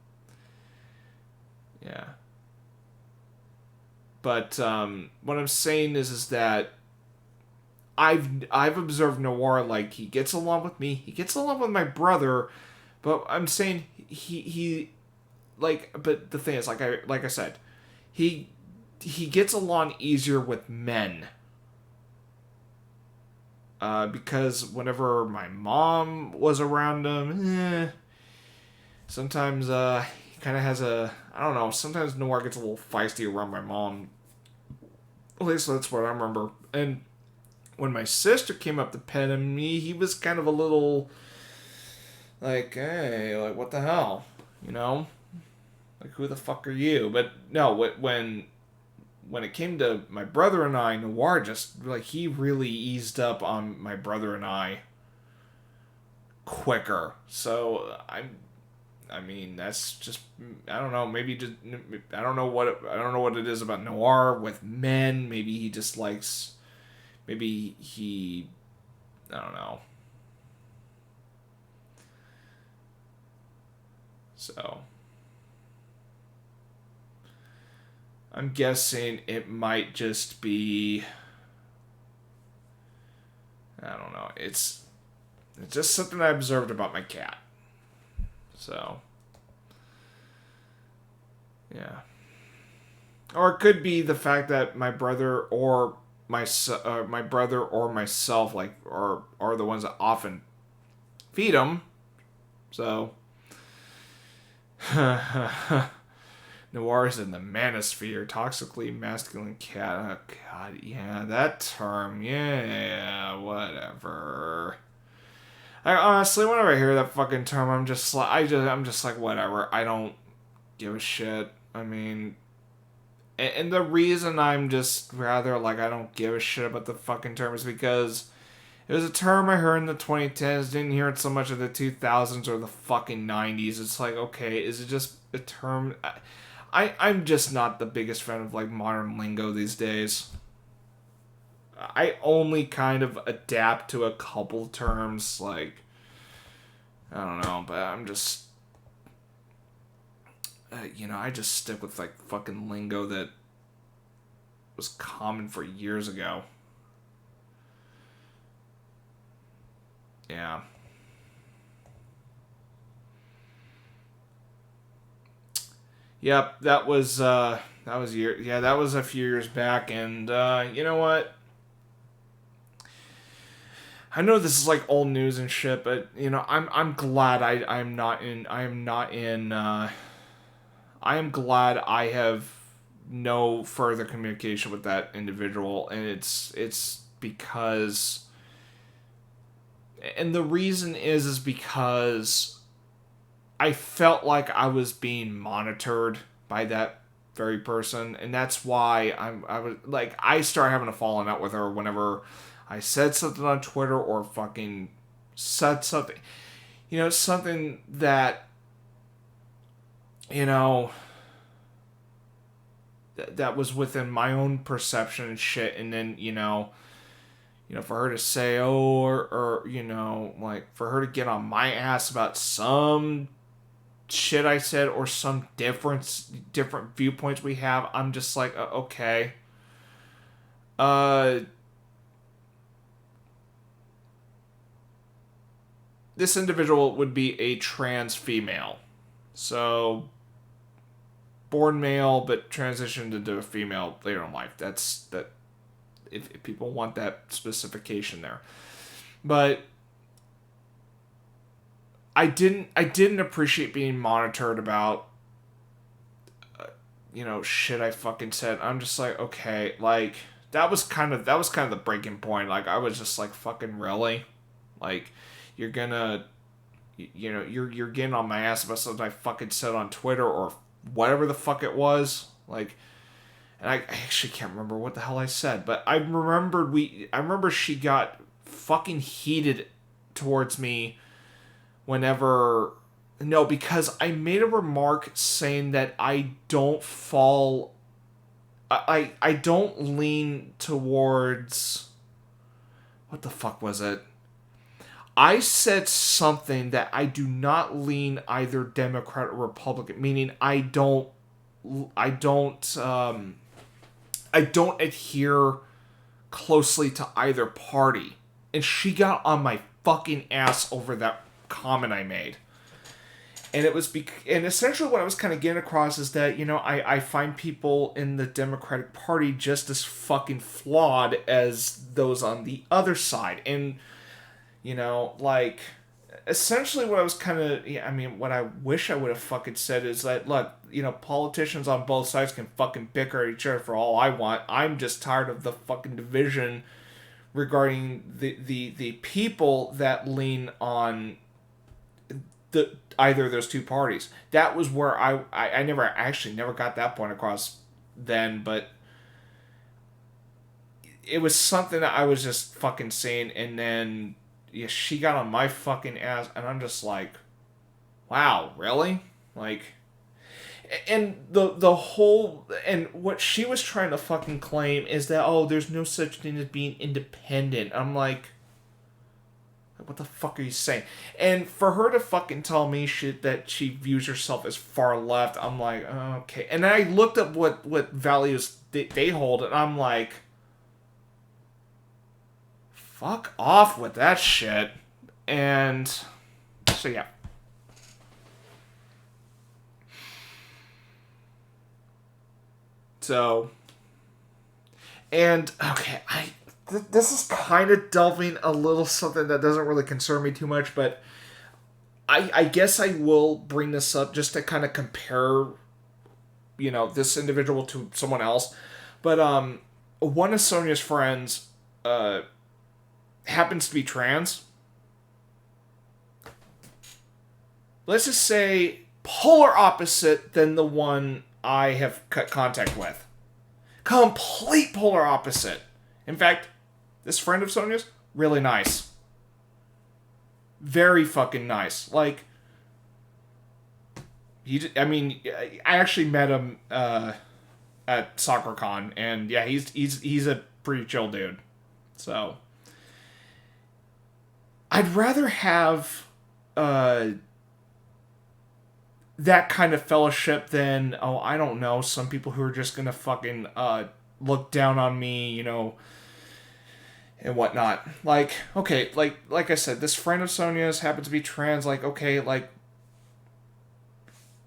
A: yeah. But what I'm saying is that I've observed Noir, like, he gets along with me, he gets along with my brother, but I'm saying he like, but the thing is, like I said, he gets along easier with men. Because whenever my mom was around him, sometimes he kind of has a, I don't know, sometimes Noir gets a little feisty around my mom. At least that's what I remember. And when my sister came up to pet him, he was kind of a little, like, hey, like, what the hell? You know? Like, who the fuck are you? But no, when it came to my brother and I, Noir just, like, he really eased up on my brother and I quicker. So, I mean, that's just, I don't know, maybe just, I don't know what it is about Noir with men. Maybe he just likes, maybe he, I don't know. So, I'm guessing it might just be, I don't know, it's just something I observed about my cat. So, yeah. Or it could be the fact that my brother or myself, like, are the ones that often feed him. So, Noir's in the manosphere, toxically masculine cat. Oh, God, yeah, that term. Yeah, whatever. I honestly, whenever I hear that fucking term, I'm just like, whatever. I don't give a shit. I mean, and the reason I'm just rather, like, I don't give a shit about the fucking term is because it was a term I heard in the 2010s, didn't hear it so much in the 2000s or the fucking 90s. It's like, okay, is it just a term? I'm just not the biggest fan of, like, modern lingo these days. I only kind of adapt to a couple terms, like, I don't know, but I'm just, you know, I just stick with, like, fucking lingo that was common for years ago. Yeah. Yep, that was a few years back, and you know what? I know this is like old news and shit, but you know, I'm glad I am glad I have no further communication with that individual, and it's because, and the reason is because I felt like I was being monitored by that very person, and that's why I started having a falling out with her whenever I said something on Twitter or fucking said something, something that, that was within my own perception and shit, and then, for her to say, or like, for her to get on my ass about some shit I said, or some different viewpoints we have, I'm just like, okay. This individual would be a trans female. So, born male, but transitioned into a female later in life. That's that. If people want that specification there, but I didn't appreciate being monitored about, shit I fucking said. I'm just like, okay, like that was kind of the breaking point. Like I was just like, fucking really, like you're gonna, you're getting on my ass about something I fucking said on Twitter or whatever the fuck it was, like. And I actually can't remember what the hell I said, but I remember she got fucking heated towards me because I made a remark saying that I don't lean towards, what the fuck was it? I said something that I do not lean either Democrat or Republican, meaning I don't adhere closely to either party. And she got on my fucking ass over that comment I made. And it was and essentially what I was kind of getting across is that, I find people in the Democratic Party just as fucking flawed as those on the other side. And, like, essentially what I was kind of, what I wish I would have fucking said is that, look, politicians on both sides can fucking bicker at each other for all I want. I'm just tired of the fucking division regarding the people that lean on either of those two parties. That was where I never got that point across then, but it was something that I was just fucking saying, and then she got on my fucking ass, and I'm just like, wow, really? Like, and the whole, and what she was trying to fucking claim is that, there's no such thing as being independent. I'm like, what the fuck are you saying? And for her to fucking tell me shit that she views herself as far left, I'm like, okay. And I looked up what values they hold, and I'm like, fuck off with that shit. And so yeah. So, and okay, this is kind of delving a little something that doesn't really concern me too much, but I guess I will bring this up just to kind of compare, this individual to someone else. But one of Sonya's friends happens to be trans. Let's just say polar opposite than the one I have cut contact with. Complete polar opposite. In fact, this friend of Sonya's, really nice. Very fucking nice. Like, I actually met him at SoccerCon, and yeah, he's a pretty chill dude. So, I'd rather have that kind of fellowship than, I don't know, some people who are just gonna fucking look down on me, and whatnot. Like, okay, like I said, this friend of Sonya's happens to be trans, like, okay, like,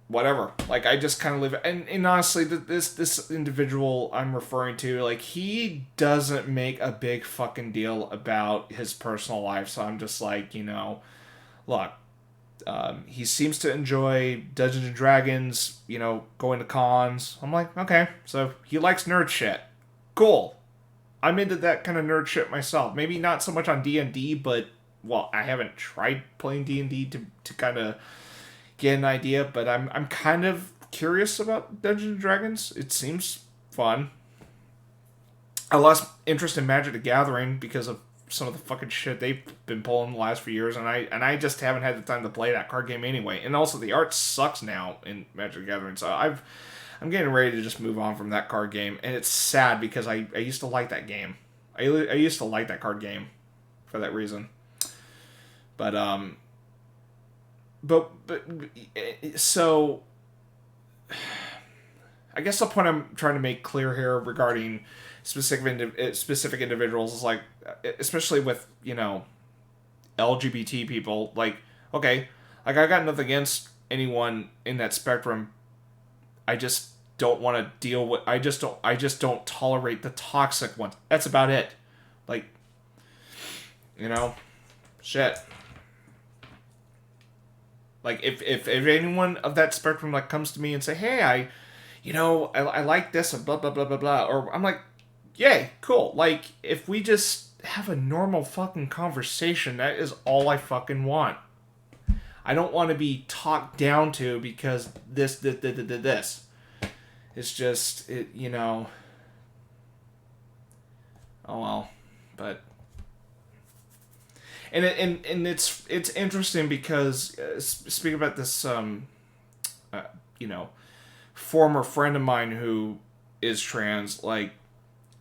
A: whatever. Like, I just kind of live, and honestly, this individual I'm referring to, like, he doesn't make a big fucking deal about his personal life, so I'm just like, look, he seems to enjoy Dungeons and Dragons, going to cons. I'm like, okay, so he likes nerd shit. Cool. I'm into that kind of nerd shit myself. Maybe not so much on D&D, but, well, I haven't tried playing D&D to kind of get an idea, but I'm kind of curious about Dungeons and Dragons. It seems fun. I lost interest in Magic the Gathering because of some of the fucking shit they've been pulling the last few years, and I just haven't had the time to play that card game anyway. And also, the art sucks now in Magic the Gathering, so I'm getting ready to just move on from that card game, and it's sad because I used to like that game. I used to like that card game for that reason. But so I guess the point I'm trying to make clear here regarding specific individuals is like, especially with, you know, LGBT people, like, okay, like I got nothing against anyone in that spectrum. I just don't want to deal with, I just don't tolerate the toxic ones. That's about it. Like, you know, shit. Like, if anyone of that spectrum, like, comes to me and say, hey, I like this and blah, blah, blah, blah, blah. Or I'm like, yay, cool. Like, if we just have a normal fucking conversation, that is all I fucking want. I don't want to be talked down to because this. It's just, you know. Oh, well. But. And it's interesting because speaking about this you know, former friend of mine who is trans, like,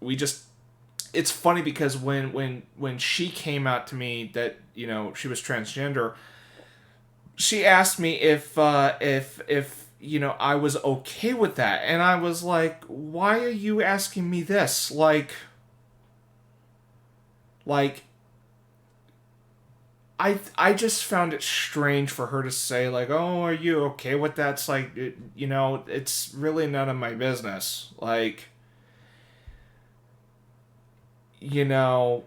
A: it's funny because when she came out to me that, you know, she was transgender, she asked me if you know, I was okay with that, and I was like, why are you asking me this? Like I just found it strange for her to say, like, oh, are you okay with that? It's like, you know, it's really none of my business. Like, you know,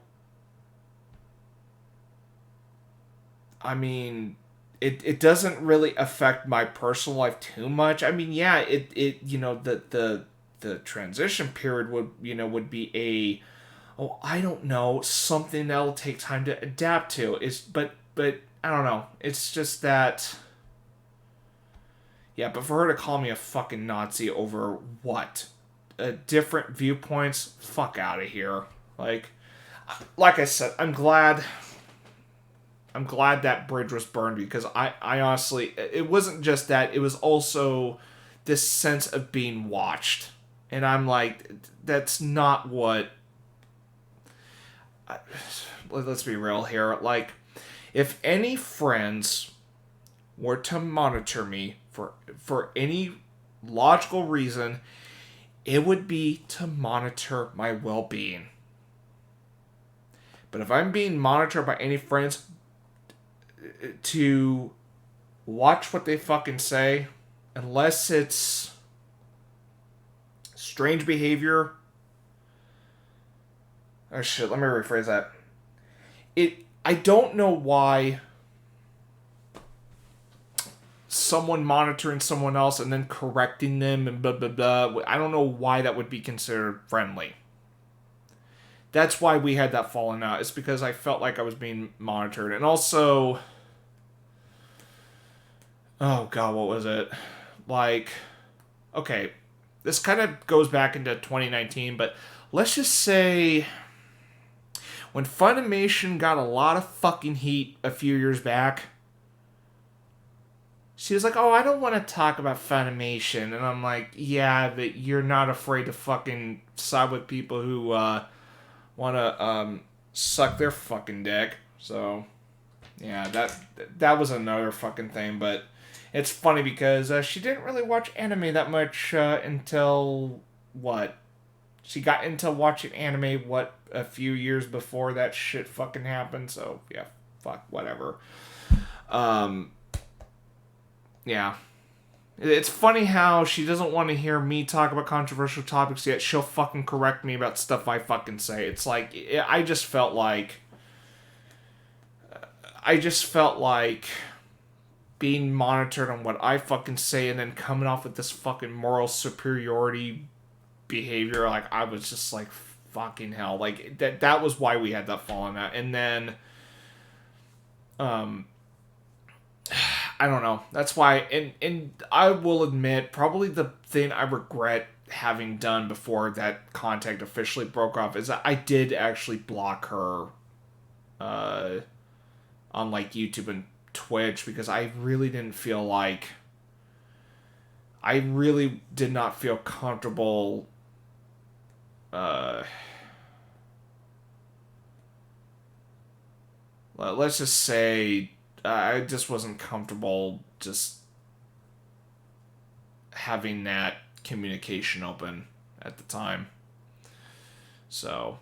A: I mean, it doesn't really affect my personal life too much. I mean, yeah, it you know, the transition period would be a, oh, I don't know, something that'll take time to adapt to. But I don't know. It's just that. Yeah, but for her to call me a fucking Nazi over what? Different viewpoints? Fuck out of here. Like I said, I'm glad that bridge was burned because I honestly, it wasn't just that. It was also this sense of being watched. And I'm like, that's not what. Let's be real here. Like, if any friends were to monitor me for any logical reason, it would be to monitor my well-being. But if I'm being monitored by any friends to watch what they fucking say, unless it's strange behavior. Oh shit, let me rephrase that. I don't know why someone monitoring someone else and then correcting them and blah blah blah. I don't know why that would be considered friendly. That's why we had that falling out. It's because I felt like I was being monitored. And also, oh god, what was it? Like, okay, this kind of goes back into 2019, but let's just say when Funimation got a lot of fucking heat a few years back, she was like, oh, I don't want to talk about Funimation. And I'm like, yeah, but you're not afraid to fucking side with people who want to suck their fucking dick. So, yeah, that was another fucking thing. But it's funny because she didn't really watch anime that much until, what? She got into watching anime, a few years before that shit fucking happened. So, yeah, fuck, whatever. Yeah. It's funny how she doesn't want to hear me talk about controversial topics, yet she'll fucking correct me about stuff I fucking say. It's like, I just felt like being monitored on what I fucking say and then coming off with this fucking moral superiority behavior. Like, I was just like, fucking hell. Like, that was why we had that falling out. And then, I don't know. That's why, and I will admit, probably the thing I regret having done before that contact officially broke off is that I did actually block her on like YouTube and Twitch, because I really didn't feel like, I really did not feel comfortable let's just say I just wasn't comfortable just having that communication open at the time. So,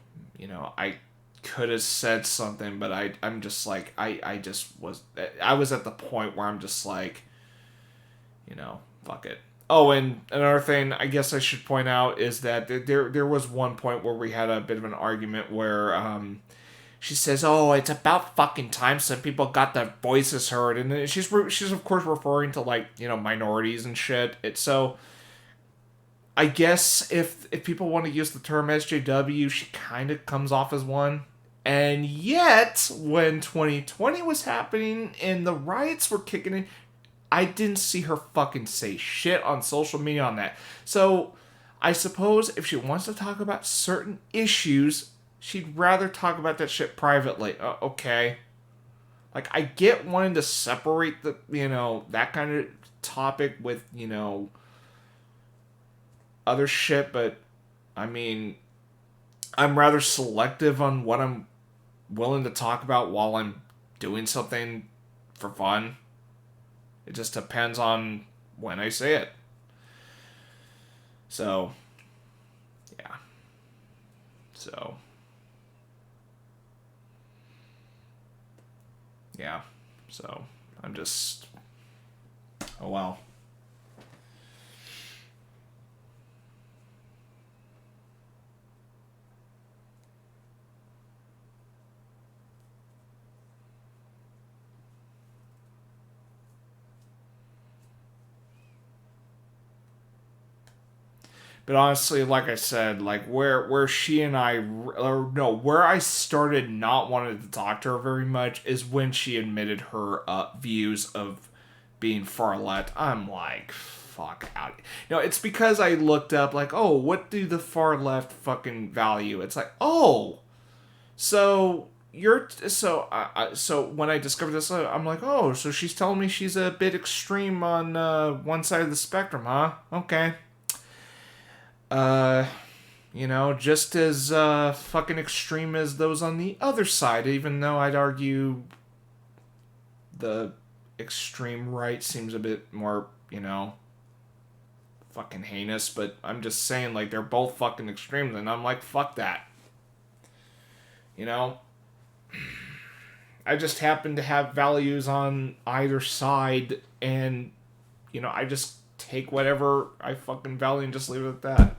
A: I could have said something, but I'm just like, I was at the point where I'm just like, fuck it. Oh, and another thing I guess I should point out is that there was one point where we had a bit of an argument where she says, "Oh, it's about fucking time some people got their voices heard," and she's of course referring to like minorities and shit. So I guess if people want to use the term SJW, she kind of comes off as one. And yet, when 2020 was happening and the riots were kicking in, I didn't see her fucking say shit on social media on that. So, I suppose if she wants to talk about certain issues, she'd rather talk about that shit privately. Okay. Like, I get wanting to separate the, that kind of topic with, other shit, but, I mean, I'm rather selective on what I'm willing to talk about while I'm doing something for fun. It just depends on when I say it. So, yeah. So, yeah. So, I'm just, oh well. But honestly, like I said, like where she and I, or no, where I started not wanting to talk to her very much is when she admitted her views of being far left. I'm like, fuck out. It's because I looked up like, oh, what do the far left fucking value? It's like, oh, so so when I discovered this, I'm like, oh, so she's telling me she's a bit extreme on one side of the spectrum, huh? Okay. Just as fucking extreme as those on the other side, even though I'd argue the extreme right seems a bit more, fucking heinous, but I'm just saying, like, they're both fucking extremes, and I'm like, fuck that. I just happen to have values on either side, and, I just take whatever I fucking value and just leave it at that.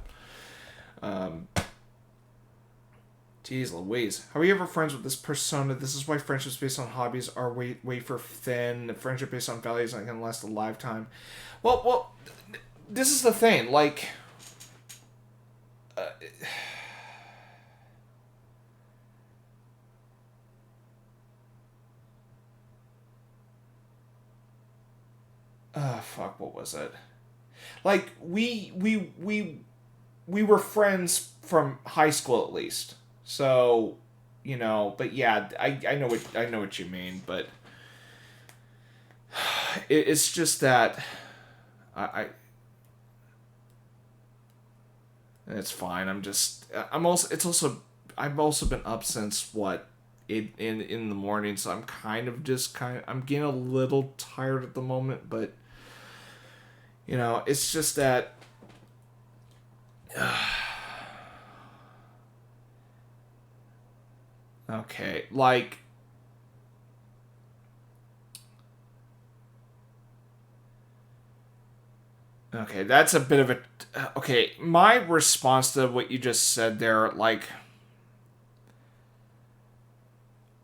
A: Jeez Louise. How are you ever friends with this persona? This is why friendships based on hobbies are wafer thin. Friendship based on values aren't gonna last a lifetime. Well, this is the thing. Like, fuck, what was it? Like, we were friends from high school at least. So, but yeah, I know what you mean, but it's just that it's fine. I've also been up since in the morning, so I'm getting a little tired at the moment, but it's just that okay, like, okay, that's a bit of a okay, my response to what you just said there, like,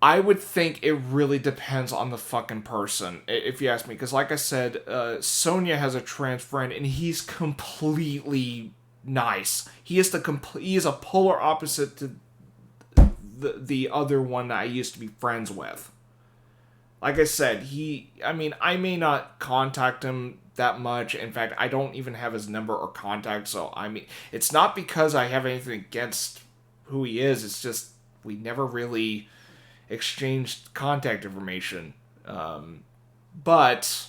A: I would think it really depends on the fucking person, if you ask me. Because like I said, Sonya has a trans friend, and he's completely nice. He is a polar opposite to the other one that I used to be friends with. like I said, I may not contact him that much. In fact, I don't even have his number or contact. So, it's not because I have anything against who he is. It's just we never really exchanged contact information. But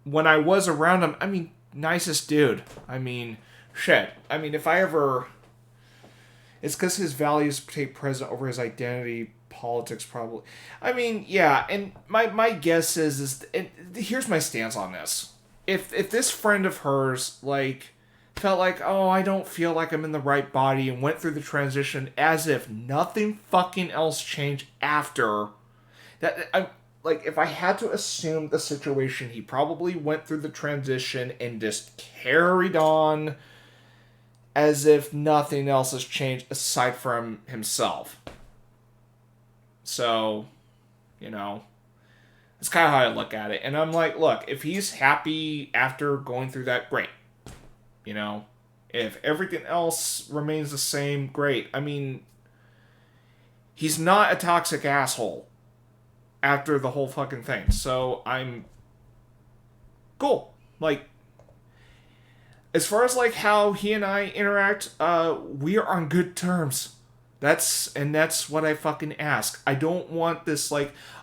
A: when I was around him, nicest dude. Shit. If I ever... It's because his values take precedent over his identity, politics, probably. Yeah, and my guess is and here's my stance on this. If this friend of hers, felt like, oh, I don't feel like I'm in the right body, and went through the transition as if nothing fucking else changed after, if I had to assume the situation, he probably went through the transition and just carried on as if nothing else has changed aside from himself. So, it's kind of how I look at it. And I'm like, look, if he's happy after going through that, great. If everything else remains the same, great. He's not a toxic asshole after the whole fucking thing. So I'm cool. As far as how he and I interact, we are on good terms. That's what I fucking ask. I don't want this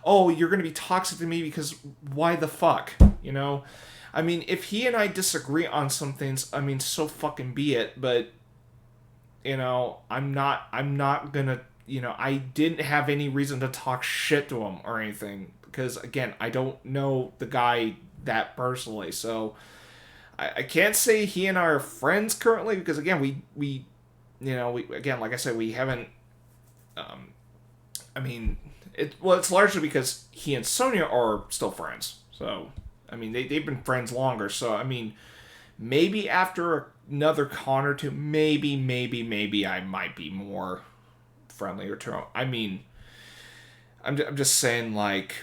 A: oh, you're gonna be toxic to me because why the fuck, if he and I disagree on some things, so fucking be it. But I'm not gonna, I didn't have any reason to talk shit to him or anything because again, I don't know the guy that personally, so. I can't say he and I are friends currently because again we again, like I said, we haven't it's largely because he and Sonia are still friends. So they've been friends longer. So maybe after another con or two, maybe I might be more friendlier to him. I'm just saying look,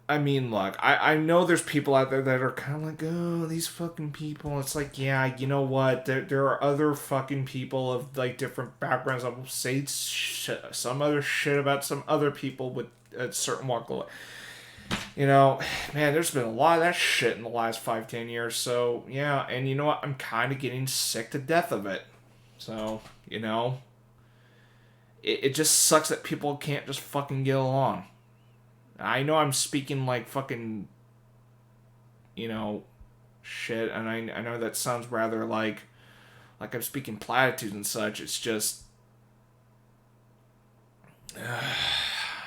A: I know there's people out there that are kind of oh, these fucking people. It's yeah, you know what? There are other fucking people of, different backgrounds that will say some other shit about some other people with a certain walk of life. Man, there's been a lot of that shit in the last 5-10 years. So, yeah, and you know what? I'm kind of getting sick to death of it. So, it just sucks that people can't just fucking get along. I know I'm speaking fucking, shit, and I know that sounds rather like I'm speaking platitudes and such. It's just,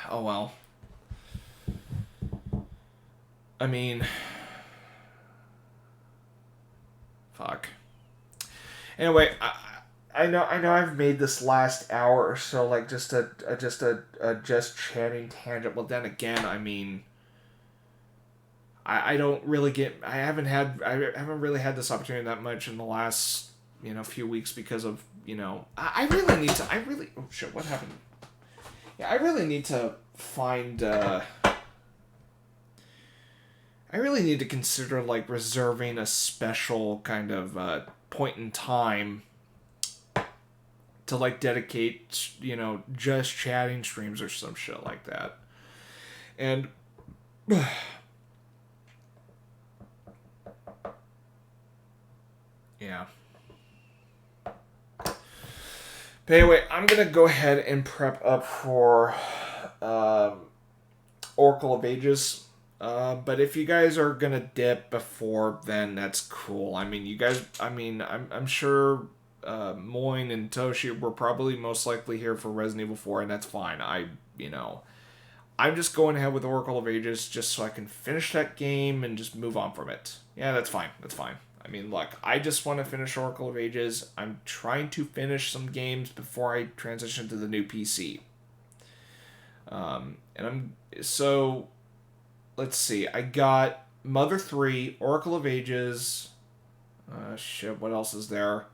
A: oh well. Fuck. Anyway, I know I've made this last hour or so just a just chatting tangent. Well, then again, I don't really I haven't really had this opportunity that much in the last few weeks because of I really need to oh shit, what happened? Yeah, I really need to find I really need to consider reserving a special kind of point in time to dedicate just chatting streams or some shit like that. And yeah. But anyway, I'm gonna go ahead and prep up for Oracle of Ages. But if you guys are gonna dip before then, that's cool. You guys, I'm sure Moyne and Toshi were probably most likely here for Resident Evil 4, and that's fine. I'm just going ahead with Oracle of Ages just so I can finish that game and just move on from it. Yeah, that's fine. That's fine. Look, I just want to finish Oracle of Ages. I'm trying to finish some games before I transition to the new PC. So, let's see. I got Mother 3, Oracle of Ages. Shit, what else is there?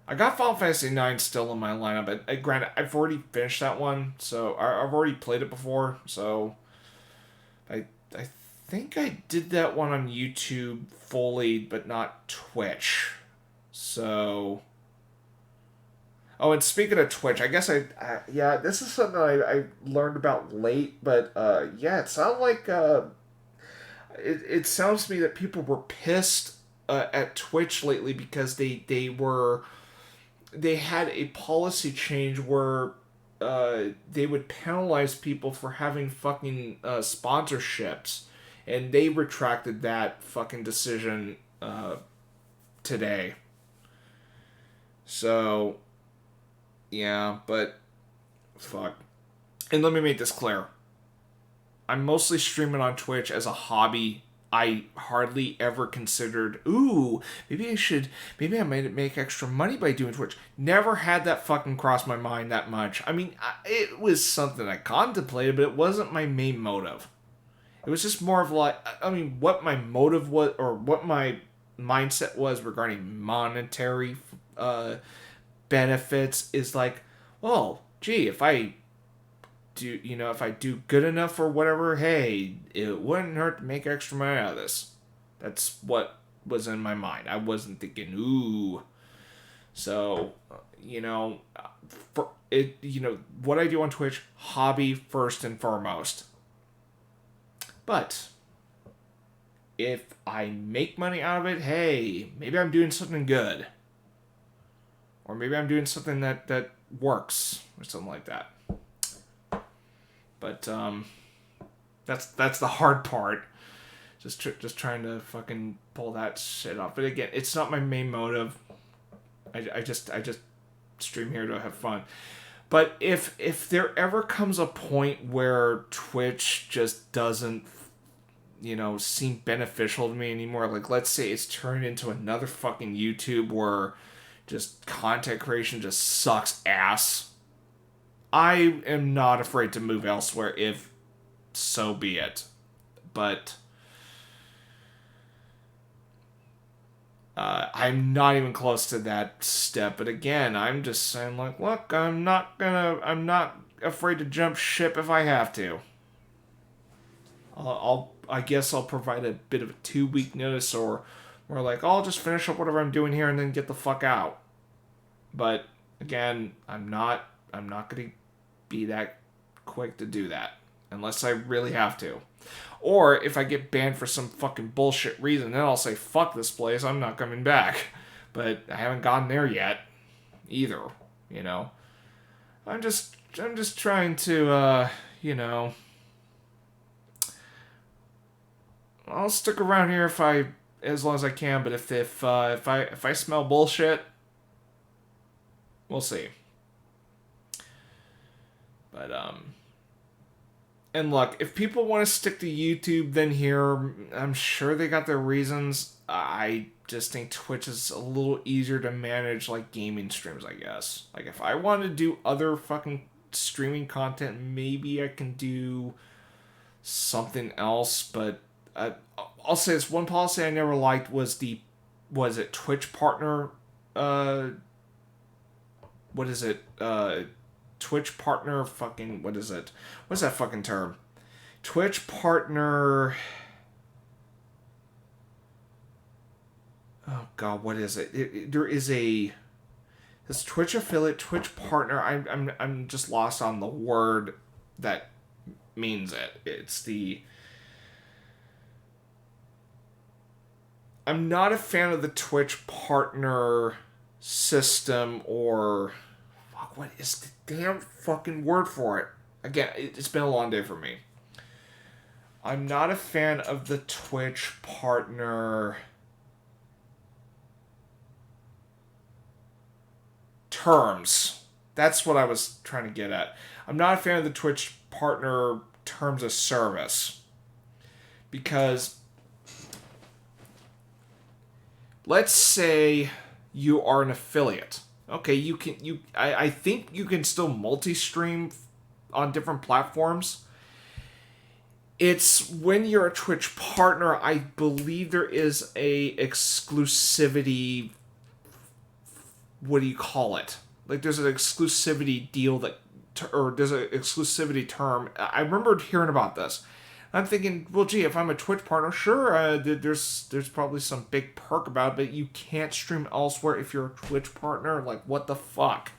A: I got Final Fantasy IX still in my lineup. Granted, I've already finished that one, so I've already played it before, so I think I did that one on YouTube fully, but not Twitch. So Oh, and speaking of Twitch, I guess yeah, this is something I learned about late, but yeah, it sounded like it sounds to me that people were pissed at Twitch lately because they had a policy change where they would penalize people for having fucking sponsorships, and they retracted that fucking decision today. So, yeah, but fuck. And let me make this clear. I'm mostly streaming on Twitch as a hobby. I hardly ever considered, maybe I might make extra money by doing Twitch. Never had that fucking cross my mind that much. I mean, it was something I contemplated, but it wasn't my main motive. It was just more of like, I mean, what my motive was, or what my mindset was regarding monetary benefits is like, well, gee, if I do good enough or whatever, hey, it wouldn't hurt to make extra money out of this. That's what was in my mind. I wasn't thinking, ooh. So, for it, what I do on Twitch, hobby first and foremost. But if I make money out of it, hey, maybe I'm doing something good. Or maybe I'm doing something that works, or something like that. But that's the hard part. Just trying to fucking pull that shit off. But again, it's not my main motive. I just stream here to have fun. But if there ever comes a point where Twitch just doesn't, seem beneficial to me anymore, like let's say it's turned into another fucking YouTube where just content creation just sucks ass, I am not afraid to move elsewhere if so be it. But I'm not even close to that step. But again, I'm just saying, like, look, I'm not afraid to jump ship if I have to. I guess I'll provide a bit of a 2-week notice, or like, I'll just finish up whatever I'm doing here and then get the fuck out. But again, I'm not going to be that quick to do that unless I really have to. Or if I get banned for some fucking bullshit reason, then I'll say, fuck this place, I'm not coming back. But I haven't gotten there yet either, I'm just trying to I'll stick around here as long as I can, but if I smell bullshit, we'll see. But and look, if people want to stick to YouTube, then here, I'm sure they got their reasons. I just think Twitch is a little easier to manage, like gaming streams, I guess. Like if I want to do other fucking streaming content, maybe I can do something else, but I'll say this, one policy I never liked was Twitch partner, Twitch partner fucking, what is it? What's that fucking term? Twitch partner, oh god, what is it? There is this Twitch affiliate, Twitch partner, I'm just lost on the word that means it. It's I'm not a fan of the Twitch partner system, or fuck, what is the damn fucking word for it? Again, it's been a long day for me. I'm not a fan of the Twitch partner terms. That's what I was trying to get at. I'm not a fan of the Twitch partner terms of service. Because let's say you are an affiliate. Okay, I think you can still multi-stream on different platforms. It's when you're a Twitch partner, I believe there is a exclusivity, what do you call it? Like there's an exclusivity deal or there's an exclusivity term. I remember hearing about this. I'm thinking, well, gee, if I'm a Twitch partner, sure, there's probably some big perk about it, but you can't stream elsewhere if you're a Twitch partner. Like, what the fuck?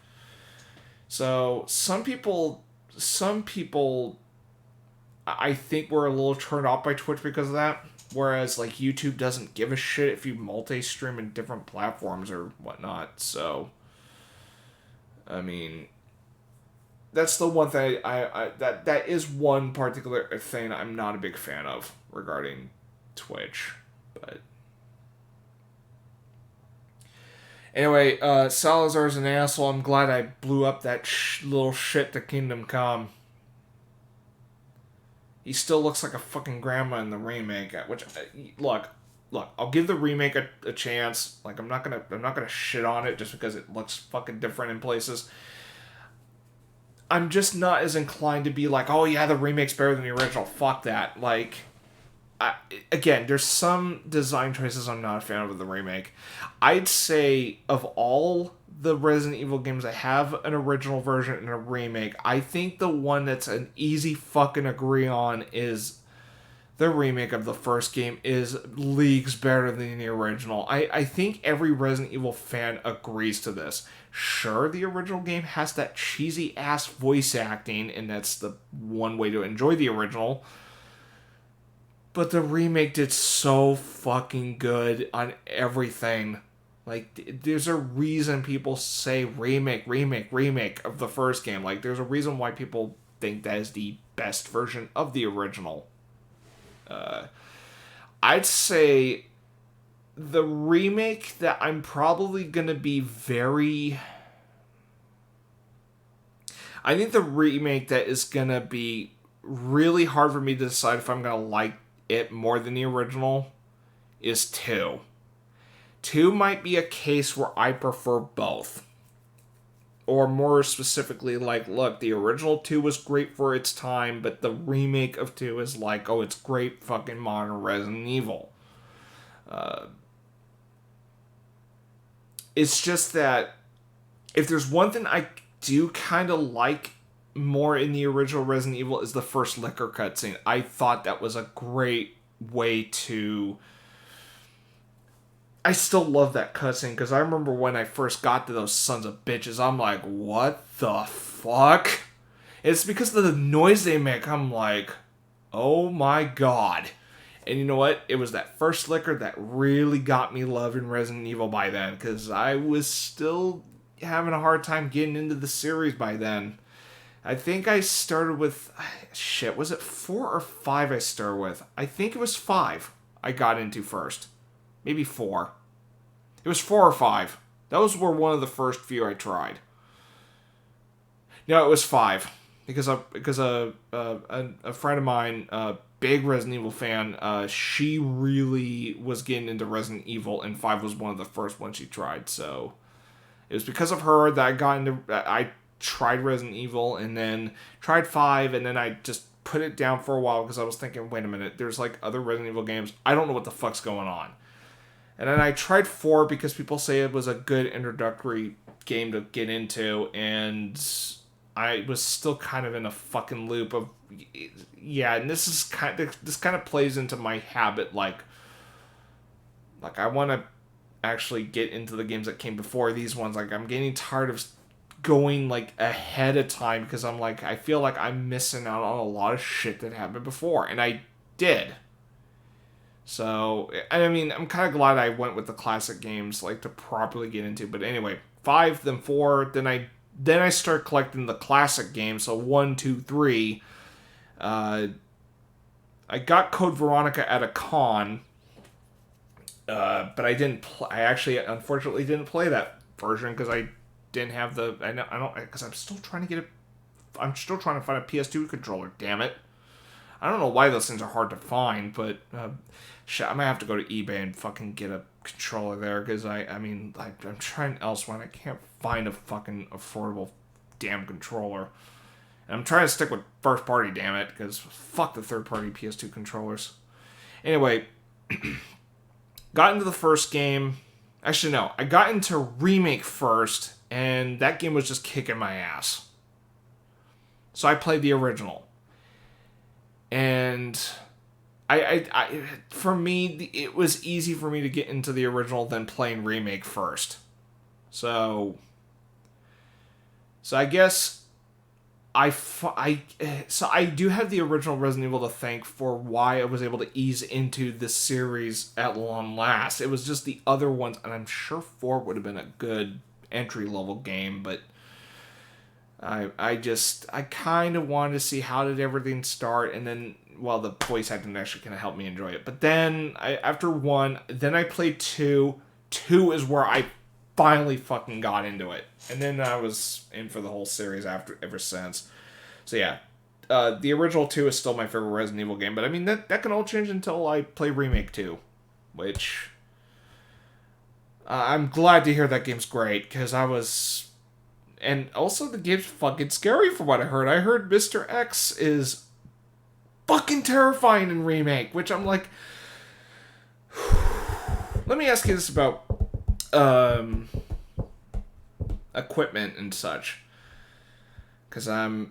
A: So some people, I think were a little turned off by Twitch because of that. Whereas like YouTube doesn't give a shit if you multi-stream in different platforms or whatnot. So, I mean, that's the one thing that is one particular thing I'm not a big fan of regarding Twitch. But anyway, Salazar's an asshole. I'm glad I blew up that little shit to Kingdom Come. He still looks like a fucking grandma in the remake. Which, look, I'll give the remake a chance. Like, I'm not gonna shit on it just because it looks fucking different in places. I'm just not as inclined to be like, oh yeah, the remake's better than the original. Fuck that. Like, again, there's some design choices I'm not a fan of the remake. I'd say of all the Resident Evil games that have an original version and a remake, I think the one that's an easy fucking agree on is the remake of the first game is leagues better than the original. I think every Resident Evil fan agrees to this. Sure, the original game has that cheesy ass voice acting, and that's the one way to enjoy the original. But the remake did so fucking good on everything. Like, there's a reason people say remake of the first game. Like, there's a reason why people think that is the best version of the original. I'd say the remake that I'm probably going to be I think the remake that is going to be really hard for me to decide if I'm going to like it more than the original is 2. 2 might be a case where I prefer both. Or more specifically, like, look, the original 2 was great for its time, but the remake of 2 is like, oh, it's great fucking modern Resident Evil. It's just that if there's one thing I do kind of like more in the original Resident Evil is the first liquor cutscene. I thought that was a great way to... I still love that cutscene, because I remember when I first got to those sons of bitches, I'm like, what the fuck? It's because of the noise they make. I'm like, oh my god. And you know what? It was that first liquor that really got me loving Resident Evil by then, because I was still having a hard time getting into the series by then. I think I started with... Shit, was it 4 or 5 I started with? I think it was 5 I got into first. Maybe 4. It was 4 or 5. Those were one of the first few I tried. No, it was 5. Because a friend of mine, a big Resident Evil fan, she really was getting into Resident Evil, and 5 was one of the first ones she tried. So it was because of her that I got into... I tried Resident Evil, and then tried 5, and then I just put it down for a while because I was thinking, wait a minute, there's like other Resident Evil games. I don't know what the fuck's going on. And then I tried 4 because people say it was a good introductory game to get into, and I was still kind of in a fucking loop of, yeah, and this kind of plays into my habit, like I want to actually get into the games that came before these ones. Like, I'm getting tired of going like ahead of time because I'm like, I feel like I'm missing out on a lot of shit that happened before, and I did. So, I mean, I'm kind of glad I went with the classic games, like, to properly get into. But anyway, 5, then 4, then I start collecting the classic games. So 1, 2, 3. I got Code Veronica at a con, but I didn't. I actually, unfortunately, didn't play that version because I didn't have the. I don't, because I'm still trying to get I'm still trying to find a PS2 controller. Damn it. I don't know why those things are hard to find, but shit, I might have to go to eBay and fucking get a controller there, because I'm trying elsewhere and I can't find a fucking affordable damn controller. And I'm trying to stick with first party, damn it, because fuck the third party PS2 controllers. Anyway, got into the first game. Actually, no, I got into Remake first, and that game was just kicking my ass. So I played the original. And for me, it was easy for me to get into the original than playing Remake first. So So I guess so I do have the original Resident Evil to thank for why I was able to ease into this series at long last. It was just the other ones, and I'm sure 4 would have been a good entry-level game, but I kind of wanted to see how did everything start, and then, well, the voice acting actually kind of helped me enjoy it. But then, after 1, then I played 2. 2 is where I finally fucking got into it. And then I was in for the whole series ever since. So yeah, the original 2 is still my favorite Resident Evil game, but I mean, that can all change until I play Remake 2, which I'm glad to hear that game's great, because I was... And also, the game's fucking scary from what I heard. I heard Mr. X is fucking terrifying in Remake, which I'm like... Let me ask you this about equipment and such, because I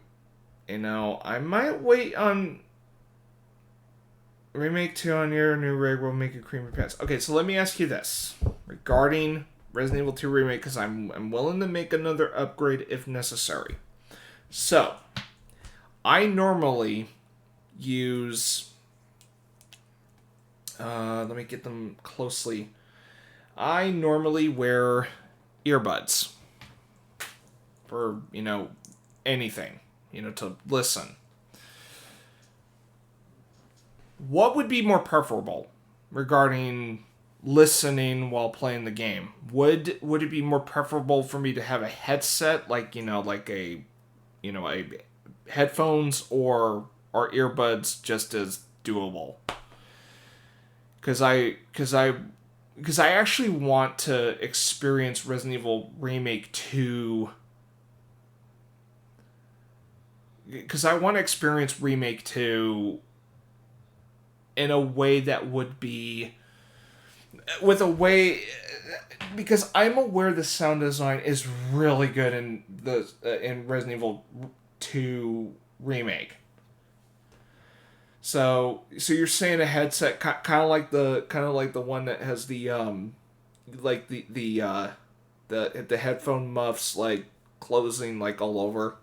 A: might wait on Remake 2 on your new rig. Will make a creamy pants. Okay, so let me ask you this regarding Resident Evil 2 Remake, because I'm willing to make another upgrade if necessary. So I normally use let me get them closely. I normally wear earbuds for, anything, to listen. What would be more preferable regarding listening while playing the game? Would it be more preferable for me to have a headset, like a headphones, or are earbuds just as doable? Because I actually want to experience Resident Evil Remake 2. Because I want to experience Remake 2 in a way that would be... Because I'm aware the sound design is really good in Resident Evil 2 Remake. So you're saying a headset kind of like the one that has the the headphone muffs like closing like all over.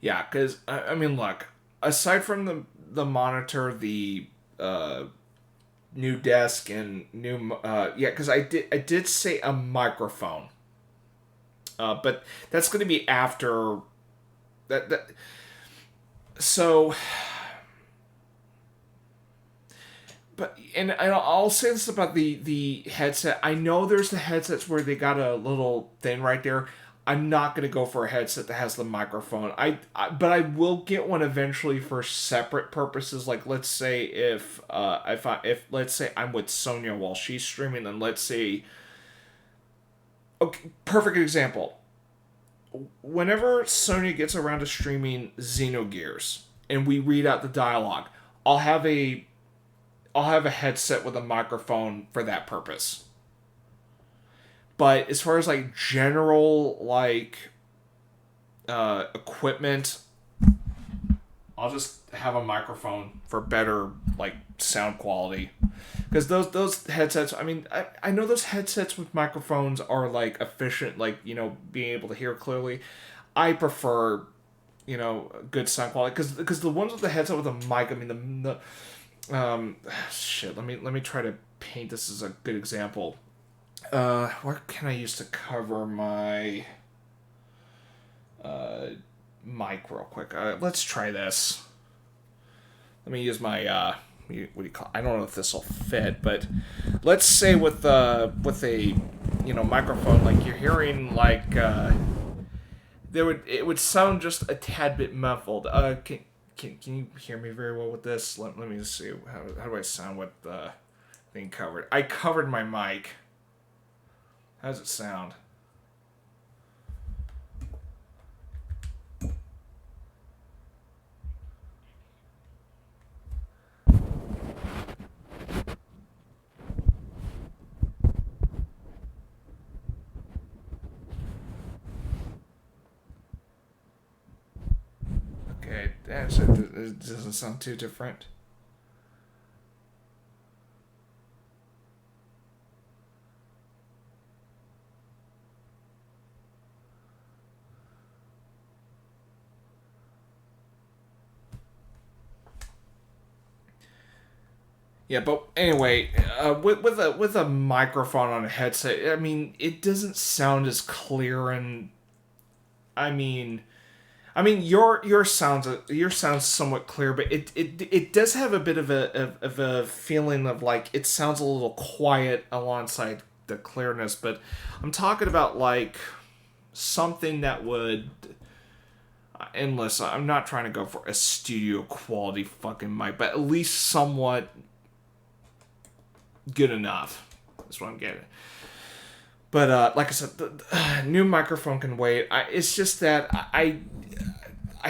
A: Yeah, because I mean, look, aside from the monitor, the new desk and new because I did say a microphone. But that's going to be after that. So, but and I'll say this about the headset. I know there's the headsets where they got a little thing right there. I'm not going to go for a headset that has the microphone. But I will get one eventually for separate purposes. Like, let's say if let's say I'm with Sonia while she's streaming, then let's say. Okay, perfect example. Whenever Sonya gets around to streaming Xenogears and we read out the dialogue, I'll have a headset with a microphone for that purpose. But as far as like general equipment, I'll just have a microphone for better like sound quality. Because those headsets, I mean, I know those headsets with microphones are like efficient, like, being able to hear clearly. I prefer, good sound quality, because the ones with the headset with a mic, I mean shit. Let me try to paint this as a good example. What can I use to cover my mic real quick? Let's try this. Let me use my what do you call? I don't know if this will fit, but let's say with a microphone, like you're hearing like it would sound just a tad bit muffled. Can you hear me very well with this? Let me just see how do I sound with the thing covered. I covered my mic. How does it sound? Okay, it doesn't sound too different. Yeah, but anyway, with a microphone on a headset, I mean, it doesn't sound as clear, and I mean, your sounds somewhat clear, but it does have a bit of a feeling of like it sounds a little quiet alongside the clearness. But I'm talking about like something that would. And listen, I'm not trying to go for a studio quality fucking mic, but at least somewhat good enough. That's what I'm getting. But like I said, the new microphone can wait. It's just that I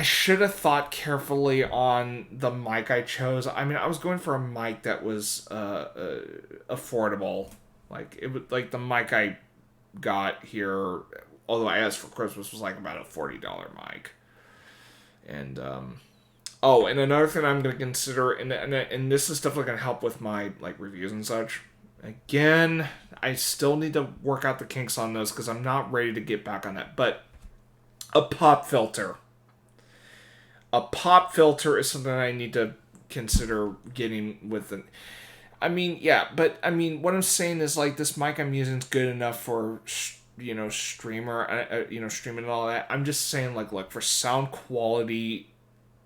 A: should have thought carefully on the mic I chose. I mean, I was going for a mic that was affordable. Like it was like the mic I got here, although I asked for Christmas, was like about a $40 mic. And oh, and another thing I'm going to consider, and this is definitely going to help with my like reviews and such. Again, I still need to work out the kinks on those because I'm not ready to get back on that. But a pop filter. A pop filter is something I need to consider getting with it. I mean, yeah, but I mean, what I'm saying is like this mic I'm using is good enough for streamer, streaming and all that. I'm just saying like, look, for sound quality,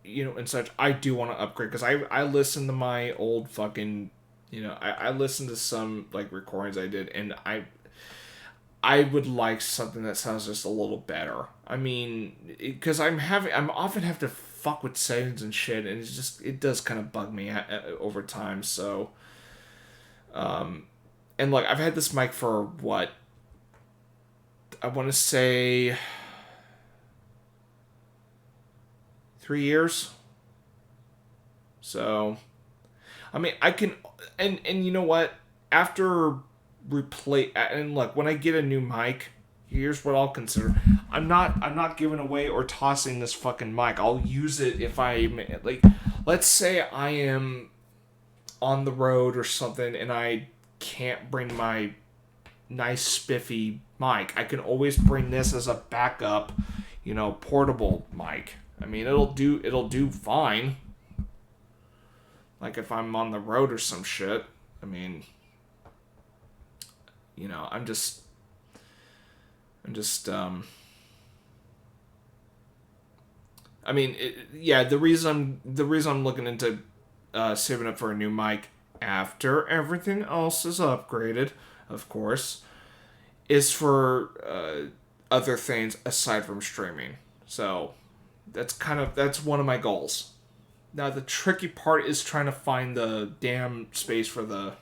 A: and such, I do want to upgrade because I listen to my old fucking, I listened to some like recordings I did, and I would like something that sounds just a little better. I mean, because I'm often have to fuck with settings and shit, and it does kind of bug me over time. So, and look, I've had this mic for what, I want to say 3 years. So, I mean, I can, and you know what? After and look, when I get a new mic, here's what I'll consider. I'm not giving away or tossing this fucking mic. I'll use it if I like. Let's say I am on the road or something, and I can't bring my nice spiffy mic. I can always bring this as a backup, portable mic. I mean, it'll do fine. Like if I'm on the road or some shit. I mean, I'm just I mean, the reason I'm looking into saving up for a new mic after everything else is upgraded, of course, is for other things aside from streaming. So that's one of my goals. Now the tricky part is trying to find the damn space for the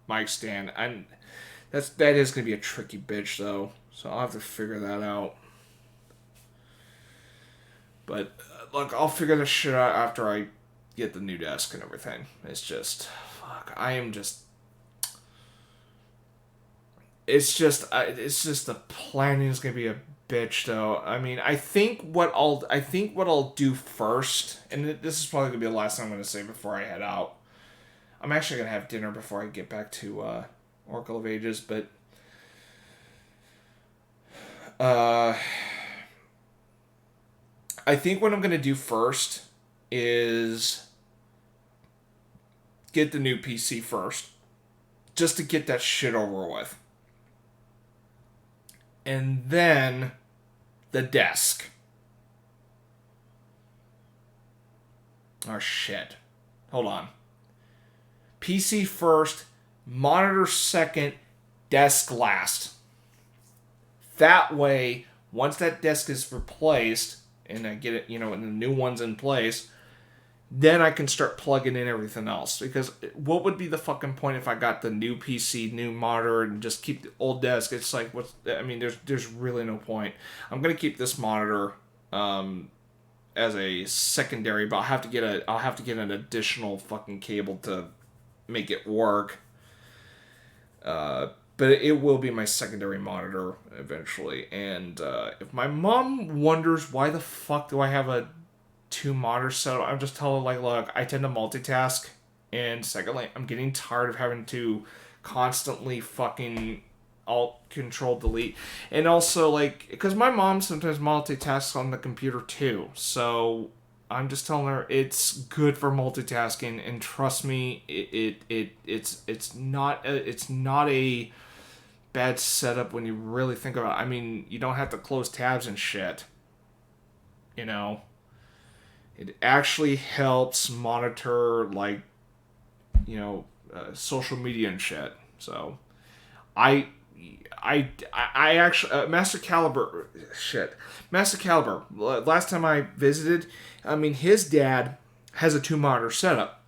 A: mic stand. That is gonna be a tricky bitch though. So I'll have to figure that out. But look, I'll figure this shit out after I get the new desk and everything. It's just fuck. It's just the planning is gonna be a bitch though. I mean, I think what I'll do first, and this is probably gonna be the last thing I'm gonna say before I head out. I'm actually gonna have dinner before I get back to Oracle of Ages, but I think what I'm gonna do first is get the new PC first, just to get that shit over with. And then the desk. Oh shit. Hold on. PC first, monitor second, desk last. That way, once that desk is replaced and I get it, and the new one's in place, then I can start plugging in everything else. Because what would be the fucking point if I got the new PC, new monitor, and just keep the old desk? It's like, there's really no point. I'm gonna keep this monitor as a secondary, but I'll have to get an additional fucking cable to make it work. But it will be my secondary monitor eventually. And if my mom wonders why the fuck do I have a 2 monitors set up, I'm just telling her, like, look, I tend to multitask, and secondly, I'm getting tired of having to constantly fucking alt control delete, and also like because my mom sometimes multitasks on the computer too, so I'm just telling her it's good for multitasking, and trust me, it's not a bad setup when you really think about it. I mean, you don't have to close tabs and shit. You know, it actually helps monitor like, social media and shit. So, I actually Master Caliber. Last time I visited, I mean, his dad has a 2-monitor setup.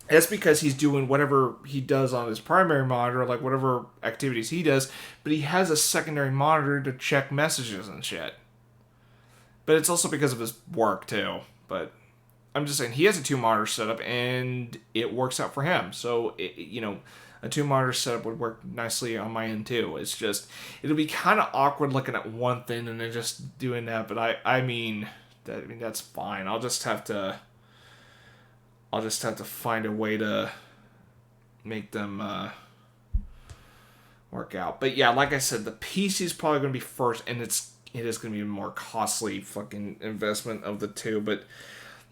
A: That's because he's doing whatever he does on his primary monitor, like whatever activities he does, but he has a secondary monitor to check messages and shit. But it's also because of his work, too. But I'm just saying, he has a 2-monitor setup, and it works out for him. So, a 2-monitor setup would work nicely on my end, too. It's just, it'll be kind of awkward looking at one thing and then just doing that. But I mean, that's fine. I'll just have to find a way to make them work out. But yeah, like I said, the PC is probably going to be first, and it is going to be a more costly fucking investment of the two. But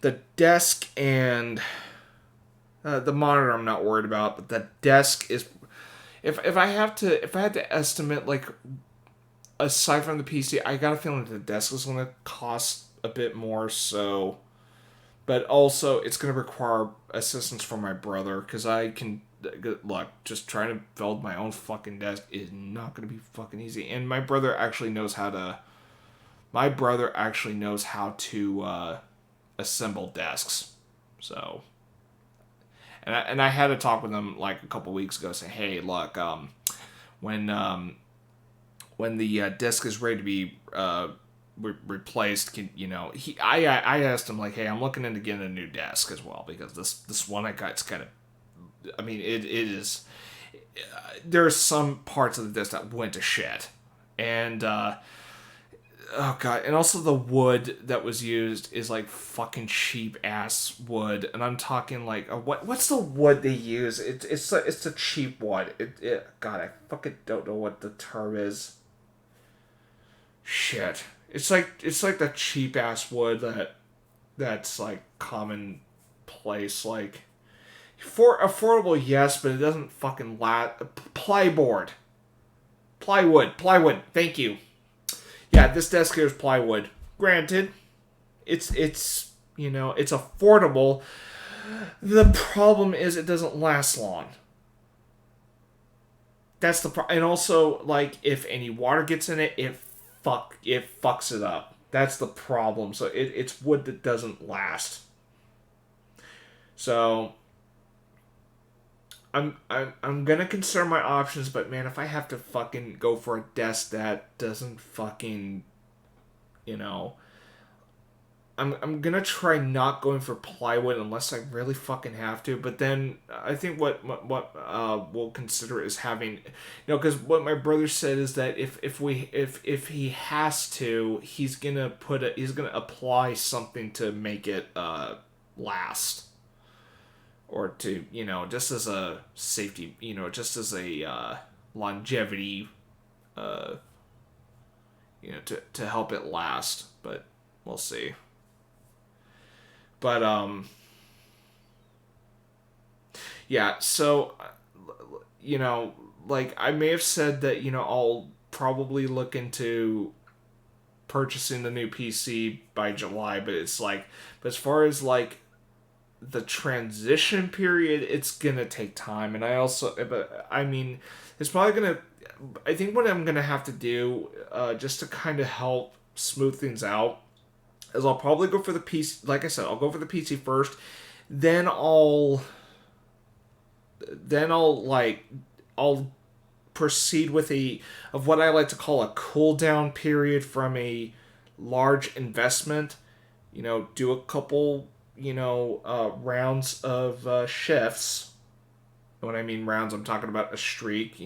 A: the desk and the monitor I'm not worried about, but the desk is. If I had to estimate, like, aside from the PC, I got a feeling that the desk is going to cost a bit more. So, but also it's going to require assistance from my brother, because I can. Look, just trying to build my own fucking desk is not going to be fucking easy. And my brother actually knows how to. Assemble desks, so. And I had a talk with him like a couple weeks ago, saying, "Hey, look, when the desk is ready to be replaced, I asked him, like, hey, I'm looking into getting a new desk as well, because this one I got's kind of, I mean, it is. There are some parts of the desk that went to shit, and oh god, and also the wood that was used is like fucking cheap ass wood, and I'm talking like what's the wood they use? It's a cheap wood. God, I fucking don't know what the term is. Shit, it's like the cheap ass wood that's like commonplace, like for affordable, yes, but it doesn't fucking last. Plywood. Thank you. Yeah, this desk here is plywood. Granted, it's affordable. The problem is it doesn't last long. That's the problem. And also, like, if any water gets in it, it fucks it up. That's the problem. So it's wood that doesn't last. So I'm gonna consider my options, but man, if I have to fucking go for a desk that doesn't fucking, I'm gonna try not going for plywood unless I really fucking have to. But then I think what we'll consider is having, because what my brother said is that if he has to, he's gonna apply something to make it last. Or to, just as a safety, just as a longevity, to help it last. But we'll see. But, yeah, so, like, I may have said that, I'll probably look into purchasing the new PC by July, but it's like, but as far as, like, the transition period, it's gonna take time. And it's probably gonna, I think what I'm gonna have to do, just to kind of help smooth things out, is I'll probably go for the PC. Like I said, I'll go for the PC first, then I'll proceed with of what I like to call a cool down period from a large investment. Do a couple rounds of shifts. When I mean rounds, I'm talking about a streak.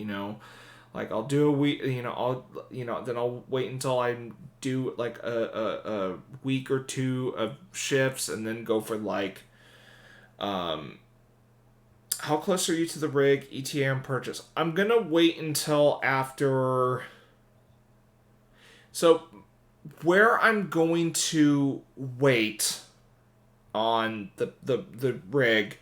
A: Like I'll do a week. Then I'll wait until I do like a week or two of shifts, and then go for like, how close are you to the rig ETM purchase? I'm gonna wait until after. So, where I'm going to wait on the rig.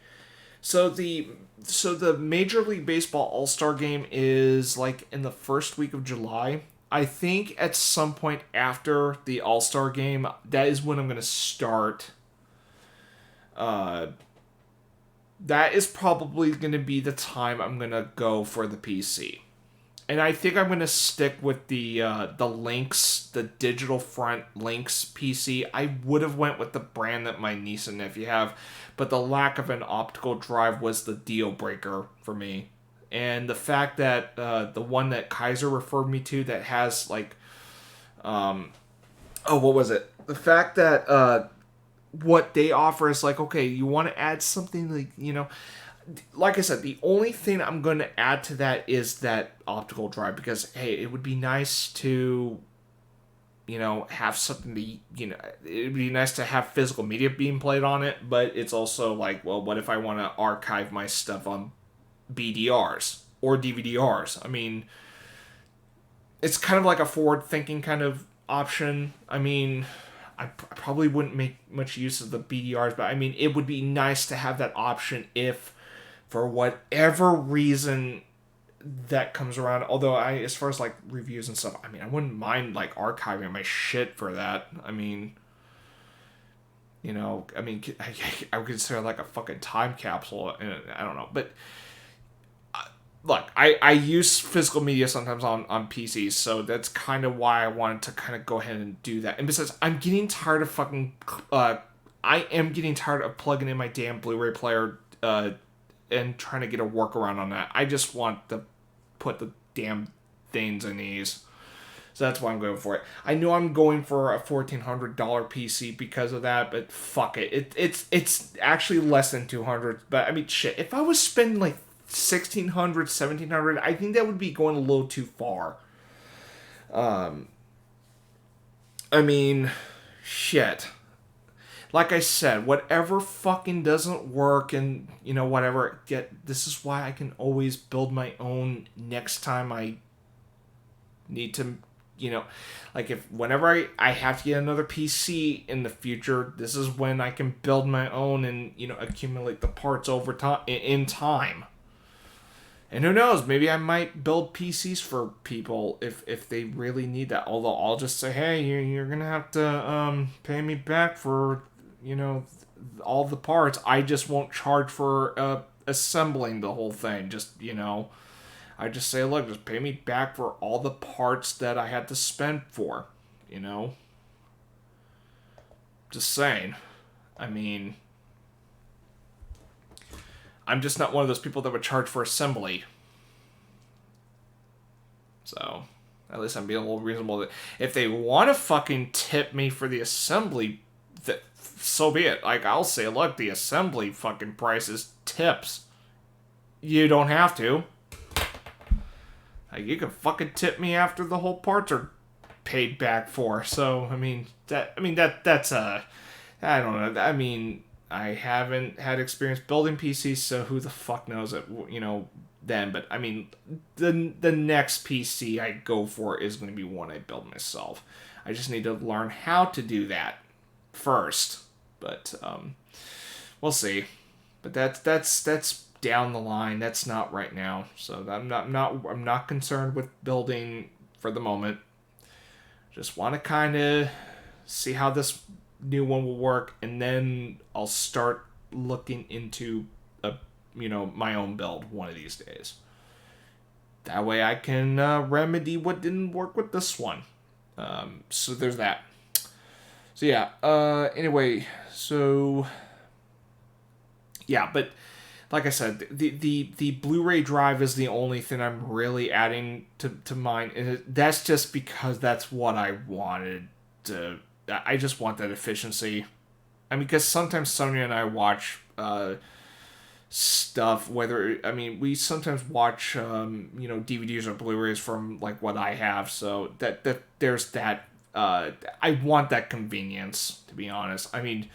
A: So the Major League Baseball All-Star Game is like in the first week of July. I think at some point after the All-Star Game, that is when I'm going to start. That is probably going to be the time I'm going to go for the PC. And I think I'm going to stick with the Lynx, the digital front Lynx PC. I would have went with the brand that my niece and nephew have, but the lack of an optical drive was the deal breaker for me. And the fact that the one that Kaiser referred me to that has like, what was it? The fact that what they offer is like, okay, you want to add something like, like I said, the only thing I'm going to add to that is that optical drive because, hey, it would be nice to, have something to, it would be nice to have physical media being played on it, but it's also like, well, what if I want to archive my stuff on BDRs or DVDRs? I mean, it's kind of like a forward-thinking kind of option. I mean, I probably wouldn't make much use of the BDRs, but I mean, it would be nice to have that option if, for whatever reason, that comes around. Although as far as like reviews and stuff, I mean, I wouldn't mind like archiving my shit for that. I mean, I would consider like a fucking time capsule, and I don't know, but look, I use physical media sometimes on PCs, so that's kind of why I wanted to kind of go ahead and do that. And besides, I'm getting tired of I am getting tired of plugging in my damn Blu-ray player and trying to get a workaround on that. I just want to put the damn things in these. So that's why I'm going for it. I know I'm going for a $1,400 PC because of that, but fuck it. It's actually less than $200. But I mean, shit, if I was spending like $1,600, $1,700, I think that would be going a little too far. I mean, shit. Like I said, whatever fucking doesn't work and, whatever, this is why I can always build my own next time I need to, like whenever I have to get another PC in the future, this is when I can build my own and, accumulate the parts over time, in time. And who knows, maybe I might build PCs for people if they really need that. Although I'll just say, hey, you're going to have to pay me back for, all the parts. I just won't charge for assembling the whole thing. Just, I just say, look, just pay me back for all the parts that I had to spend for, Just saying. I mean, I'm just not one of those people that would charge for assembly. So, at least I'm being a little reasonable. If they want to fucking tip me for the assembly, so be it. Like, I'll say, look, the assembly fucking price is tips. You don't have to. Like, you can fucking tip me after the whole parts are paid back for. So, that's I don't know. I mean, I haven't had experience building PCs, so who the fuck knows it, then. But, I mean, the next PC I go for is going to be one I build myself. I just need to learn how to do that first. But, we'll see. But that's down the line. That's not right now. So I'm not concerned with building for the moment. Just want to kind of see how this new one will work, and then I'll start looking into my own build one of these days. That way I can remedy what didn't work with this one. So there's that. So yeah. Anyway, so yeah, but like I said, the Blu-ray drive is the only thing I'm really adding to mine, and that's just because that's what I wanted to. I just want that efficiency. I mean, because sometimes Sonia and I watch stuff, we sometimes watch DVDs or Blu-rays from like what I have, so that there's that. I want that convenience, to be honest. I mean,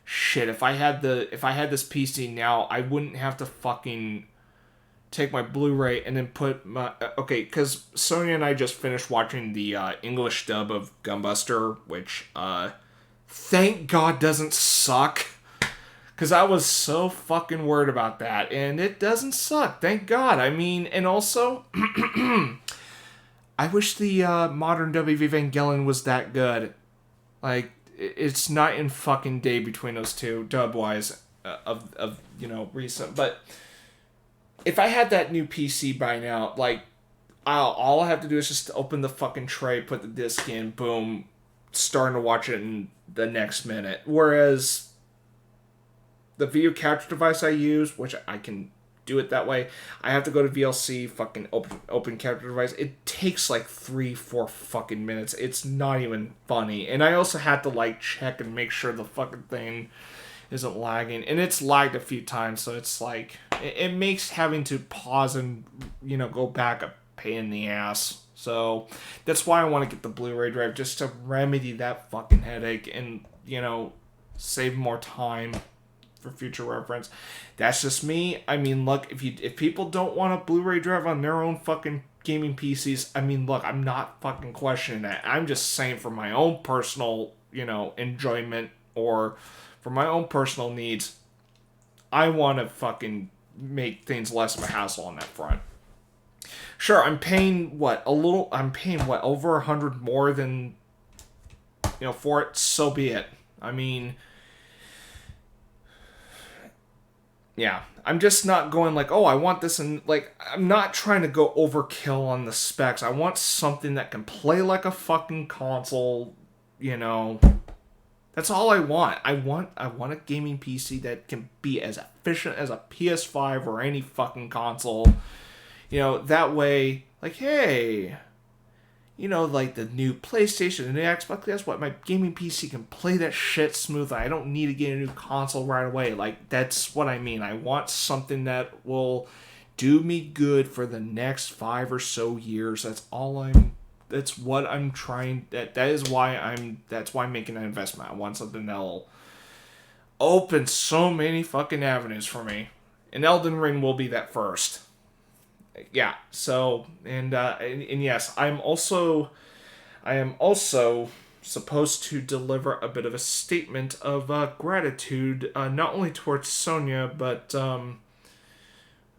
A: shit, if I had this PC now, I wouldn't have to fucking take my Blu-ray and then put my... Okay, because Sonia and I just finished watching the English dub of Gunbuster, which, thank God doesn't suck. Because I was so fucking worried about that. And it doesn't suck. Thank God. I mean, and also, I wish the modern WV Evangelion was that good. Like, it's night and fucking day between those two, dub-wise, of recent. But if I had that new PC by now, like, all I have to do is just open the fucking tray, put the disc in, boom, starting to watch it in the next minute. Whereas the video capture device I use, which I can do it that way, I have to go to VLC, fucking open capture device. It takes like 3-4 fucking minutes. It's not even funny. And I also had to like check and make sure the fucking thing isn't lagging. And it's lagged a few times, so it's like, it makes having to pause and, go back a pain in the ass. So that's why I want to get the Blu-ray drive, just to remedy that fucking headache and, save more time for future reference. That's just me. I mean, look, if people don't want a Blu-ray drive on their own fucking gaming PCs, I mean, look, I'm not fucking questioning that. I'm just saying for my own personal, enjoyment, or for my own personal needs, I want to fucking make things less of a hassle on that front. Sure, I'm paying over 100 more than, for it, so be it. I mean, yeah, I'm just not going like, oh, I want this, and like, I'm not trying to go overkill on the specs. I want something that can play like a fucking console, That's all I want. I want a gaming PC that can be as efficient as a PS5 or any fucking console. That way, like, hey, like the new PlayStation and the Xbox, guess what? My gaming PC can play that shit smoothly. I don't need to get a new console right away. Like, that's what I mean. I want something that will do me good for the next 5 or so years. That's what I'm trying. That's why I'm making that investment. I want something that'll open so many fucking avenues for me. And Elden Ring will be that first. Yeah, so, and yes, I am also supposed to deliver a bit of a statement of gratitude, not only towards Sonia, but,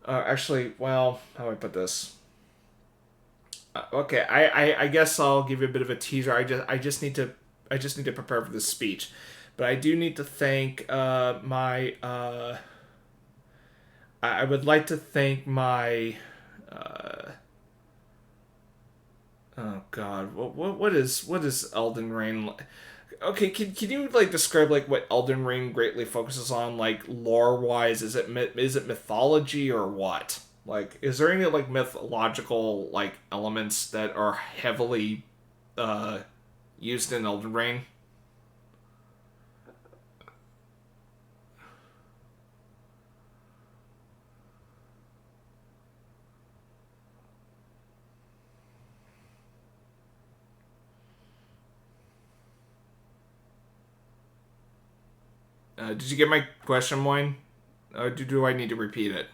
A: actually, well, how do I put this? Okay, I guess I'll give you a bit of a teaser. I just need to prepare for this speech, but I do need to thank, I would like to thank my, oh God, what is Elden Ring? Okay, can you like describe like what Elden Ring greatly focuses on, like lore wise? Is it mythology or what? Like, is there any like mythological like elements that are heavily used in Elden Ring? Did you get my question, Moyne? Or do I need to repeat it?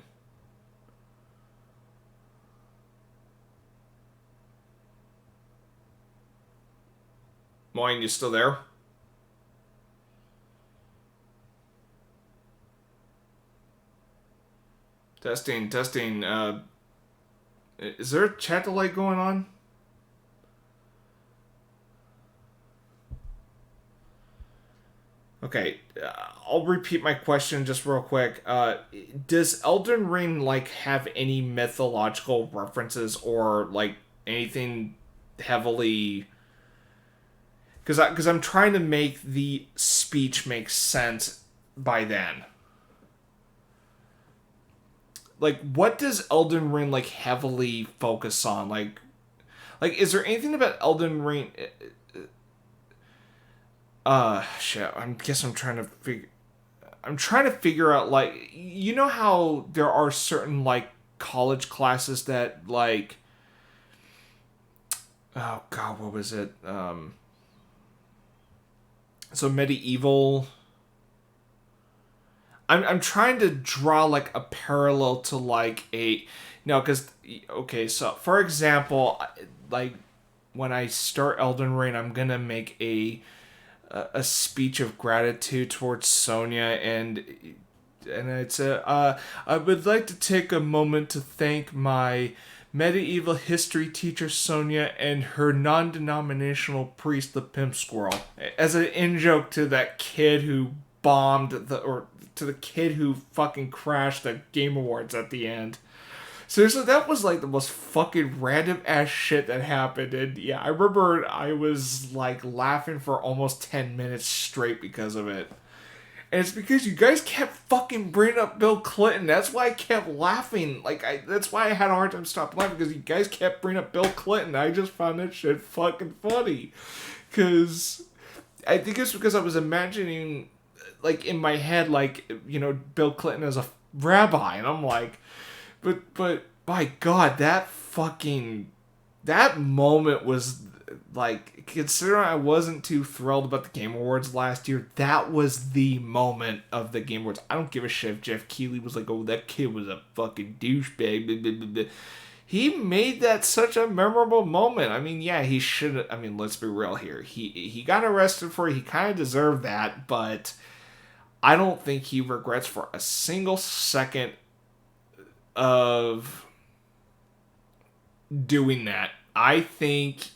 A: Moyne, you still there? Testing. Is there a chat delay going on? Okay, I'll repeat my question just real quick. Does Elden Ring like have any mythological references or like anything heavily? Because I'm trying to make the speech make sense by then. Like, what does Elden Ring like heavily focus on? Like, is there anything about Elden Ring? Shit. I'm trying to figure out, like, you know how there are certain, like, college classes that, like, oh God, what was it? So medieval. I'm trying to draw, like, a parallel to, like, because, okay, so, for example, like, when I start Elden Ring, I'm gonna make a speech of gratitude towards Sonya, and it's I would like to take a moment to thank my medieval history teacher Sonya and her non-denominational priest the Pimp Squirrel, as an in-joke to that kid who to the kid who fucking crashed the Game Awards at the end. Seriously, that was like the most fucking random ass shit that happened. And yeah, I remember I was like laughing for almost 10 minutes straight because of it. And it's because you guys kept fucking bringing up Bill Clinton. That's why I kept laughing. That's why I had a hard time stopping laughing, because you guys kept bringing up Bill Clinton. I just found that shit fucking funny. Because I think it's because I was imagining, like, in my head, like, you know, Bill Clinton as a rabbi. And I'm like, but my God, that moment was, like, considering I wasn't too thrilled about the Game Awards last year, that was the moment of the Game Awards. I don't give a shit if Jeff Keighley was like, oh, that kid was a fucking douchebag. Blah, blah, blah, blah. He made that such a memorable moment. I mean, yeah, he should. I mean, let's be real here. He got arrested for it. He kind of deserved that, but I don't think he regrets for a single second of doing that. I think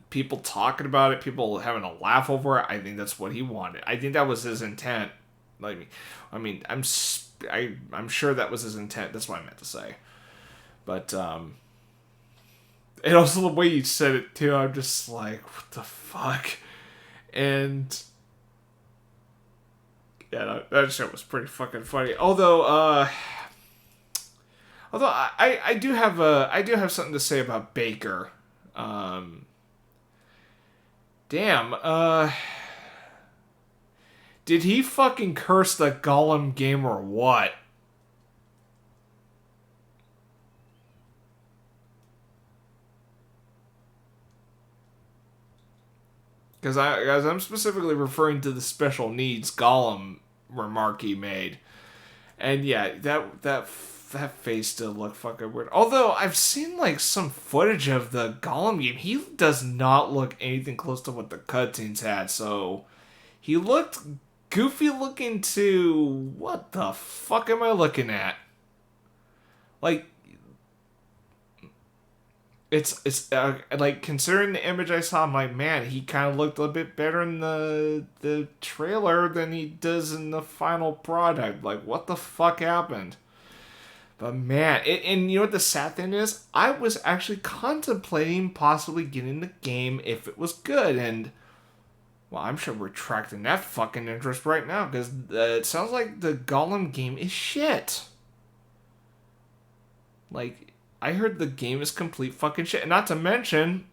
A: people talking about it, people having a laugh over it, I think that's what he wanted. I think that was his intent. Like, I mean, I'm sure that was his intent. That's what I meant to say. But and also the way you said it too, I'm just like, what the fuck? And yeah, that shit was pretty fucking funny. Although I do have something to say about Baker. Did he fucking curse the Gollum game or what? Because I'm specifically referring to the special needs Gollum remark he made. And yeah, that face still looked fucking weird. Although I've seen like some footage of the Gollum game, he does not look anything close to what the cutscenes had. So he looked goofy looking to what the fuck am I looking at? Like it's like, considering the image I saw, I'm like, man, he kind of looked a bit better in the trailer than he does in the final product. Like, what the fuck happened? But man, and you know what the sad thing is? I was actually contemplating possibly getting the game if it was good, and well, I'm sure retracting that fucking interest right now, because it sounds like the Gollum game is shit. Like, I heard the game is complete fucking shit. And not to mention,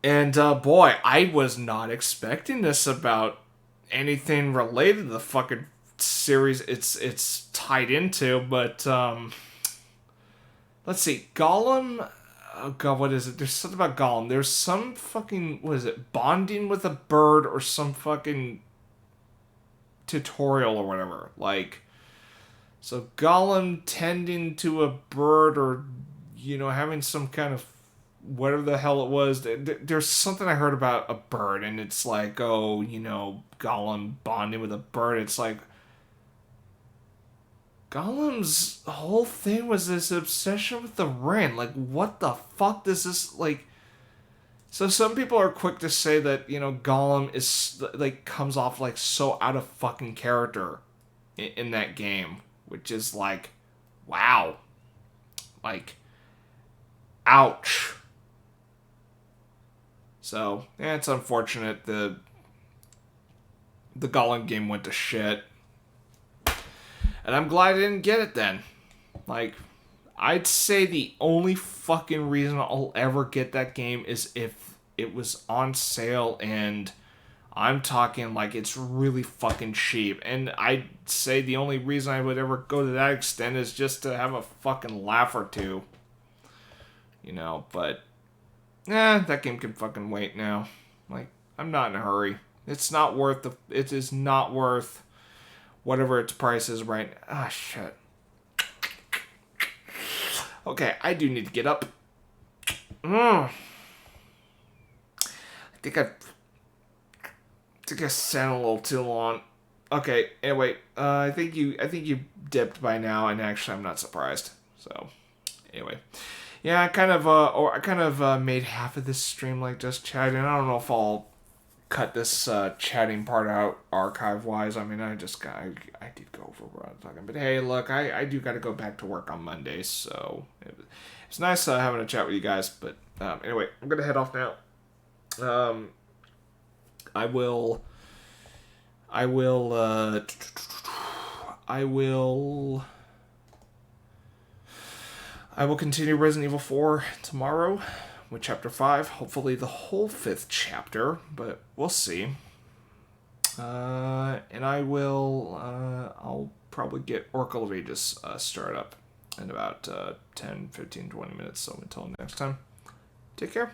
A: and boy, I was not expecting this about anything related to the fucking series it's tied into, but let's see, Gollum, oh god, what is it? There's something about Gollum. There's some fucking, what is it, bonding with a bird or some fucking tutorial or whatever, like, so Gollum tending to a bird, or, you know, having some kind of whatever the hell it was. There's something I heard about a bird, and it's like, oh, you know, Gollum bonding with a bird. It's like, Gollum's whole thing was this obsession with the ring. Like, what the fuck does this, like... So some people are quick to say that, you know, Gollum is, like, comes off, like, so out of fucking character in that game. Which is like, wow. Like, ouch. So, yeah, it's unfortunate the Gollum game went to shit. And I'm glad I didn't get it then. Like, I'd say the only fucking reason I'll ever get that game is if it was on sale, and I'm talking like it's really fucking cheap. And I'd say the only reason I would ever go to that extent is just to have a fucking laugh or two. You know, but that game can fucking wait now. Like, I'm not in a hurry. It's not worth it is not worth whatever its price is right now. Ah, shit. Okay, I do need to get up. think I sat a little too long. Okay, anyway, I think you dipped by now, and actually I'm not surprised. So, anyway. Yeah, I kind of made half of this stream like just chatting. I don't know if I'll cut this chatting part out archive-wise. I mean, I did go over what I was talking. But hey, look, I do got to go back to work on Monday, so it's nice having a chat with you guys. But anyway, I'm going to head off now. I will continue Resident Evil 4 tomorrow with Chapter 5. Hopefully the whole 5th chapter, but we'll see. And I'll probably get Oracle of Ages start up in about 10, 15, 20 minutes. So until next time, take care.